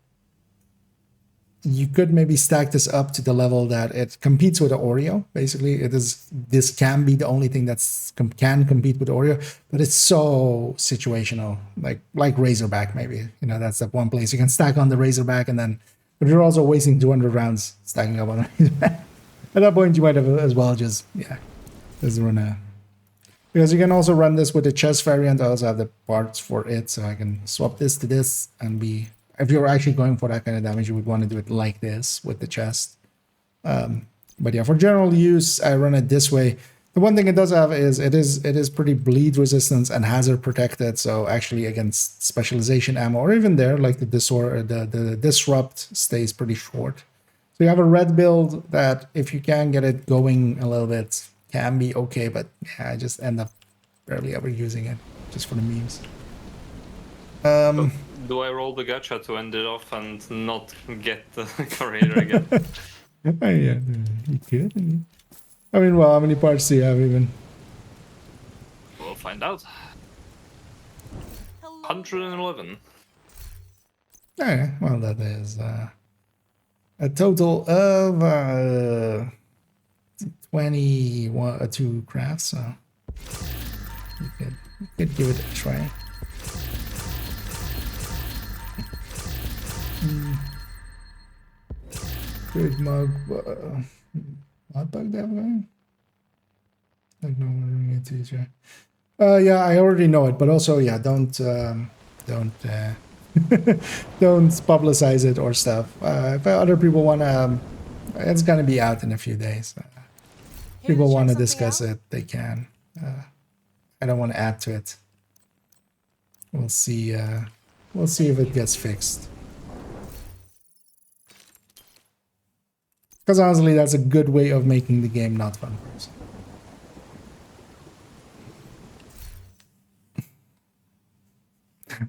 you could maybe stack this up to the level that it competes with the Oreo. Basically, this can be the only thing that's can compete with Oreo, but it's so situational, like Razorback maybe. You know, that's that one place you can stack on the Razorback, and then but you're also wasting 200 rounds stacking up on the Razorback. At that point, you might have as well just run a. Because you can also run this with the chest variant. I also have the parts for it, so I can swap this to this and be. If you're actually going for that kind of damage, you would want to do it like this with the chest. But yeah, for general use, I run it this way. The one thing it does have is it is pretty bleed resistance and hazard protected. So actually against specialization ammo or even there, like the disrupt stays pretty short. So you have a red build that if you can get it going a little bit can be okay, but yeah, I just end up barely ever using it just for the memes. Do I roll the gacha to end it off and not get the Courier again? Yeah, you could. I mean, well, how many parts do you have even? We'll find out. 111. Okay, well, that is a total of 22 crafts, so you could give it a try. Good mug, mod bug that way. Like no one into teacher. Yeah, I already know it, but also yeah, don't don't publicize it or stuff. If other people wanna It's gonna be out in a few days. People want to discuss it, they can. I don't want to add to it. We'll see. We'll see if it gets fixed. Because honestly, that's a good way of making the game not fun for us.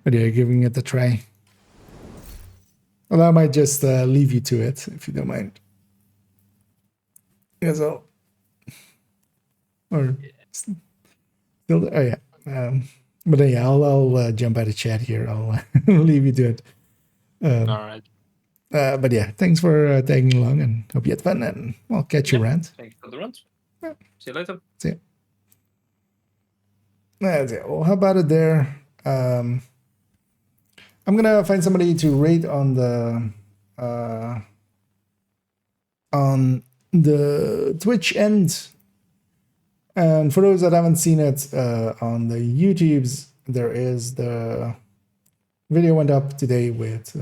But yeah, giving it a try. Well, I might just leave you to it, if you don't mind. Yeah, so... Or... Still, oh, yeah. But yeah, I'll jump out of chat here. I'll leave you to it. Alright. But yeah, thanks for tagging along, and hope you had fun, and I'll catch you around. Thanks for the runs. Yeah. See you later. See ya. That's it. Well, how about it there? I'm gonna find somebody to rate on the Twitch end. And for those that haven't seen it on the YouTubes, there is the video went up today with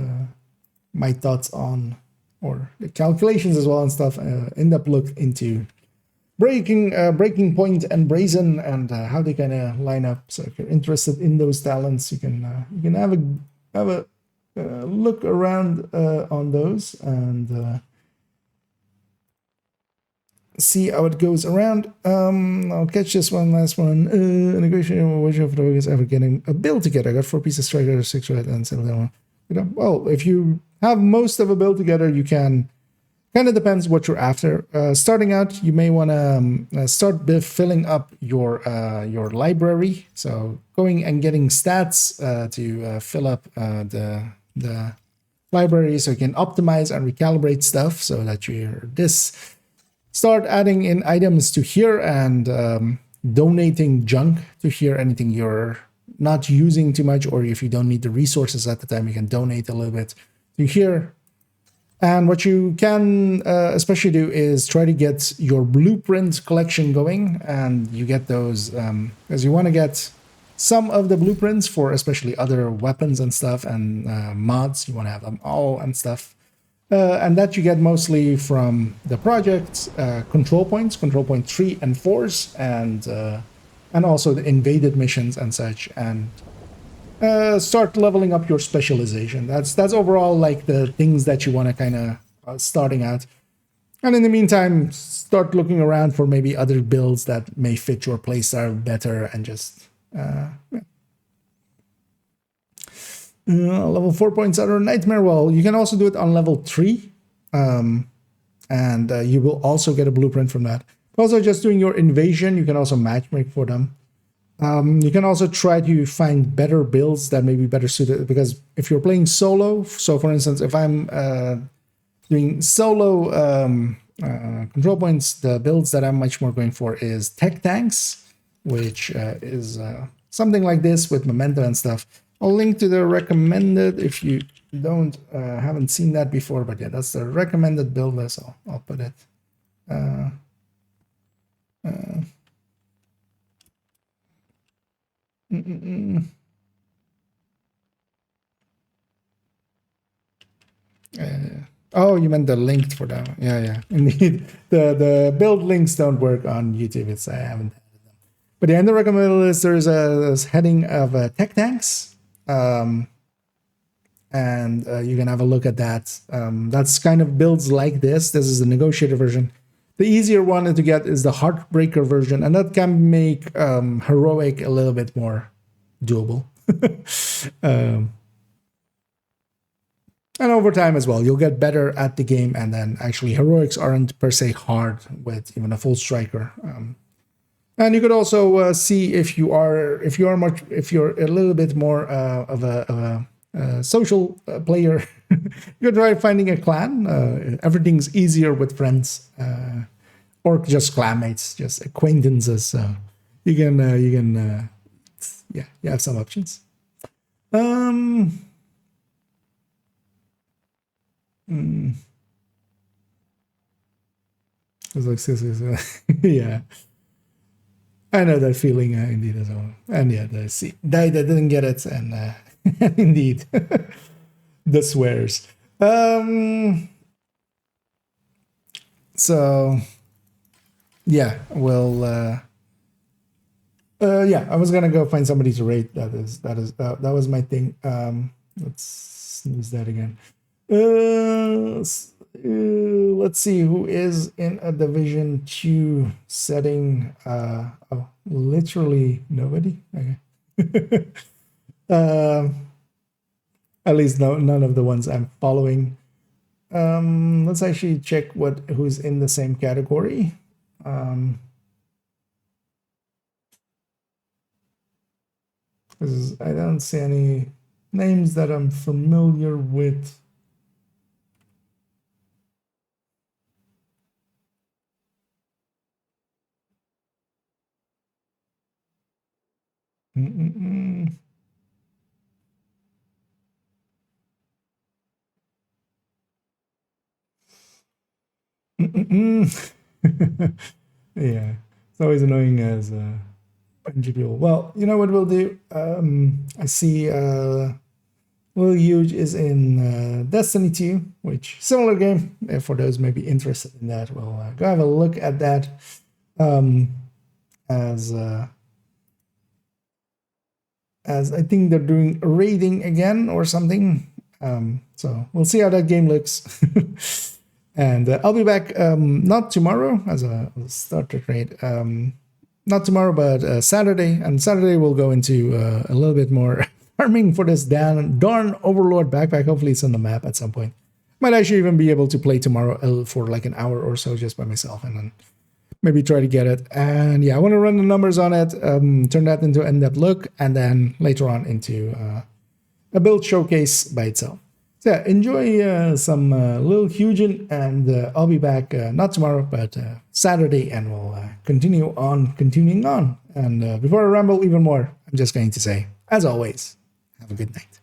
my thoughts on, or the calculations as well and stuff. In-depth look into Breaking Point and Brazen and how they kind of line up. So if you're interested in those talents, you can have a look around on those and see how it goes around. I'll catch this one last one. Negotiating with for the ever getting a build together. I got 4 pieces striker, 6 red, and 7. Well, if you have most of a build together, you can. Kind of depends what you're after. Starting out, you may want to start filling up your library. So going and getting stats to fill up the library, so you can optimize and recalibrate stuff, so that start adding in items to here and donating junk to here. Anything you're not using too much, or if you don't need the resources at the time, you can donate a little bit to here. And what you can especially do is try to get your blueprint collection going, and you get those because you want to get some of the blueprints for especially other weapons and stuff and mods. You want to have them all and stuff. And that you get mostly from the project control points, control point 3 and 4s, and also the invaded missions and such, and start leveling up your specialization. That's overall like the things that you want to kind of starting out. And in the meantime, start looking around for maybe other builds that may fit your playstyle better, and just level 4 points out of Nightmare. Well, you can also do it on level 3, and you will also get a blueprint from that. Also, just doing your invasion, you can also matchmake for them. You can also try to find better builds that may be better suited, because if you're playing solo, so for instance, if I'm doing solo control points, the builds that I'm much more going for is tech tanks, which is something like this with memento and stuff. I'll link to the recommended if you haven't seen that before, but yeah, that's the recommended build list. So I'll put it. Oh, you meant the link for that one. Yeah, indeed. The build links don't work on YouTube. I haven't added them. But yeah, in the recommended list, there's a heading of tech tanks. And you can have a look at that. That's kind of builds like this. This is the negotiator version. The easier one to get is the Heartbreaker version, and that can make heroic a little bit more doable. And over time as well, you'll get better at the game, and then actually heroics aren't per se hard with even a full striker. And you could also see if you're a little bit more of a social player, you could try finding a clan. Everything's easier with friends, or just clanmates, just acquaintances. So you can you have some options. It's like yeah. I know that feeling indeed as well. And yeah, I didn't get it, and indeed, the swears. So yeah, well, yeah, I was gonna go find somebody to raid. That was my thing. Let's snooze that again. Let's see who is in a Division 2 setting. Oh, literally nobody. Okay. At least none of the ones I'm following. Let's actually check who's in the same category. I don't see any names that I'm familiar with. Yeah, it's always annoying as Bungie people. Well, you know what we'll do? I see Lil Huge is in Destiny 2, which similar game. For those maybe interested in that, we'll go have a look at that. As I think they're doing raiding again or something. So we'll see how that game looks. And I'll be back not tomorrow as a starter raid. Not tomorrow, but Saturday. And Saturday we'll go into a little bit more farming for this Darn Overlord backpack. Hopefully it's on the map at some point. Might actually even be able to play tomorrow for like an hour or so just by myself, and then maybe try to get it. And yeah, I want to run the numbers on it, turn that into an in-depth look, and then later on into a build showcase by itself. So yeah, enjoy some Lil Hugin, and I'll be back not tomorrow, but Saturday, and we'll continuing on. And before I ramble even more, I'm just going to say, as always, have a good night.